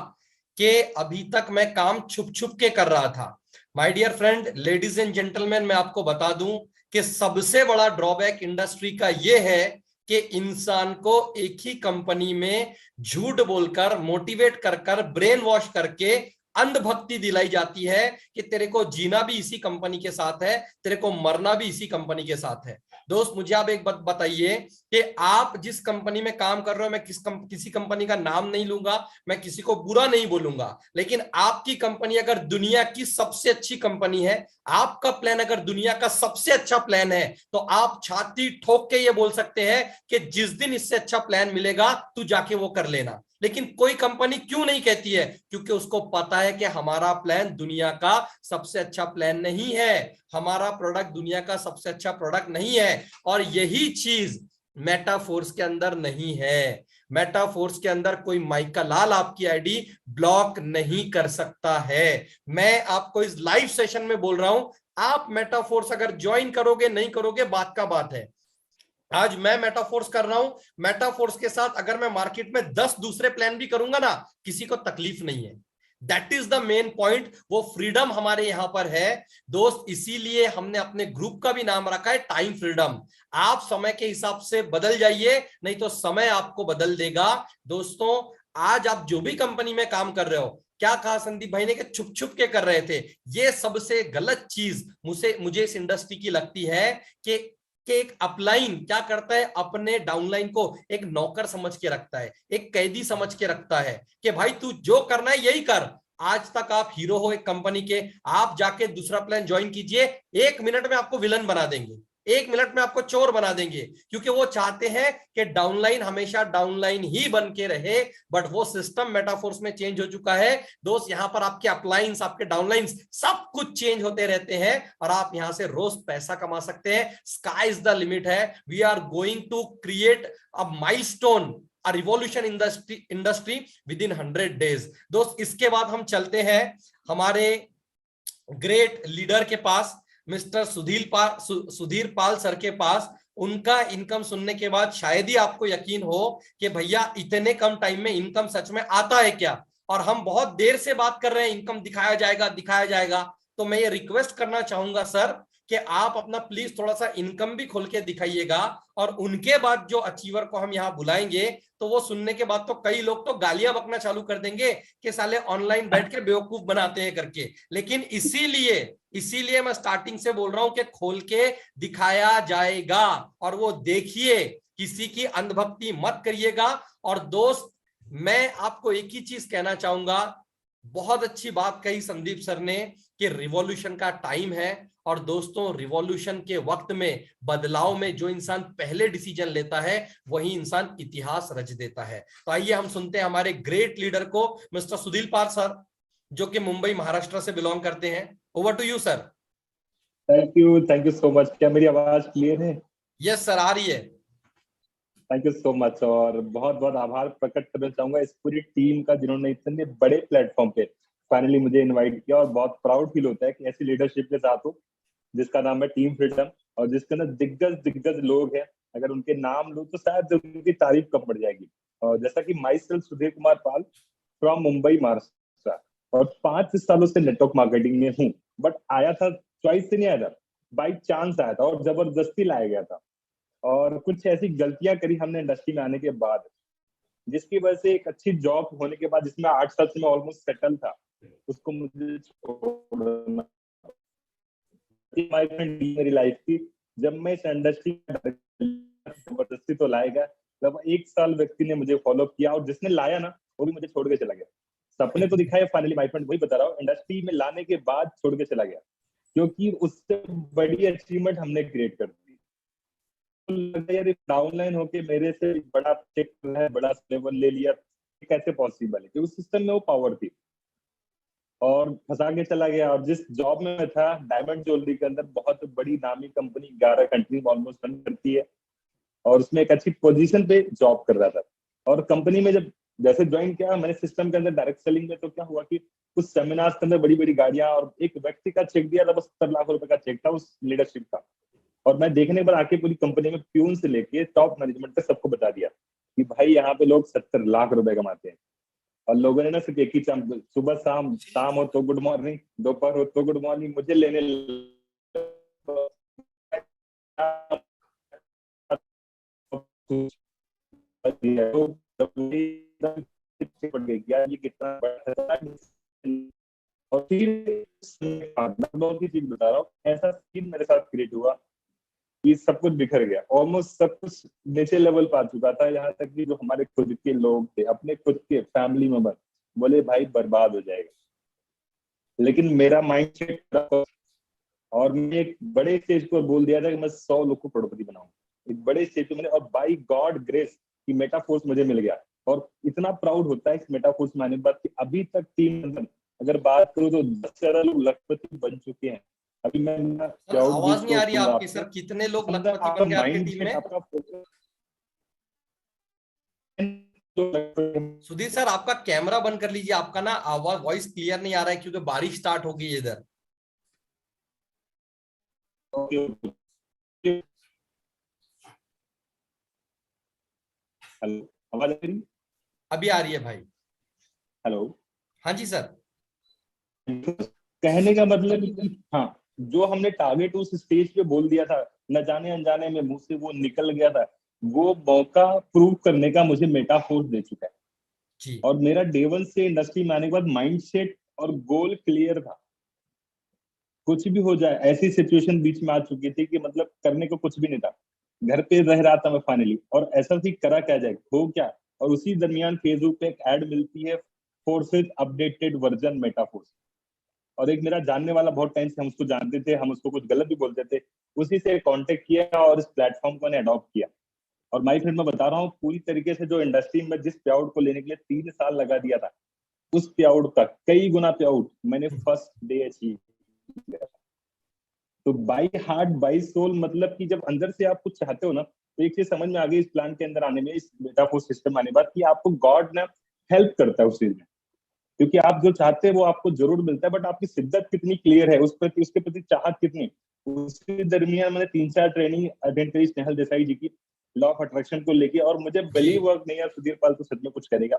कि अभी तक मैं काम छुप छुप के कर रहा था। My dear friend, ladies and gentleman, मैं आपको बता दूं कि सबसे बड़ा ड्रॉबैक इंडस्ट्री का यह है कि इंसान को एक ही कंपनी में झूठ बोलकर, मोटिवेट कर ब्रेन वॉश करके अंधभक्ति दिलाई जाती है कि तेरे को जीना भी इसी कंपनी के साथ है, तेरे को मरना भी इसी कंपनी के साथ है। दोस्त, मुझे आप एक बात बताइए कि आप जिस कंपनी में काम कर रहे हो, मैं किसी कंपनी का नाम नहीं लूंगा, मैं किसी को बुरा नहीं बोलूंगा, लेकिन आपकी कंपनी अगर दुनिया की सबसे अच्छी कंपनी है, आपका प्लान अगर दुनिया का सबसे अच्छा प्लान है, तो आप छाती ठोक के ये बोल सकते हैं कि जिस दिन इससे अच्छा प्लान मिलेगा तू जाके वो कर लेना। लेकिन कोई कंपनी क्यों नहीं कहती है? क्योंकि उसको पता है कि हमारा प्लान दुनिया का सबसे अच्छा प्लान नहीं है, हमारा प्रोडक्ट दुनिया का सबसे अच्छा प्रोडक्ट नहीं है। और यही चीज मेटाफोर्स के अंदर नहीं है। मेटाफोर्स के अंदर कोई माइका लाल आपकी आईडी ब्लॉक नहीं कर सकता है। मैं आपको इस लाइव सेशन में बोल रहा हूं, आप मेटाफोर्स अगर ज्वाइन करोगे नहीं करोगे बात का बात है। आज मैं मेटाफोर्स कर रहा हूं, मेटाफोर्स के साथ अगर मैं मार्केट में 10 दूसरे प्लान भी करूंगा ना, किसी को तकलीफ नहीं है। That is the main point. वो फ्रीडम हमारे यहां पर है दोस्त, इसीलिए हमने अपने ग्रुप का भी नाम रखा है टाइम फ्रीडम। आप समय के हिसाब से बदल जाइए, नहीं तो समय आपको बदल देगा। दोस्तों, आज आप जो भी कंपनी में काम कर रहे हो, क्या कहा संदीप भाई ने कि छुप छुप के कर रहे थे, ये सबसे गलत चीज मुझे इस इंडस्ट्री की लगती है कि एक अपलाइन क्या करता है, अपने डाउनलाइन को एक नौकर समझ के रखता है, एक कैदी समझ के रखता है कि भाई तू जो करना है यही कर। आज तक आप हीरो हो एक कंपनी के, आप जाके दूसरा प्लान ज्वाइन कीजिए, 1 मिनट में आपको विलन बना देंगे, 1 मिनट में आपको चोर बना देंगे, क्योंकि वो चाहते हैं कि डाउनलाइन हमेशा डाउनलाइन ही बन के रहे। बट वो सिस्टम मेटाफोर्स में चेंज हो चुका है दोस्त। यहां पर आपके अपलाइंस, आपके डाउनलाइंस सब कुछ चेंज होते रहते हैं और आप यहां से रोज पैसा कमा सकते हैं। स्काई इज द लिमिट है। We are going to create a milestone, a revolution industry within 100 days. दोस्त, इसके बाद हम चलते हैं हमारे ग्रेट लीडर के पास, मिस्टर सुधीर पाल सर के पास। उनका इनकम सुनने के बाद शायद ही आपको यकीन हो कि भैया इतने कम टाइम में इनकम सच में आता है क्या। और हम बहुत देर से बात कर रहे हैं इनकम दिखाया जाएगा। तो मैं ये रिक्वेस्ट करना चाहूंगा सर कि आप अपना प्लीज थोड़ा सा इनकम भी खोल के दिखाइएगा, और उनके बाद जो अचीवर को हम यहाँ बुलाएंगे तो वो सुनने के बाद तो कई लोग तो गालियां बकना चालू कर देंगे कि साले ऑनलाइन बैठ के बेवकूफ बनाते हैं करके। लेकिन इसीलिए मैं स्टार्टिंग से बोल रहा हूं कि खोल के दिखाया जाएगा, और वो देखिए, किसी की अंधभक्ति मत करिएगा। और दोस्त, मैं आपको एक ही चीज कहना चाहूंगा, बहुत अच्छी बात कही संदीप सर ने कि रिवॉल्यूशन का टाइम है, और दोस्तों रिवॉल्यूशन के वक्त में, बदलाव में जो इंसान पहले डिसीजन लेता है वही इंसान इतिहास रच देता है। तो आइए हम सुनते हैं हमारे ग्रेट लीडर को, मिस्टर सुधीर पाल सर, जो कि मुंबई महाराष्ट्र से बिलोंग करते हैं। Over to you sir. Thank you so much. क्या मेरी आवाज क्लियर है? यस सर, आ रही है। थैंक यू सो मच, और बहुत बहुत आभार प्रकट करना चाहूंगा इस पूरी टीम का, जिन्होंने इतने बड़े प्लेटफॉर्म पे फाइनली मुझे इनवाइट किया। और बहुत प्राउड फील होता है कि ऐसी लीडरशिप के साथ हो जिसका नाम है टीम फ्रीडम, और जिसके अंदर दिग्गज लोग हैं। अगर उनके नाम लो तो शायद उनकी तारीफ कम पड़ जाएगी। और जैसा कि my self Sudhir Kumar Pal from Mumbai Maharashtra, और 5 सालों से नेटवर्क मार्केटिंग में हूँ। बट आया था चॉइस से नहीं आया था, बाई चांस आया था और जबरदस्ती लाया गया था। और कुछ ऐसी गलतियां करी हमने इंडस्ट्री में आने के बाद, जिसकी वजह से एक अच्छी जॉब होने के बाद, जिसमें 8 साल से मैं ऑलमोस्ट सेटल था, उसको मुझे छोड़ना। मेरी लाइफ की, जब मैं इस इंडस्ट्री में जबरदस्ती तो लाएगा, जब 1 साल व्यक्ति ने मुझे फॉलो किया, और जिसने लाया ना वो भी मुझे छोड़ के चला गया। सपने तो दिखाए, फाइनली माय फ्रेंड वही बता रहा हूँ, इंडस्ट्री में लाने के बाद छोड़ के चला गया, क्योंकि उससे बड़ी अचीवमेंट हमने क्रिएट कर दी। डाउनलाइन होके मेरे से बड़ा चेक है, बड़ा लेवल ले लिया, कैसे पॉसिबल है? क्योंकि उस सिस्टम में वो पावर थी, और फंसा के चला गया। और जिस जॉब में मैं था, डायमंड ज्वेलरी के अंदर, बहुत बड़ी नामी कंपनी 11 कंट्री में ऑलमोस्ट रन करती है, और उसमें एक अच्छी पोजीशन पे जॉब कर रहा था। और कंपनी में जब जैसे ज्वाइन किया मैंने सिस्टम के अंदर डायरेक्ट सेलिंग में, तो क्या हुआ कि कुछ सेमिनार्स के अंदर बड़ी बड़ी गाड़ियां, और एक व्यक्ति का चेक दिया था, बस 70 लाख रुपए का चेक था उस लीडरशिप का। और मैं देखने पर आके पूरी कंपनी में प्यून से लेके टॉप मैनेजमेंट तक सबको बता दिया कि भाई यहाँ पे लोग 70 लाख रुपए कमाते हैं। और लोगों ने ना सिर्फ एक ही सुबह शाम हो तो गुड मॉर्निंग, दोपहर हो तो गुड मॉर्निंग, मुझे लेने पड़ गई यार, ये कितना बड़ा। और फिर की चीज बता रहा हूँ, ऐसा सीन मेरे साथ क्रिएट हुआ कि सब कुछ बिखर गया। ऑलमोस्ट सब कुछ नीचे लेवल पा चुका था, यहाँ तक कि जो हमारे खुद के लोग थे, अपने खुद के फैमिली मेंबर, बोले भाई बर्बाद हो जाएगा। लेकिन मेरा माइंडसेट, और मैं एक बड़े स्टेज पर बोल दिया था कि मैं 100 लोग को करोड़पति बनाऊंगा, एक बड़े स्टेज पे मैंने। और बाय गॉड ग्रेस की मेटाफोर्स मुझे मिल गया, और इतना प्राउड होता है इस मेटाफोर्स में आने के बाद कि अभी तक टीम अगर बात करूं तो 10 से ज्यादा लोग लखपति बन चुके हैं। अभी मैं आवाज नहीं आ रही आपकी सर, कितने लोग लखपति बन गए आपकी टीम में? सुधीर सर, आपका कैमरा बंद कर लीजिए, आपका ना आवाज वॉइस क्लियर नहीं आ रहा है, क्योंकि बारिश स्टार्ट हो गई है इधर। हेलो, आवाज आ रही? अभी आ रही है भाई। हेलो, हाँ जी सर। कहने का मतलब, हाँ, जो हमने टारगेट उस स्टेज पे बोल दिया था, न जाने अनजाने में मुंह से वो निकल गया था, वो मौका प्रूव करने का मुझे मेटाफोर दे चुका है जी। और मेरा डे 1 से इंडस्ट्री में आने के बाद माइंडसेट और गोल क्लियर था। कुछ भी हो जाए, ऐसी सिचुएशन बीच में आ चुकी थी कि मतलब करने को कुछ भी नहीं था, घर पे रह रहा था मैं फाइनली, और ऐसा थी करा क्या जाए, हो क्या। और उसी दरमियान फेसबुक पे एक ऐड मिलती है, फोर्सेस अपडेटेड वर्जन मेटाफोर्स, और एक मेरा जानने वाला, बहुत टाइम से हम उसको जानते थे, हम उसको कुछ गलत भी बोलते थे, उसी से कांटेक्ट किया और इस प्लेटफॉर्म को मैंने अडॉप्ट किया। और माय फ्रेंड, मैं बता रहा हूँ पूरी तरीके से जो इंडस्ट्री में जिस पे आउट को लेने के लिए 3 साल लगा दिया था, उस पे आउट का कई गुना पे आउट मैंने फर्स्ट डे अचीव किया। तो बाई हार्ट बाई सोल, मतलब कि जब अंदर से आप कुछ चाहते हो ना, तो एक चीज समझ में आ गई इस प्लान के अंदर आने में, इस मेटाफोर सिस्टम आने बाद, कि आपको गॉड ने हेल्प करता है उस चीज में, क्योंकि आप जो चाहते हैं वो आपको जरूर मिलता है, बट आपकी शिद्दत कितनी क्लियर है, उस प्रति, उसके प्रति चाहत कितनी। उसी दरमियान मैंने 3-4 ट्रेनिंग अटेंड करी स्नेहल देसाई जी की लॉ ऑफ अट्रैक्शन को लेके, और मुझे बिलीव वर्क नहीं है सुधीर पाल तो सच में कुछ करेगा।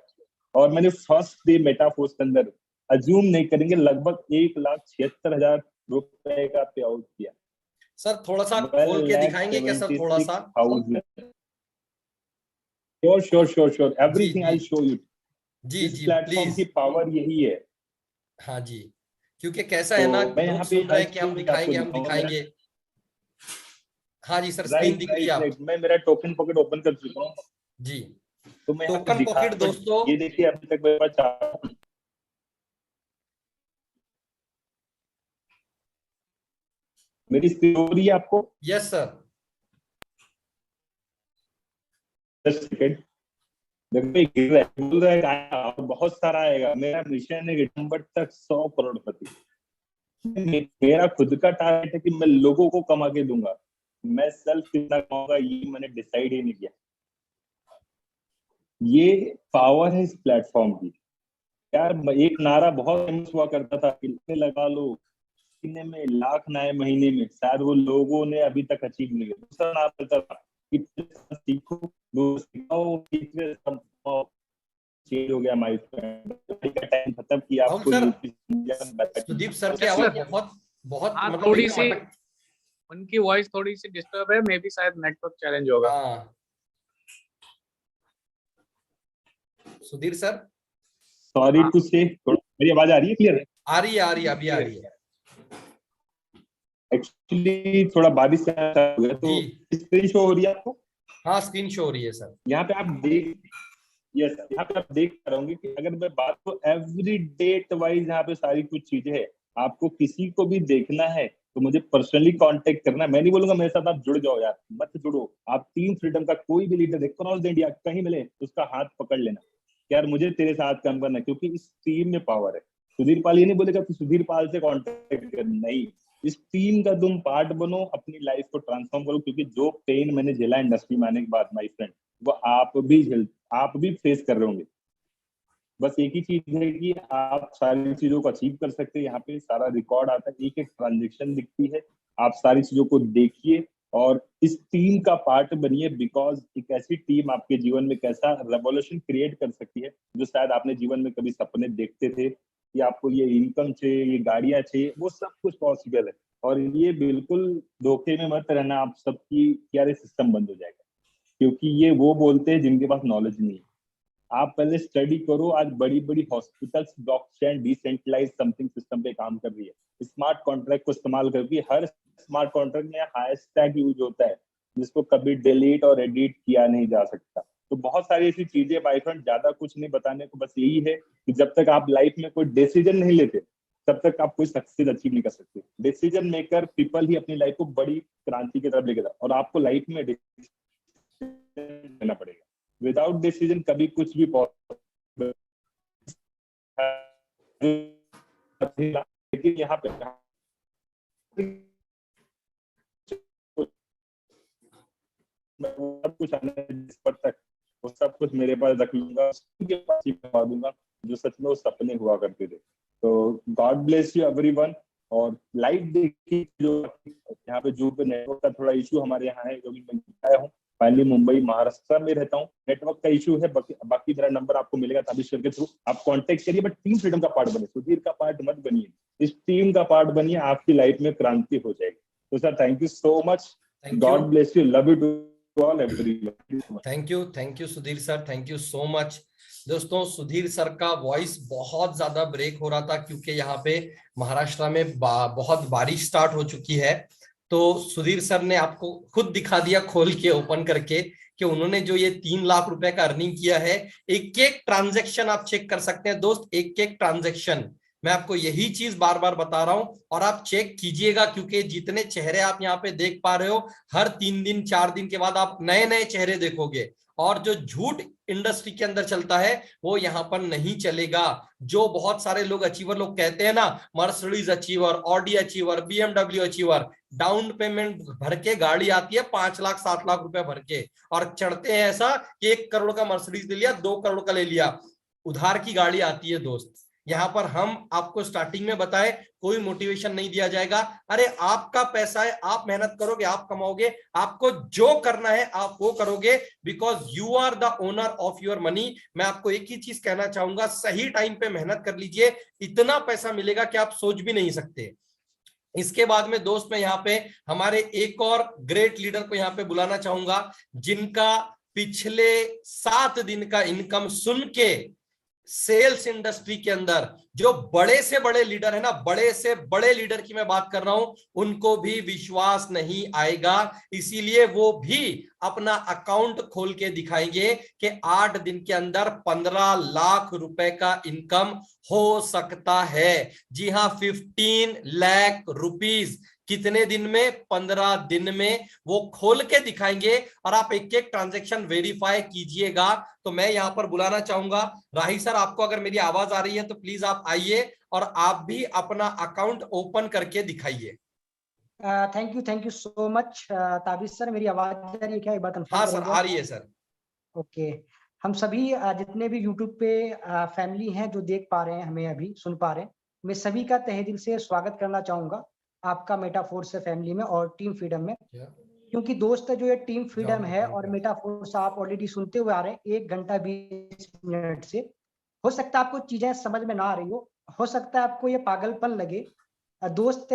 और मैंने फर्स्ट डे मेटाफोर्स के अंदर, अज्यूम नहीं करेंगे, लगभग 1,76,000 रुपए का पे आउट किया। सर थोड़ा सा खोल के दिखाएंगे क्या सर, थोड़ा सा? Sure everything I show you. जी इस जी प्लेटफॉर्म की प्लीज। पावर यही है। हाँ जी, क्योंकि कैसा है ना, मैं लोग यहाँ पे सुन रहे हैं कि हम दिखाएंगे हम आपको दिखाएंगे। हाँ जी सर, स्क्रीन दिख रही है आप? मैं मेरा टोकन पॉकेट ओपन कर चुका हूँ जी। तो मैं यहाँ पे टोकन पॉकेट दोस्तों, ये देखिए अभी तक मेरे पास मेरी स्क्रीन हो रही है आपको? Yes sir. 10 सेकेंड। देखो गिर रहा है, बोल रहा है आएगा, बहुत सारा आएगा। मेरा मिशन है दिसंबर तक 100 करोड़पति। मेरा खुद का टारगेट है कि मैं लोगों को कमा के दूंगा। मैं सेल्फ कितना कमाऊंगा ये मैंने डिसाइड ही नहीं किया। ये पावर है इस प्लेटफॉर्म की यार। एक नारा बहुत फेमस हुआ करता था, कितने लगा लो, महीने में लाख नए महीने में, शायद वो लोगों ने अभी तक अचीव नहीं किया। दूसरा नारा चलता था, सीखो सिखाओ, चेंज हो गया माय फ्रेंड का टाइम खत्म किया आपको। सुदीप सर की आवाज बहुत बहुत मतलब थोड़ी सी उनकी वॉइस थोड़ी सी डिस्टर्ब है, मे बी शायद नेटवर्क चैलेंज होगा। सुधीर सर सॉरी टू से, मेरी आवाज आ रही है क्लियर? आ रही है अभी आ रही है। एक्चुअली थोड़ा बारिश से हो गया तो स्क्रीन शो हो रही है आपको? हाँ स्क्रीन शो हो रही है सर। यहाँ पे आप देख, यस यहाँ पे आप देख पा रहे कि अगर मैं बात तो एवरी डेट वाइज यहाँ पे सारी कुछ चीजें है। आपको किसी को भी देखना है तो मुझे पर्सनली कांटेक्ट करना है। मैं नहीं बोलूंगा मेरे साथ आप जुड़ जाओ यार, मत जुड़ो। आप टीम फ्रीडम का कोई भी लीडर क्रॉस इंडिया कहीं मिले उसका हाथ पकड़ लेना यार, मुझे तेरे साथ काम करना है, क्योंकि इस टीम में पावर है। सुधीर पाल ये नहीं बोलेगा कि सुधीर पाल से कांटेक्ट कर, नहीं, इस टीम का तुम पार्ट बनो, अपनी लाइफ को ट्रांसफॉर्म करो। क्योंकि जो पेन मैंने झेला इंडस्ट्री में आने के बाद माय फ्रेंड, वो आप भी फेस कर रहे होंगे। बस एक ही चीज है कि आप सारी चीजों को अचीव कर सकते हैं। यहाँ पे सारा रिकॉर्ड आता है, एक एक ट्रांजेक्शन दिखती है। आप सारी चीजों को देखिए और इस टीम का पार्ट बनिए, बिकॉज एक ऐसी टीम आपके जीवन में कैसा रेवोल्यूशन क्रिएट कर सकती है जो शायद आपने जीवन में कभी सपने देखते थे कि आपको ये इनकम चाहिए, ये गाड़ियां चाहिए, वो सब कुछ पॉसिबल है। और ये बिल्कुल धोखे में मत रहना आप सबकी क्या ये सिस्टम बंद हो जाएगा, क्योंकि ये वो बोलते हैं जिनके पास नॉलेज नहीं है। आप पहले स्टडी करो। आज बड़ी बड़ी hospitals blockchain decentralize something system पे काम कर रही है। स्मार्ट कॉन्ट्रैक्ट को इस्तेमाल करके हर स्मार्ट कॉन्ट्रैक्ट में हैशटैग यूज होता है जिसको कभी डिलीट और एडिट किया नहीं जा सकता। तो बहुत सारी ऐसी चीजें बाय फ्रेंड, ज्यादा कुछ नहीं बताने को, बस यही है कि जब तक आप लाइफ में कोई डिसीजन नहीं लेते तब तक आप कोई सक्सेस अचीव नहीं कर सकते। डिसीजन मेकर पीपल ही अपनी लाइफ को बड़ी क्रांति की तरफ लेके जाए, और आपको लाइफ में लेना पड़ेगा। विदाउट डिसीजन कभी कुछ भी पॉसिबल, लेकिन यहाँ पे सब कुछ आने जिस पर तक वो सब कुछ मेरे पास रख लूंगा, उसके पास ही करवा दूंगा जो सच में वो सपने हुआ करते थे। तो गॉड ब्लेस यू एवरीवन। और लाइव देखिए, जो यहाँ पे जू पे नेटवर्क का थोड़ा इशू हमारे यहाँ है, जो मैं आया हूँ फाइनली मुंबई महाराष्ट्र में रहता हूँ, नेटवर्क का इशू है। बाकी मेरा नंबर आपको मिलेगा ताबिश सर के थ्रू, आप कांटेक्ट करिए। बट टीम फ्रीडम का पार्ट बने, सुधीर का पार्ट मत बनिए, इस टीम का पार्ट बनिए, आपकी लाइफ में क्रांति हो जाएगी। तो sir thank you so much, God bless you, love you to all everyone. Thank you Sudhir sir, thank you so much. दोस्तों सुधीर सर का वॉइस बहुत ज्यादा ब्रेक हो रहा था क्योंकि यहाँ पे महाराष्ट्र में बहुत बारिश स्टार्ट हो चुकी है। तो सुधीर सर ने आपको खुद दिखा दिया खोल के ओपन करके कि उन्होंने जो ये 3 लाख रुपए का अर्निंग किया है। एक एक ट्रांजैक्शन आप चेक कर सकते हैं दोस्त, एक एक ट्रांजैक्शन। मैं आपको यही चीज बार बार बता रहा हूं और आप चेक कीजिएगा, क्योंकि जितने चेहरे आप यहाँ पे देख पा रहे हो, हर 3 दिन 4 दिन के बाद आप नए नए चेहरे देखोगे। और जो झूठ इंडस्ट्री के अंदर चलता है वो यहाँ पर नहीं चलेगा। जो बहुत सारे लोग अचीवर लोग कहते हैं ना, Mercedes achiever, Audi achiever, BMW achiever, down payment भर के गाड़ी आती है 5 लाख 7 लाख रुपए भर के, और चढ़ते हैं ऐसा कि 1 करोड़ का मर्सिडीज ले लिया, 2 करोड़ का ले लिया, उधार की गाड़ी आती है दोस्त। यहाँ पर हम आपको स्टार्टिंग में बताए, कोई मोटिवेशन नहीं दिया जाएगा। अरे आपका पैसा है, आप मेहनत करोगे, आप कमाओगे, आपको जो करना है आप वो करोगे, because you are the owner of your money. मैं आपको एक ही चीज कहना चाहूंगा, सही टाइम पे मेहनत कर लीजिए, इतना पैसा मिलेगा कि आप सोच भी नहीं सकते। इसके बाद में दोस्त मैं यहाँ पे हमारे एक और ग्रेट लीडर को यहाँ पे बुलाना चाहूंगा, जिनका पिछले 7 दिन का इनकम सुन के सेल्स इंडस्ट्री के अंदर जो बड़े से बड़े लीडर है ना, बड़े से बड़े लीडर की मैं बात कर रहा हूं, उनको भी विश्वास नहीं आएगा। इसीलिए वो भी अपना अकाउंट खोल के दिखाएंगे कि 8 दिन के अंदर 15 लाख रुपए का इनकम हो सकता है। जी हाँ, 15 लाख रुपीस कितने दिन में? 15 दिन में वो खोल के दिखाएंगे और आप एक एक ट्रांजैक्शन वेरीफाई कीजिएगा। तो मैं यहां पर बुलाना चाहूंगा राही सर, आपको अगर मेरी आवाज आ रही है तो प्लीज आप आइए और आप भी अपना अकाउंट ओपन करके दिखाइए। Thank you so much Tabish sir. मेरी आवाज आ रही है क्या? एक बात कंफर्म हाँ सर, आ रही है सर। ओके, हम सभी जितने भी यूट्यूब पे फैमिली हैं जो देख पा रहे हैं, हमें अभी सुन पा रहे हैं, मैं सभी का तहे दिल से स्वागत करना चाहूंगा आपका मेटाफोर्स फैमिली में और टीम फ्रीडम में। क्योंकि दोस्त जो ये टीम फ्रीडम है और मेटाफोर्स आप ऑलरेडी सुनते हुए आ रहे हैं 1 घंटा 20 मिनट से। हो सकता है आपको चीजें समझ में ना आ रही हो सकता है आपको ये पागलपन लगे। दोस्त,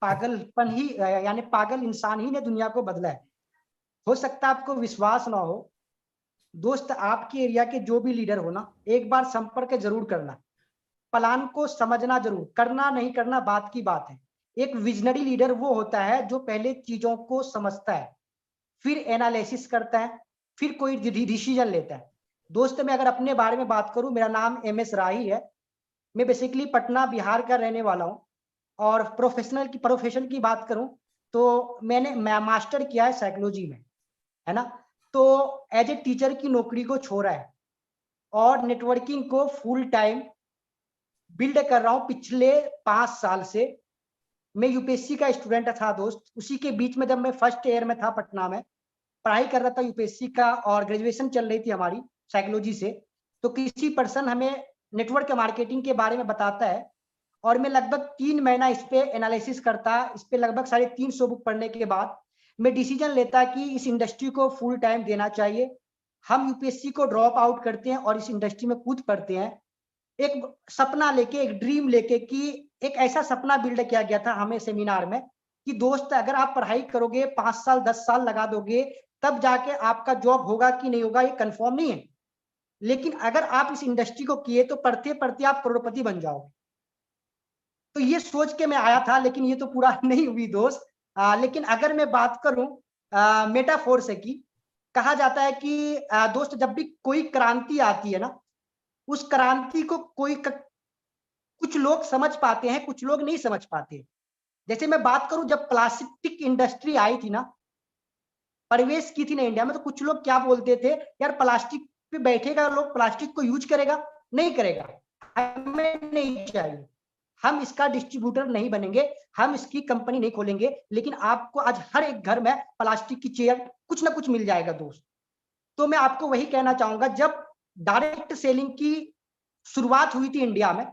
पागलपन ही यानी पागल इंसान ही ने दुनिया को बदला है। हो सकता है आपको विश्वास ना हो। दोस्त, आपके एरिया के जो भी लीडर हो ना, एक बार संपर्क जरूर करना, प्लान को समझना जरूर, करना नहीं करना बात की बात है। एक विजनरी लीडर वो होता है जो पहले चीजों को समझता है, फिर एनालिसिस करता है, फिर कोई डिसीजन लेता है। दोस्त, मैं अगर अपने बारे में बात करूं, मेरा नाम MS राही है। मैं बेसिकली पटना बिहार का रहने वाला हूं और प्रोफेशन की बात करूं तो मैंने मास्टर किया है साइकोलॉजी में, है ना। तो एज ए टीचर की नौकरी को छोड़ा है और नेटवर्किंग को फुल टाइम बिल्ड कर रहा हूं पिछले 5 साल से। मैं यूपीएससी का स्टूडेंट था दोस्त। उसी के बीच में जब मैं फर्स्ट ईयर में था, पटना में पढ़ाई कर रहा था यूपीएससी का और ग्रेजुएशन चल रही थी हमारी साइकोलॉजी से, तो किसी पर्सन हमें नेटवर्क मार्केटिंग के बारे में बताता है और मैं लगभग 3 महीना इस पे एनालिसिस करता। इस पे लगभग 350 बुक पढ़ने के बाद मैं डिसीजन लेता कि इस इंडस्ट्री को फुल टाइम देना चाहिए। हम यूपीएससी को ड्रॉप आउट करते हैं और इस इंडस्ट्री में कूद पड़ते हैं, एक सपना लेके, एक ड्रीम लेके। कि एक ऐसा सपना बिल्ड किया गया था हमें सेमिनार में कि दोस्त, अगर आप पढ़ाई करोगे 5 साल 10 साल लगा दोगे, तब जाके आपका जॉब होगा कि नहीं होगा ये कंफर्म नहीं है, लेकिन अगर आप इस इंडस्ट्री को किए तो पढ़ते पढ़ते आप करोड़पति बन जाओगे। तो ये सोच के मैं आया था, लेकिन ये तो पूरा नहीं हुई दोस्त। लेकिन अगर मैं बात करूं मेटाफोर से, की कहा जाता है कि दोस्त, जब भी कोई क्रांति आती है ना, उस क्रांति को कुछ लोग समझ पाते हैं, कुछ लोग नहीं समझ पाते। जैसे मैं बात करूं, जब प्लास्टिक इंडस्ट्री आई थी ना, प्रवेश की थी ना इंडिया में, तो कुछ लोग क्या बोलते थे, यार प्लास्टिक पे बैठेगा लोग, प्लास्टिक को यूज करेगा, नहीं करेगा, हमें नहीं चाहिए, हम इसका डिस्ट्रीब्यूटर नहीं बनेंगे, हम इसकी कंपनी नहीं खोलेंगे। लेकिन आपको आज हर एक घर में प्लास्टिक की चेयर कुछ ना कुछ मिल जाएगा दोस्त। तो मैं आपको वही कहना चाहूंगा, जब डायरेक्ट सेलिंग की शुरुआत हुई थी इंडिया में,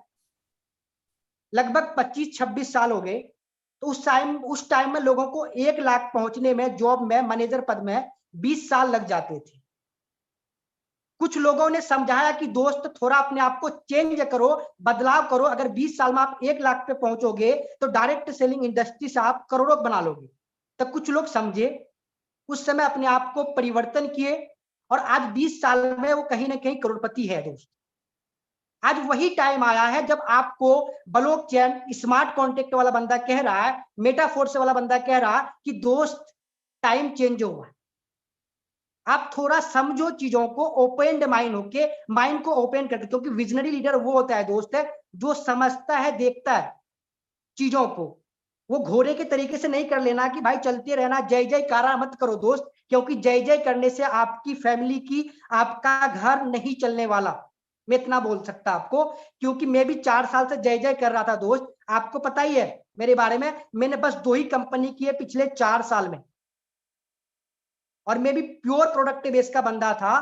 लगभग 25-26 साल हो गए, तो उस टाइम में लोगों को 1 लाख पहुंचने में, जॉब में, मैनेजर पद में 20 साल लग जाते थे। कुछ लोगों ने समझाया कि दोस्त, थोड़ा अपने आप को चेंज करो, बदलाव करो। अगर 20 साल में आप 1 लाख पे पहुंचोगे तो डायरेक्ट सेलिंग इंडस्ट्री से आप करोड़ों बना लोगे। तब कुछ लोग समझे, उस समय अपने आप को परिवर्तन किए और आज 20 साल में वो कहीं ना कहीं करोड़पति है दोस्त। आज वही टाइम आया है जब आपको ब्लॉकचेन, स्मार्ट कॉन्ट्रैक्ट वाला बंदा कह रहा है, मेटाफोर्स वाला बंदा कह रहा है कि दोस्त टाइम चेंज हुआ। आप थोड़ा समझो चीजों को, ओपन माइंड होके, माइंड को ओपन करके, क्योंकि विजनरी लीडर वो होता है दोस्त है जो समझता है, देखता है चीजों को। वो घोड़े के तरीके से नहीं कर लेना कि भाई चलते रहना, जय जयकारा मत करो दोस्त, क्योंकि जय जय करने से आपकी फैमिली की, आपका घर नहीं चलने वाला। मैं इतना बोल सकता आपको, क्योंकि मैं भी 4 साल से जय जय कर रहा था दोस्त। आपको पता ही है मेरे बारे में, मैंने बस 2 ही कंपनी की है पिछले 4 साल में, और मैं भी प्योर प्रोडक्ट बेस का बंदा था।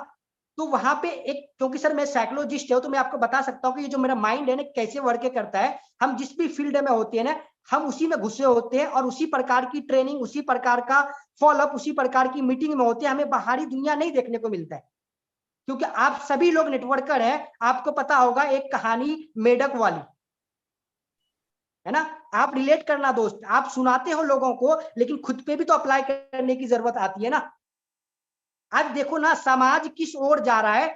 तो वहां पे एक, क्योंकि सर मैं साइकोलॉजिस्ट हूं, तो मैं आपको बता सकता हूं कि ये जो मेरा माइंड है ना, कैसे वर्क करता है। हम जिस भी फील्ड में होते हैं ना, हम उसी में घुसे होते हैं और उसी प्रकार की ट्रेनिंग, उसी प्रकार का फॉलोअप, उसी प्रकार की मीटिंग में होते हैं। हमें बाहरी दुनिया नहीं देखने को मिलता है, क्योंकि आप सभी लोग नेटवर्कर हैं। आपको पता होगा एक कहानी मेढक वाली, है ना। आप रिलेट करना दोस्त, आप सुनाते हो लोगों को, लेकिन खुद पे भी तो अप्लाई करने की जरूरत आती है ना। आज देखो ना समाज किस ओर जा रहा है,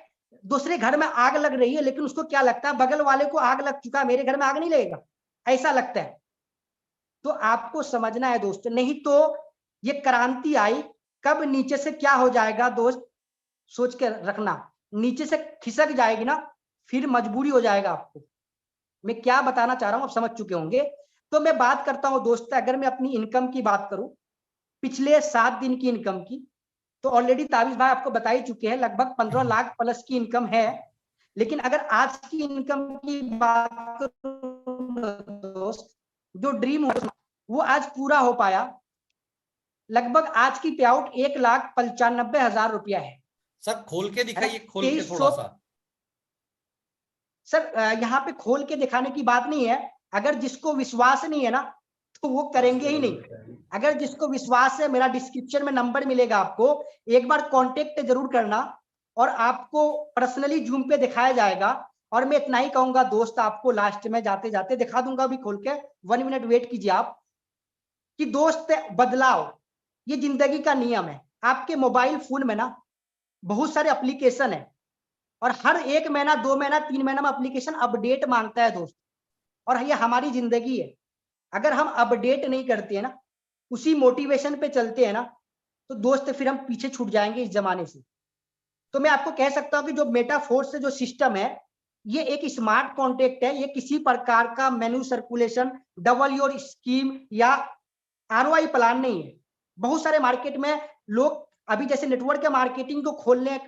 दूसरे घर में आग लग रही है, लेकिन उसको क्या लगता है बगल वाले को आग लग चुका है, मेरे घर में आग नहीं लगेगा, ऐसा लगता है। तो आपको समझना है दोस्त, नहीं तो ये क्रांति आई, कब नीचे से क्या हो जाएगा दोस्त सोच के रखना, नीचे से खिसक जाएगी ना, फिर मजबूरी हो जाएगा आपको। मैं क्या बताना चाह रहा हूं आप समझ चुके होंगे। तो मैं बात करता हूं दोस्त, अगर मैं अपनी इनकम की बात करूं पिछले 7 दिन की इनकम की, तो ऑलरेडी ताबिश भाई आपको बता ही चुके हैं, लगभग 15 लाख प्लस की इनकम है। लेकिन अगर आज की इनकम की बात करूं दोस्त, जो ड्रीम हो वो आज पूरा हो पाया। लगभग आज की पे आउट 1,95,000 रुपया है। सर खोल के दिखाइए, खोल के थोड़ा सा। सर यहाँ पे खोल के दिखाने की बात नहीं है, अगर जिसको विश्वास नहीं है ना तो वो करेंगे ही नहीं। अगर जिसको विश्वास है, मेरा डिस्क्रिप्शन में नंबर मिलेगा आपको, एक बार कांटेक्ट जरूर करना और आपको पर्सनली जूम पे दिखाया जाएगा। और मैं इतना ही कहूंगा दोस्त, आपको लास्ट में जाते जाते दिखा दूंगा अभी खोल के, 1 मिनट वेट कीजिए आप, कि दोस्त बदलाव ये जिंदगी का नियम है। आपके मोबाइल फोन में ना बहुत सारे एप्लीकेशन है और हर 1 महीना 2 महीना 3 महीना में एप्लीकेशन अपडेट मांगता है दोस्त, और ये हमारी जिंदगी है। अगर हम अपडेट नहीं करते हैं ना, उसी मोटिवेशन पे चलते हैं ना, तो दोस्त फिर हम पीछे छूट जाएंगे इस जमाने से। तो मैं आपको कह सकता हूं कि जो मेटाफोर्स जो सिस्टम है, ये एक स्मार्ट कॉन्ट्रैक्ट है। ये किसी प्रकार का मेनू सर्कुलेशन, डबल योर स्कीम या ROI प्लान नहीं है। बहुत सारे मार्केट में लोग अभी जैसे नेटवर्क के मार्केटिंग को खोलने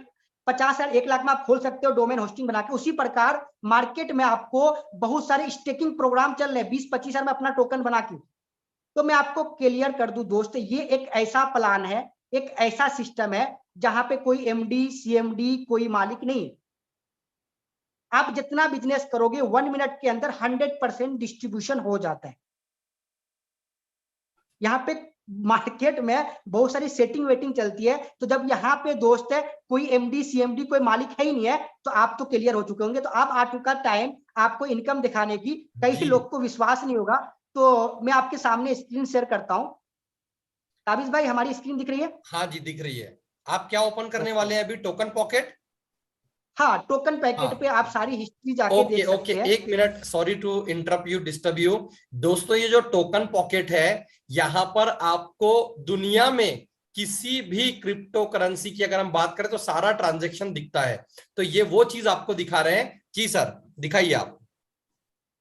50,000 1 लाख में आप खोल सकते हो डोमेन होस्टिंग बना के, उसी प्रकार मार्केट में आपको बहुत सारे स्टेकिंग प्रोग्राम चल रहे हैं 20-25 हजार में अपना टोकन बना के। तो मैं आपको क्लियर कर दूं दोस्त, ये एक ऐसा प्लान है, एक ऐसा सिस्टम है जहां पे कोई MD CMD कोई मालिक नहीं। आप जितना बिजनेस करोगे 1 मिनट के अंदर 100% डिस्ट्रीब्यूशन हो जाता है। यहाँ पे मार्केट में बहुत सारी सेटिंग वेटिंग चलती है, तो जब यहाँ पे दोस्त है कोई MD CMD कोई मालिक है ही नहीं है, तो आप तो क्लियर हो चुके होंगे। तो आप आ चुका टाइम आपको इनकम दिखाने की। कई लोग को विश्वास नहीं होगा, तो मैं आपके सामने स्क्रीन शेयर करता हूँ। ताबिश भाई हमारी स्क्रीन दिख रही है? हाँ जी दिख रही है। आप क्या ओपन करने वाले हैं अभी? Token pocket? हाँ, टोकन पैकेट पे आप सारी हिस्ट्री जाके देख सकते हैं। 1 minute, sorry to interrupt you, disturb you. दोस्तों ये जो टोकन पॉकेट है, यहाँ पर आपको दुनिया में किसी भी क्रिप्टो करेंसी की अगर हम बात करें तो सारा ट्रांजैक्शन दिखता है। तो ये वो चीज आपको दिखा रहे हैं। जी सर दिखाइए आप।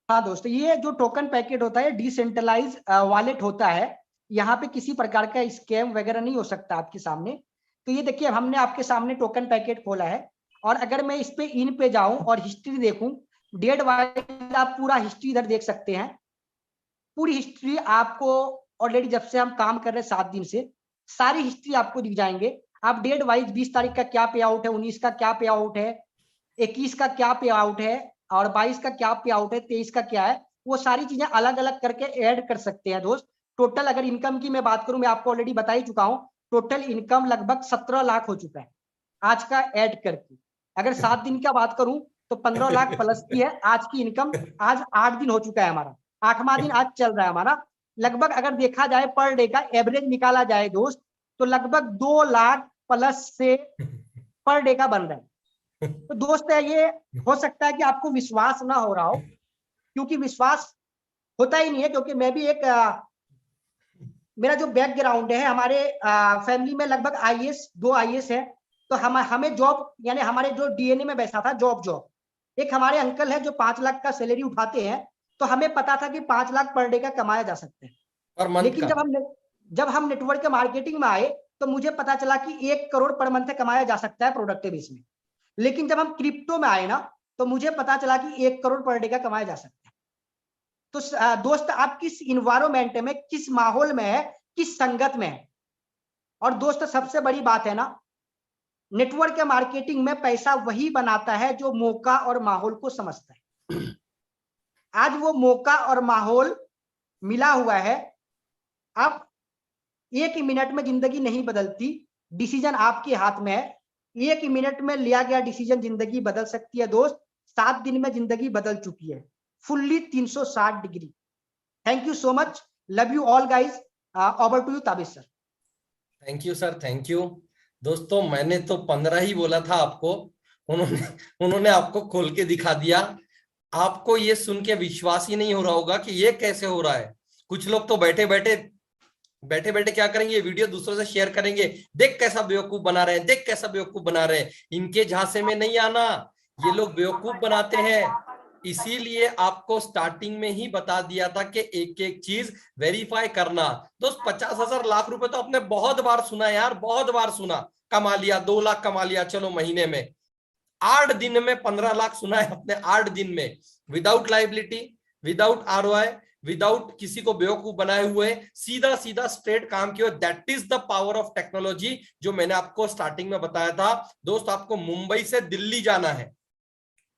हाँ दोस्तों, ये जो टोकन पैकेट होता है डिसेंट्रलाइज वॉलेट होता है। यहाँ पे किसी प्रकार का स्कैम वगैरह नहीं हो सकता आपके सामने। तो ये देखिए, हमने आपके सामने टोकन पैकेट खोला है, और अगर मैं इस पे इन पे जाऊं और हिस्ट्री देखूं, डेट वाइज आप पूरा हिस्ट्री इधर देख सकते हैं। पूरी हिस्ट्री आपको ऑलरेडी जब से हम काम कर रहे हैं 7 दिन से, सारी हिस्ट्री आपको दिख जाएंगे। आप डेट वाइज 20 तारीख का क्या पे आउट है, 19 का क्या पे आउट है, 21 का क्या पे आउट है, और 22 का क्या पे आउट है, 23 का क्या है, वो सारी चीजें अलग अलग करके ऐड कर सकते हैं दोस्त। टोटल अगर इनकम की मैं बात करूं, मैं आपको ऑलरेडी बता ही चुका हूं, टोटल इनकम लगभग 17 लाख हो चुका है आज का ऐड करके। अगर 7 दिन का बात करूं तो 15 लाख प्लस की है आज की इनकम। आज 8 दिन हो चुका है हमारा, 8वां दिन आज चल रहा है हमारा। लगभग अगर देखा जाए पर डे का एवरेज निकाला जाए दोस्त, तो लगभग 2 लाख प्लस से पर डे का बन रहा है। तो दोस्त ये हो सकता है कि आपको विश्वास ना हो रहा हो, क्योंकि विश्वास होता ही नहीं है। क्योंकि मैं भी एक मेरा जो बैकग्राउंड है, हमारे फैमिली में लगभग दो IAS है। तो हमें जॉब, यानी हमारे जो DNA में बैठा था जॉब। एक हमारे अंकल है जो 5 लाख का सैलरी उठाते हैं, तो हमें पता था कि 5 लाख पर डे का कमाया जा सकता है। लेकिन जब हम नेटवर्क के मार्केटिंग में आए, तो मुझे पता चला कि 1 करोड़ पर मंथ कमाया जा सकता है प्रोडक्ट बेस में। लेकिन जब हम क्रिप्टो में आए ना, तो मुझे पता चला कि 1 करोड़ पर डे का कमाया जा सकता है। तो दोस्त आप किस इन्वायरमेंट में, किस माहौल में है, किस संगत में है। और दोस्त सबसे बड़ी बात है ना, नेटवर्क के मार्केटिंग में पैसा वही बनाता है जो मौका और माहौल को समझता है। आज वो मौका और माहौल मिला हुआ है। आप 1 मिनट में जिंदगी नहीं बदलती, डिसीजन आपके हाथ में है। 1 मिनट में लिया गया डिसीजन जिंदगी बदल सकती है दोस्त। 7 दिन में जिंदगी बदल चुकी है fully 360 degree. Thank you so much, love you all guys, over to you Tabish sir. Thank you sir, thank you. दोस्तों मैंने तो 15 ही बोला था आपको, उन्होंने आपको खोल के दिखा दिया। आपको ये सुन के विश्वास ही नहीं हो रहा होगा कि ये कैसे हो रहा है। कुछ लोग तो बैठे बैठे क्या करेंगे, वीडियो दूसरों से शेयर करेंगे, देख कैसा बेवकूफ बना रहे हैं, देख कैसा बेवकूफ बना रहे हैं। इनके झांसे में नहीं आना, ये लोग बेवकूफ बनाते हैं। इसीलिए आपको स्टार्टिंग में ही बता दिया था कि एक एक चीज वेरीफाई करना। दोस्त 50,000 लाख रुपए तो आपने बहुत बार सुना यार, बहुत बार सुना। कमा लिया, 2 लाख कमा लिया, चलो महीने में। 8 दिन में 15 लाख सुना है अपने, 8 दिन में, without liability, without ROI, without किसी को बेवकूफ बनाए हुए, सीधा सीधा स्ट्रेट काम किया। That is the power of technology, जो मैंने आपको स्टार्टिंग में बताया था। दोस्त आपको मुंबई से दिल्ली जाना है,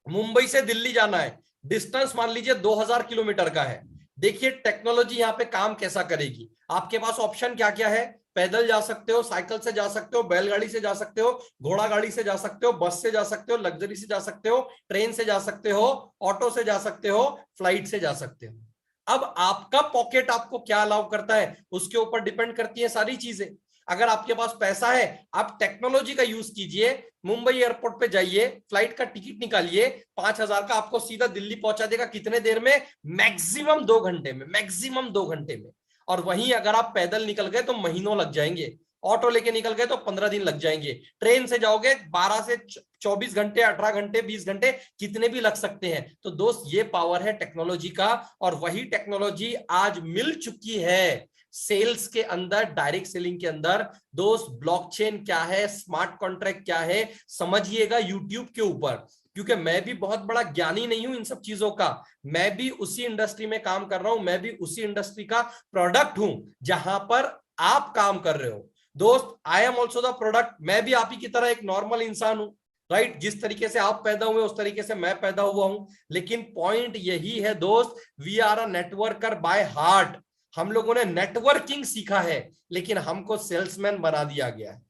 मुंबई से दिल्ली जाना है, डिस्टेंस मान लीजिए 2000 किलोमीटर का है। देखिए टेक्नोलॉजी यहाँ पे काम कैसा करेगी। आपके पास ऑप्शन क्या क्या है, पैदल जा सकते हो, साइकिल से जा सकते हो, बैलगाड़ी से जा सकते हो, घोड़ा गाड़ी से जा सकते हो, बस से जा सकते हो, लग्जरी से जा सकते हो, ट्रेन से जा सकते हो, ऑटो से जा सकते हो, फ्लाइट से जा सकते हो। अब आपका पॉकेट आपको क्या अलाउ करता है, उसके ऊपर डिपेंड करती है सारी चीजें। अगर आपके पास पैसा है, आप टेक्नोलॉजी का यूज कीजिए, मुंबई एयरपोर्ट पे जाइए, फ्लाइट का टिकट निकालिए, 5,000 का आपको सीधा दिल्ली पहुंचा देगा। कितने देर में? मैक्सिमम 2 घंटे में, मैक्सिमम 2 घंटे में। और वहीं अगर आप पैदल निकल गए तो महीनों लग जाएंगे, ऑटो लेके निकल गए तो 15 दिन लग जाएंगे, ट्रेन से जाओगे 12 से 24 घंटे, 18 घंटे, 20 घंटे, कितने भी लग सकते हैं। तो दोस्त ये पावर है टेक्नोलॉजी का, और वही टेक्नोलॉजी आज मिल चुकी है सेल्स के अंदर, डायरेक्ट सेलिंग के अंदर। दोस्त ब्लॉकचेन क्या है, स्मार्ट कॉन्ट्रैक्ट क्या है, समझिएगा यूट्यूब के ऊपर, क्योंकि मैं भी बहुत बड़ा ज्ञानी नहीं हूं इन सब चीजों का। मैं भी उसी इंडस्ट्री में काम कर रहा हूं, मैं भी उसी इंडस्ट्री का प्रोडक्ट हूं जहां पर आप काम कर रहे हो। दोस्त I am also the product, मैं भी आप ही की तरह एक नॉर्मल इंसान हूं, राइट। जिस तरीके से आप पैदा हुए उस तरीके से मैं पैदा हुआ हूं। लेकिन पॉइंट यही है दोस्त, we are a networker by heart. हम लोगों ने नेटवर्किंग सीखा है, लेकिन हमको सेल्समैन बना दिया गया है।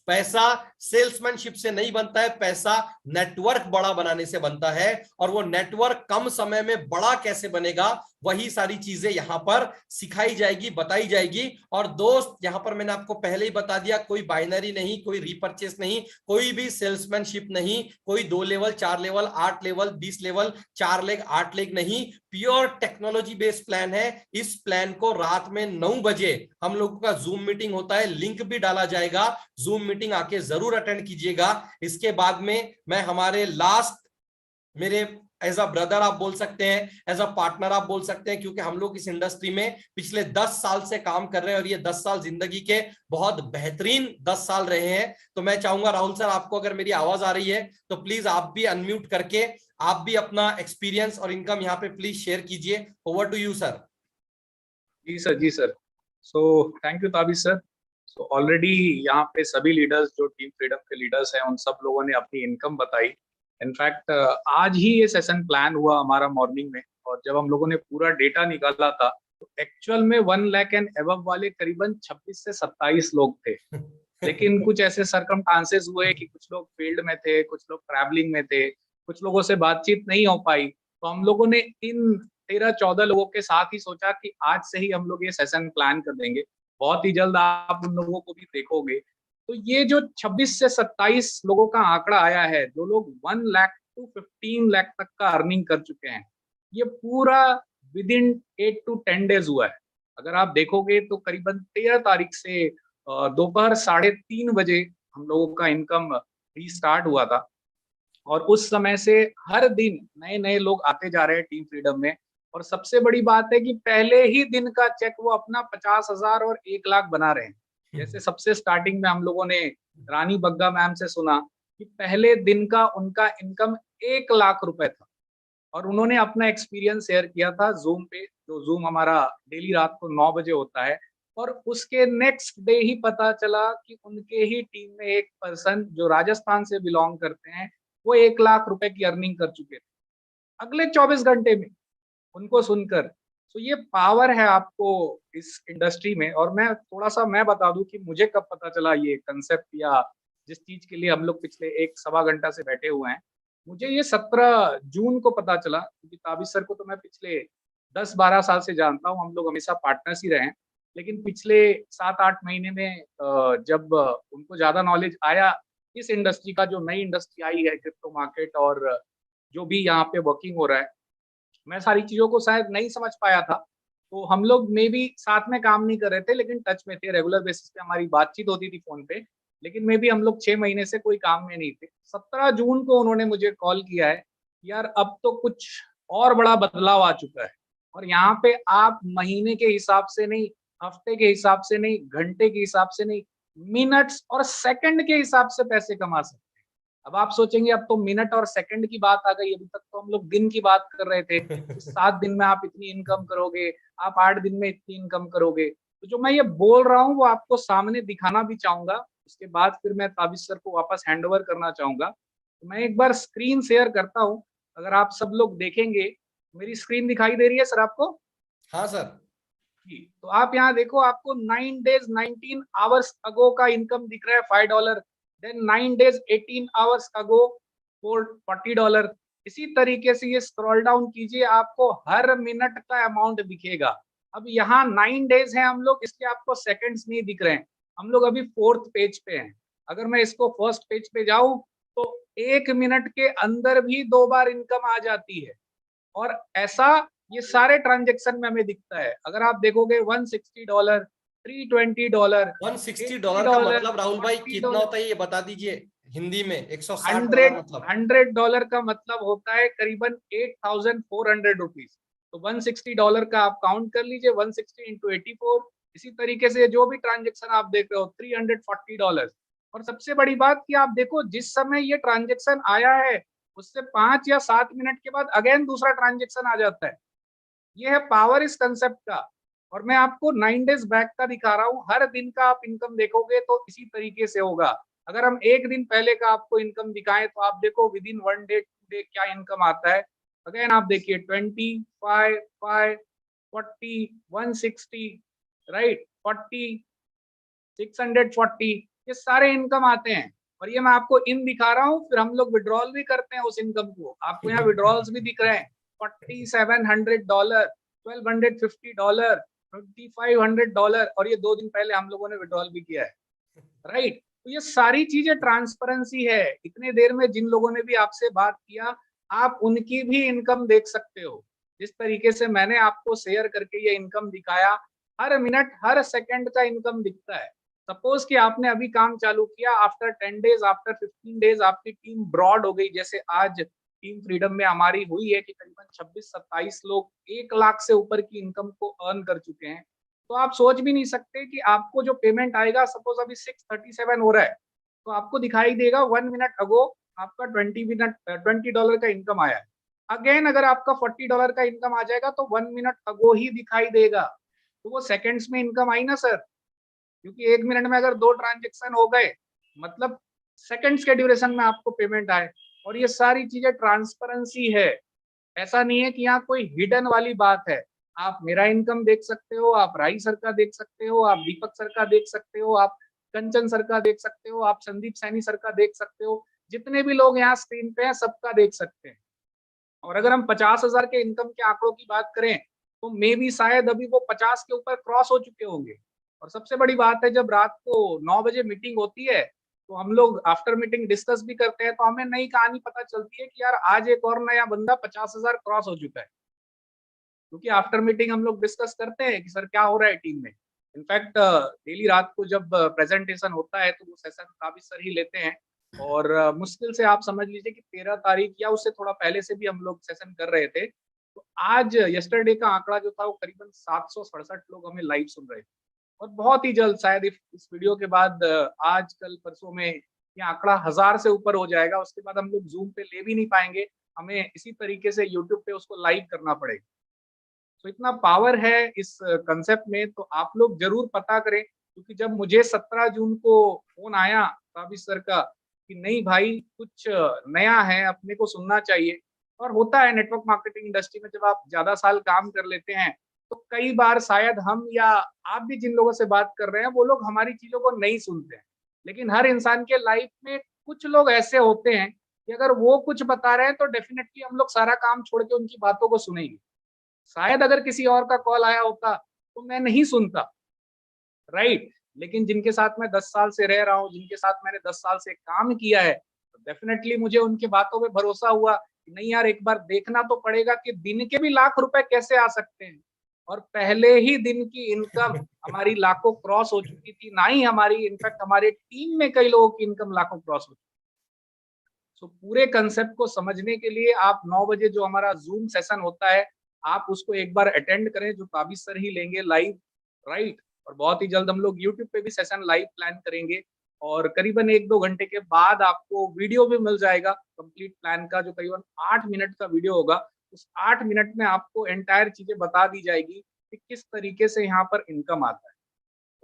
पैसा सेल्समैनशिप से नहीं बनता है, पैसा नेटवर्क बड़ा बनाने से बनता है। और वो नेटवर्क कम समय में बड़ा कैसे बनेगा, वही सारी चीजें यहां पर सिखाई जाएगी, बताई जाएगी। और दोस्त यहां पर मैंने आपको पहले ही बता दिया, कोई बाइनरी नहीं, कोई रिपर्चेस नहीं, कोई भी सेल्समैनशिप नहीं, कोई 2 level, 4 level, 8 level, 20 level, 4 leg, 8 leg नहीं, प्योर टेक्नोलॉजी बेस्ड प्लान है। इस प्लान को रात में 9 बजे हम लोगों का जूम मीटिंग होता है, लिंक भी डाला जाएगा, जूम मीटिंग आके जरूर अटेंड कीजिएगा। इसके बाद में मैं हमारे लास्ट, मेरे एज अ ब्रदर आप बोल सकते हैं, एज अ पार्टनर आप बोल सकते हैं, क्योंकि हम लोग इस इंडस्ट्री में पिछले 10 साल से काम कर रहे हैं, और ये 10 साल जिंदगी के बहुत बेहतरीन 10 साल रहे हैं। तो मैं चाहूंगा राहुल सर, आपको अगर मेरी आवाज आ रही है तो प्लीज आप भी अनम्यूट करके आप भी अपना एक्सपीरियंस और इनकम यहाँ पे प्लीज शेयर कीजिए। Over to you sir. जी सर, जी sir. So thank you Tabish sir. So already यहाँ पे सभी लीडर्स जो टीम फ्रीडम के लीडर्स हैं, उन सब लोगों ने अपनी इनकम बताई। इनफैक्ट आज ही ये सेशन प्लान हुआ हमारा मॉर्निंग में, और जब हम लोगों ने पूरा डेटा निकाला था तो एक्चुअल में 1 लाख एंड अबव वाले करीबन 26 से 27 लोग थे। लेकिन कुछ ऐसे सरकमस्टांसेस हुए कि कुछ लोग फील्ड में थे, कुछ लोग ट्रैवलिंग में थे, कुछ लोगों से बातचीत नहीं हो पाई। तो हम लोगों ने इन 13-14 लोगों के साथ ही सोचा कि आज से ही हम लोग ये सेशन प्लान कर देंगे। बहुत ही जल्द आप उन लोगों को भी देखोगे। तो ये जो 26 से 27 लोगों का आंकड़ा आया है, जो लोग 1 लाख टू 15 लाख तक का अर्निंग कर चुके हैं, ये पूरा विद इन 8 to 10 डेज हुआ है। अगर आप देखोगे तो करीबन 13 तारीख से दोपहर 3:30 बजे हम लोगों का इनकम रीस्टार्ट हुआ था, और उस समय से हर दिन नए नए लोग आते जा रहे हैं टीम फ्रीडम में। और सबसे बड़ी बात है कि पहले ही दिन का चेक वो अपना 50,000 और 1 लाख बना रहे हैं। जैसे सबसे स्टार्टिंग में हम लोगों ने रानी बग्गा मैम से सुना कि पहले दिन का उनका इनकम 1 लाख रुपए था, और उन्होंने अपना एक्सपीरियंस शेयर किया था जूम पे, जो जूम हमारा डेली रात को 9 बजे होता है। और उसके नेक्स्ट डे ही पता चला कि उनके ही टीम में एक पर्सन जो राजस्थान से बिलोंग करते हैं, वो 1 लाख रुपए की अर्निंग कर चुके थे अगले 24 घंटे में, उनको सुनकर। तो ये पावर है आपको इस इंडस्ट्री में। और मैं थोड़ा सा मैं बता दूं कि मुझे कब पता चला ये कंसेप्ट, या जिस चीज के लिए हम लोग पिछले 1-सवा घंटा से बैठे हुए हैं, मुझे ये 17 जून को पता चला। क्योंकि ताबिश सर को तो मैं पिछले 10-12 साल से जानता हूँ, हम लोग हमेशा पार्टनर्स ही रहे हैं। लेकिन पिछले 7-8 महीने में जब उनको ज़्यादा नॉलेज आया इस इंडस्ट्री का, जो नई इंडस्ट्री आई है क्रिप्टो मार्केट और जो भी यहाँ पे वर्किंग हो रहा है, मैं सारी चीज़ों को शायद नहीं समझ पाया था। तो हम लोग मे भी साथ में काम नहीं कर रहे थे, लेकिन टच में थे, रेगुलर बेसिस पे हमारी बातचीत होती थी फ़ोन पे। लेकिन मे भी हम लोग 6 महीने से कोई काम में नहीं थे। 17 जून को उन्होंने मुझे कॉल किया है, यार अब तो कुछ और बड़ा बदलाव आ चुका है और यहाँ पे आप महीने के हिसाब से नहीं, हफ्ते के हिसाब से नहीं, घंटे के हिसाब से नहीं, मिनट्स और सेकंड के हिसाब से पैसे कमा सकते हैं। अब आप सोचेंगे अब तो मिनट और सेकंड की बात आ गई, अभी तक तो हम लोग दिन की बात कर रहे थे। 7 दिन में आप इतनी इनकम करोगे, आप 8 दिन में इतनी इनकम करोगे। तो जो मैं ये बोल रहा हूँ वो आपको सामने दिखाना भी चाहूंगा, उसके बाद फिर मैं ताबिश सर को वापस हैंड ओवर करना चाहूंगा। तो मैं एक बार स्क्रीन शेयर करता हूँ, अगर आप सब लोग देखेंगे, मेरी स्क्रीन दिखाई दे रही है सर आपको? हाँ सर जी, तो आप यहाँ देखो, आपको 9 days 19 hours अगो का इनकम दिख रहा है $5, then 9 days 18 hours ago for $40। इसी तरीके से ये स्क्रॉल डाउन कीजिए, आपको हर मिनट का अमाउंट दिखेगा। अब यहाँ 9 days है हम लोग, इसलिए आपको सेकंड्स नहीं दिख रहे हैं। हम लोग अभी 4th पेज पे हैं। अगर मैं इसको फर्स्ट पेज पे जाऊं तो 1 मिनट के अंदर भी 2 बार इनकम आ जाती है और ऐसा ये सारे ट्रांजेक्शन में हमें दिखता है। अगर आप देखोगे $160, $320, $160 का मतलब राहुल भाई कितना होता है ये बता दीजिए हिंदी में। $160 मतलब $100 का मतलब होता है करीबन 8,400 रुपीज। तो $160 का आप काउंट कर लीजिए, 160 into 84। इसी तरीके से जो भी ट्रांजेक्शन आप देख रहे हो $340। और सबसे बड़ी बात कि आप देखो, जिस समय ये ट्रांजेक्शन आया है उससे 5 या 7 मिनट के बाद अगेन दूसरा ट्रांजेक्शन आ जाता है। ये है पावर इस कंसेप्ट का। और मैं आपको 9 days बैक का दिखा रहा हूँ, हर दिन का आप इनकम देखोगे तो इसी तरीके से होगा। अगर हम एक दिन पहले का आपको इनकम दिखाएं तो आप देखो विद इन 1 day 2 day क्या इनकम आता है। अगेन आप देखिए 20, 5, 5, 40, 160, राइट, 40, 640, ये सारे इनकम आते हैं। और ये मैं आपको इन दिखा रहा हूँ, फिर हम लोग विड्रॉल भी करते हैं उस इनकम को। आपको यहाँ विड्रॉल्स भी दिख रहे हैं, $4,700, $1,250, $2,500, और ये 2 दिन पहले हम लोगों ने विड्रॉल भी किया है, राइट। तो ये सारी चीजें ट्रांसपेरेंसी है। इतने देर में जिन लोगों ने भी आपसे बात किया, आप उनकी भी इनकम देख सकते हो। जिस तरीके से मैंने आपको शेयर करके ये इनकम दिखाया, हर मिनट हर सेकंड का इनकम दिखता है। सपोज कि आपने अभी काम चालू किया, आफ्टर 10 days, आफ्टर 15 days आपकी टीम ब्रॉड हो गई, जैसे आज टीम फ्रीडम में हमारी हुई है कि करीबन 26-27 लोग 1 लाख से ऊपर की इनकम को अर्न कर चुके हैं। तो आप सोच भी नहीं सकते कि आपको जो पेमेंट आएगा, सपोज अभी 637 हो रहा है, तो आपको दिखाई देगा 1 मिनट अगो आपका $20 का इनकम आया है। अगेन अगर आपका $40 का इनकम आ जाएगा तो 1 मिनट अगो ही दिखाई देगा। तो वो सेकेंड्स में इनकम आई ना सर, क्योंकि 1 मिनट में अगर 2 ट्रांजेक्शन हो गए, मतलब सेकंड्स के ड्यूरेशन में आपको पेमेंट आए। और ये सारी चीजें ट्रांसपेरेंसी है, ऐसा नहीं है कि यहाँ कोई हिडन वाली बात है। आप मेरा इनकम देख सकते हो, आप राई सर का देख सकते हो, आप दीपक सर का देख सकते हो, आप कंचन सर का देख सकते हो, आप संदीप सैनी सर का देख सकते हो। जितने भी लोग यहाँ स्क्रीन पे हैं सबका देख सकते हैं। और अगर हम 50,000 के इनकम के आंकड़ों की बात करें तो मे भी शायद अभी वो 50 के ऊपर क्रॉस हो चुके होंगे। और सबसे बड़ी बात है, जब रात को 9 बजे मीटिंग होती है तो हम लोग आफ्टर मीटिंग डिस्कस भी करते हैं, तो हमें नई कहानी पता चलती है कि यार आज एक और नया बंदा 50,000 क्रॉस हो चुका है। क्योंकि आफ्टर मीटिंग हम लोग डिस्कस करते हैं कि सर क्या हो रहा है टीम में। इनफैक्ट डेली रात को जब प्रेजेंटेशन होता है तो वो सेशन ताबिश सर ही लेते हैं। और मुश्किल से आप समझ लीजिए कि 13 तारीख या उससे थोड़ा पहले से भी हम लोग सेशन कर रहे थे। तो आज यस्टरडे का आंकड़ा जो था वो करीबन 767 लोग हमें लाइव सुन रहे थे। और बहुत ही जल्द शायद इस वीडियो के बाद आज कल परसों में ये आंकड़ा 1000 से ऊपर हो जाएगा। उसके बाद हम लोग जूम पे ले भी नहीं पाएंगे, हमें इसी तरीके से यूट्यूब पे उसको लाइव करना पड़ेगा। तो इतना पावर है इस कंसेप्ट में, तो आप लोग जरूर पता करें। क्योंकि जब मुझे 17 जून को फोन आया ताबिश सर का कि नहीं भाई कुछ नया है, अपने को सुनना चाहिए। और होता है नेटवर्क मार्केटिंग इंडस्ट्री में, जब आप ज्यादा साल काम कर लेते हैं तो कई बार शायद हम या आप भी जिन लोगों से बात कर रहे हैं वो लोग हमारी चीजों को नहीं सुनते हैं। लेकिन हर इंसान के लाइफ में कुछ लोग ऐसे होते हैं कि अगर वो कुछ बता रहे हैं तो डेफिनेटली हम लोग सारा काम छोड़ के उनकी बातों को सुनेंगे। शायद अगर किसी और का कॉल आया होता तो मैं नहीं सुनता, राइट। लेकिन जिनके साथ मैं 10 साल से रह रहा हूँ, जिनके साथ मैंने 10 साल से काम किया है, तो डेफिनेटली मुझे उनकी बातों पे भरोसा हुआ कि नहीं यार, एक बार देखना तो पड़ेगा कि दिन के भी लाख रुपए कैसे आ सकते हैं। और पहले ही दिन की इनकम हमारी लाखों क्रॉस हो चुकी थी, ना ही हमारी, इनफैक्ट हमारे टीम में कई लोगों की इनकम लाखों क्रॉस हो चुकी। सो पूरे कंसेप्ट को समझने के लिए आप 9 बजे जो हमारा जूम सेशन होता है, आप उसको एक बार अटेंड करें, जो ताबिश सर ही लेंगे लाइव, राइट। और बहुत ही जल्द हम लोग यूट्यूब पे भी सेशन लाइव प्लान करेंगे, और करीबन 1-2 घंटे के बाद आपको वीडियो भी मिल जाएगा कंप्लीट प्लान का, जो करीबन 8 मिनट का वीडियो होगा। उस 8 मिनट में आपको एंटायर चीजें बता दी जाएगी कि किस तरीके से यहाँ पर इनकम आता है।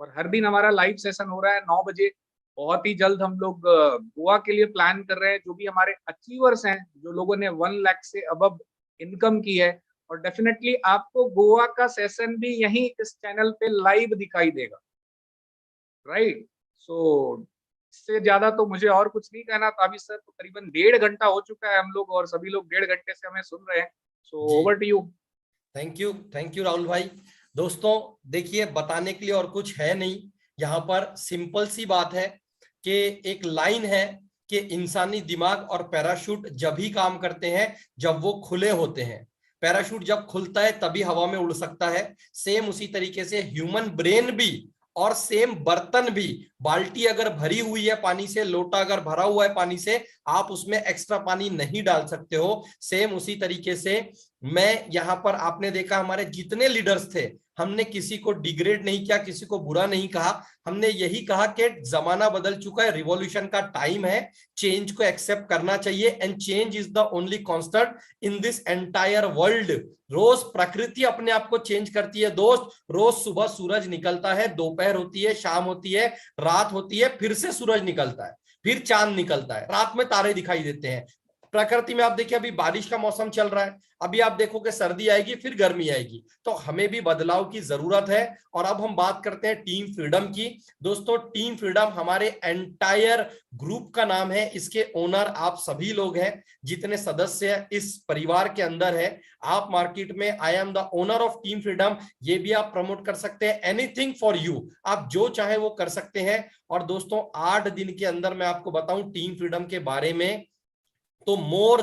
और हर दिन हमारा लाइव सेशन हो रहा है 9 बजे। बहुत ही जल्द हम लोग गोवा के लिए प्लान कर रहे हैं, जो भी हमारे अचीवर्स हैं, जो लोगों ने 1 लाख से अबव इनकम की है। और डेफिनेटली आपको गोवा का सेशन भी यहीं इस चैनल पे लाइव दिखाई देगा, राइट। सो इससे ज्यादा तो मुझे और कुछ नहीं कहना। ताबिश सर, तो करीबन 1.5 घंटा हो चुका है हम लोग, और सभी लोग 1.5 घंटे से हमें सुन रहे हैं। So over to you. Thank you Rahul भाई। दोस्तों देखिए, बताने के लिए और कुछ है नहीं, यहाँ पर सिंपल सी बात है कि एक लाइन है कि इंसानी दिमाग और पैराशूट जब ही काम करते हैं जब वो खुले होते हैं। पैराशूट जब खुलता है तभी हवा में उड़ सकता है। सेम उसी तरीके से ह्यूमन ब्रेन भी, और सेम बर्तन भी, बाल्टी अगर भरी हुई है पानी से, लोटा अगर भरा हुआ है पानी से, आप उसमें एक्स्ट्रा पानी नहीं डाल सकते हो। सेम उसी तरीके से मैं यहाँ पर, आपने देखा हमारे जितने लीडर्स थे, हमने किसी को डिग्रेड नहीं किया, किसी को बुरा नहीं कहा। हमने यही कहा कि जमाना बदल चुका है, रिवॉल्यूशन का टाइम है, चेंज को एक्सेप्ट करना चाहिए, and change is the only constant in this entire world. रोज प्रकृति अपने आप को चेंज करती है दोस्त। रोज सुबह सूरज निकलता है, दोपहर होती है, शाम होती है, रात होती है, फिर से सूरज निकलता है, फिर चांद निकलता है, रात में तारे दिखाई देते हैं। प्रकृति में आप देखिए, अभी बारिश का मौसम चल रहा है, अभी आप देखो कि सर्दी आएगी, फिर गर्मी आएगी। तो हमें भी बदलाव की जरूरत है। और अब हम बात करते हैं टीम फ्रीडम की। दोस्तों, टीम फ्रीडम हमारे एंटायर ग्रुप का नाम है, इसके ओनर आप सभी लोग हैं, जितने सदस्य इस परिवार के अंदर है। आप मार्केट में I am the owner of team freedom, ये भी आप प्रमोट कर सकते हैं। एनीथिंग फॉर यू, आप जो चाहे वो कर सकते हैं। और दोस्तों, 8 दिन के अंदर मैं आपको बताऊं टीम फ्रीडम के बारे में, तो मोर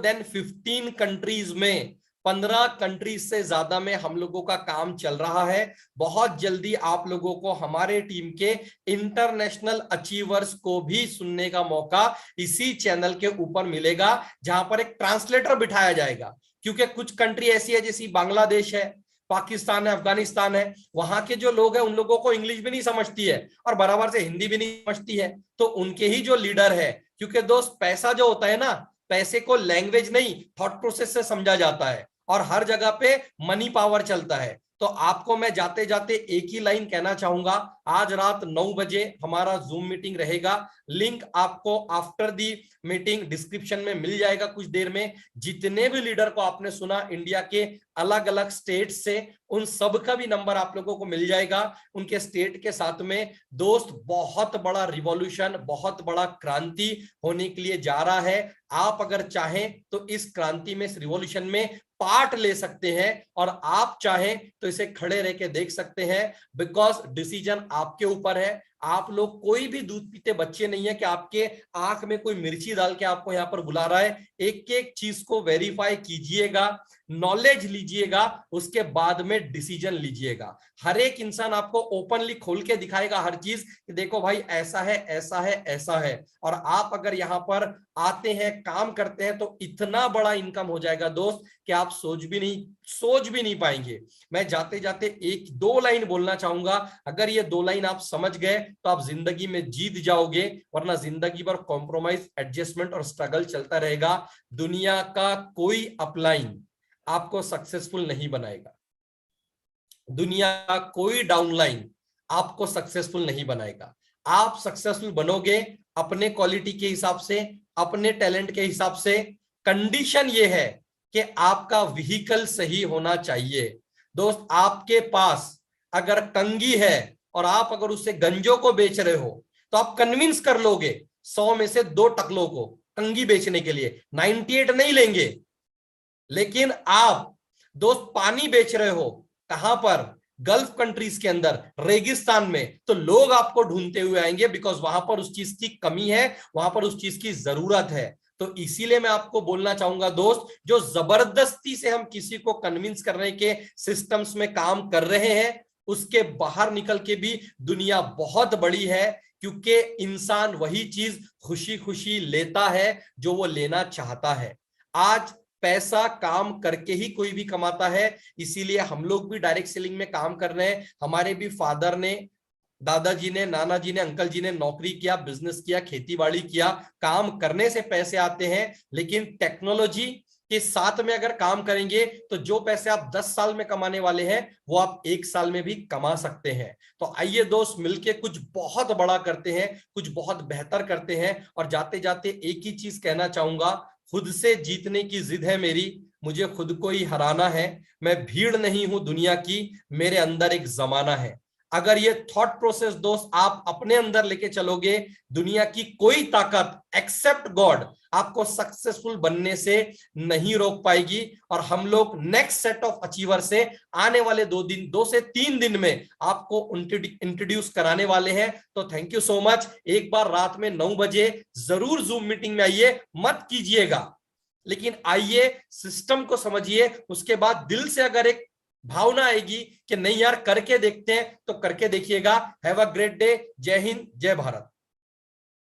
देन 15 कंट्रीज में, 15 कंट्रीज से ज्यादा में हम लोगों का काम चल रहा है। बहुत जल्दी आप लोगों को हमारे टीम के इंटरनेशनल अचीवर्स को भी सुनने का मौका इसी चैनल के ऊपर मिलेगा, जहां पर एक ट्रांसलेटर बिठाया जाएगा। क्योंकि कुछ कंट्री ऐसी है, जैसी बांग्लादेश है, पाकिस्तान है, अफगानिस्तान है, वहां के जो लोग हैं उन लोगों को इंग्लिश भी नहीं समझती है और बराबर से हिंदी भी नहीं समझती है। तो उनके ही जो लीडर है, क्योंकि दोस्त पैसा जो होता है ना, पैसे को लैंग्वेज नहीं थॉट प्रोसेस से समझा जाता है, और हर जगह पे मनी पावर चलता है। तो आपको मैं जाते जाते एक ही लाइन कहना चाहूंगा, आज रात 9 बजे हमारा जूम मीटिंग रहेगा। लिंक आपको आफ्टर दी मीटिंग डिस्क्रिप्शन में मिल जाएगा कुछ देर में। जितने भी लीडर को आपने सुना इंडिया के अलग अलग स्टेट से, उन सब का भी नंबर आप लोगों को मिल जाएगा, उनके स्टेट के साथ में। दोस्त, बहुत बड़ा रिवॉल्यूशन, बहुत बड़ा क्रांति होने के लिए जा रहा है। आप अगर चाहें तो इस क्रांति में, इस रिवॉल्यूशन में पार्ट ले सकते हैं, और आप चाहें तो इसे खड़े रह के देख सकते हैं, बिकॉज डिसीजन आपके ऊपर है। आप लोग कोई भी दूध पीते बच्चे नहीं है कि आपके आंख में कोई मिर्ची डाल के आपको यहाँ पर बुला रहा है। एक एक चीज को वेरीफाई कीजिएगा, नॉलेज लीजिएगा, उसके बाद में डिसीजन लीजिएगा। हर एक इंसान आपको ओपनली खोल के दिखाएगा हर चीज कि देखो भाई, ऐसा है, ऐसा है, ऐसा है। और आप अगर यहाँ पर आते हैं, काम करते हैं, तो इतना बड़ा इनकम हो जाएगा दोस्त कि आप सोच भी नहीं पाएंगे। मैं जाते जाते 1-2 लाइन बोलना चाहूंगा। अगर ये 2 लाइन आप समझ गए तो आप जिंदगी में जीत जाओगे, वरना जिंदगी भर कॉम्प्रोमाइज, एडजस्टमेंट और स्ट्रगल चलता रहेगा। दुनिया का कोई अपलाइन आपको सक्सेसफुल नहीं बनाएगा, दुनिया का कोई डाउनलाइन आपको सक्सेसफुल नहीं बनाएगा। आप सक्सेसफुल बनोगे अपने क्वालिटी के हिसाब से, अपने टैलेंट के हिसाब से। कंडीशन ये है कि आपका व्हीकल सही होना चाहिए। दोस्त, आपके पास अगर कंगी है और आप अगर उससे गंजों को बेच रहे हो, तो आप कन्विंस कर लोगे 100 में से 2 टकलों को कंगी बेचने के लिए, 98 नहीं लेंगे। लेकिन आप दोस्त पानी बेच रहे हो, कहां पर? गल्फ कंट्रीज के अंदर, रेगिस्तान में, तो लोग आपको ढूंढते हुए आएंगे, बिकॉज वहां पर उस चीज की कमी है, वहां पर उस चीज की जरूरत है। तो इसीलिए मैं आपको बोलना चाहूंगा दोस्त, जो जबरदस्ती से हम किसी को कन्विंस करने के सिस्टम्स में काम कर रहे हैं, उसके बाहर निकल के भी दुनिया बहुत बड़ी है, क्योंकि इंसान वही चीज खुशी खुशी लेता है जो वो लेना चाहता है। आज पैसा काम करके ही कोई भी कमाता है, इसीलिए हम लोग भी डायरेक्ट सेलिंग में काम कर रहे हैं। हमारे भी फादर ने, दादाजी ने, नाना जी ने, अंकल जी ने नौकरी किया, बिजनेस किया, खेती बाड़ी किया। काम करने से पैसे आते हैं, लेकिन टेक्नोलॉजी के साथ में अगर काम करेंगे तो जो पैसे आप 10 साल में कमाने वाले हैं वो आप 1 साल में भी कमा सकते हैं। तो आइए दोस्त, मिलके कुछ बहुत बड़ा करते हैं, कुछ बहुत बेहतर करते हैं। और जाते जाते एक ही चीज कहना चाहूंगा, खुद से जीतने की जिद है मेरी, मुझे खुद को ही हराना है। मैं भीड़ नहीं हूं दुनिया की, मेरे अंदर एक जमाना है। अगर ये थॉट प्रोसेस दोस्त आप अपने अंदर लेके चलोगे, दुनिया की कोई ताकत एक्सेप्ट गॉड आपको सक्सेसफुल बनने से नहीं रोक पाएगी। और हम लोग नेक्स्ट सेट ऑफ अचीवर से आने वाले 2 से 3 दिन में आपको इंट्रोड्यूस कराने वाले हैं। तो थैंक यू सो मच। एक बार रात में 9 बजे जरूर जूम मीटिंग में आइए, मत कीजिएगा, लेकिन आइए, सिस्टम को समझिए। उसके बाद दिल से अगर एक भावना आएगी कि नहीं यार करके देखते हैं, तो करके देखिएगा। Have a great day. जय हिंद, जय भारत।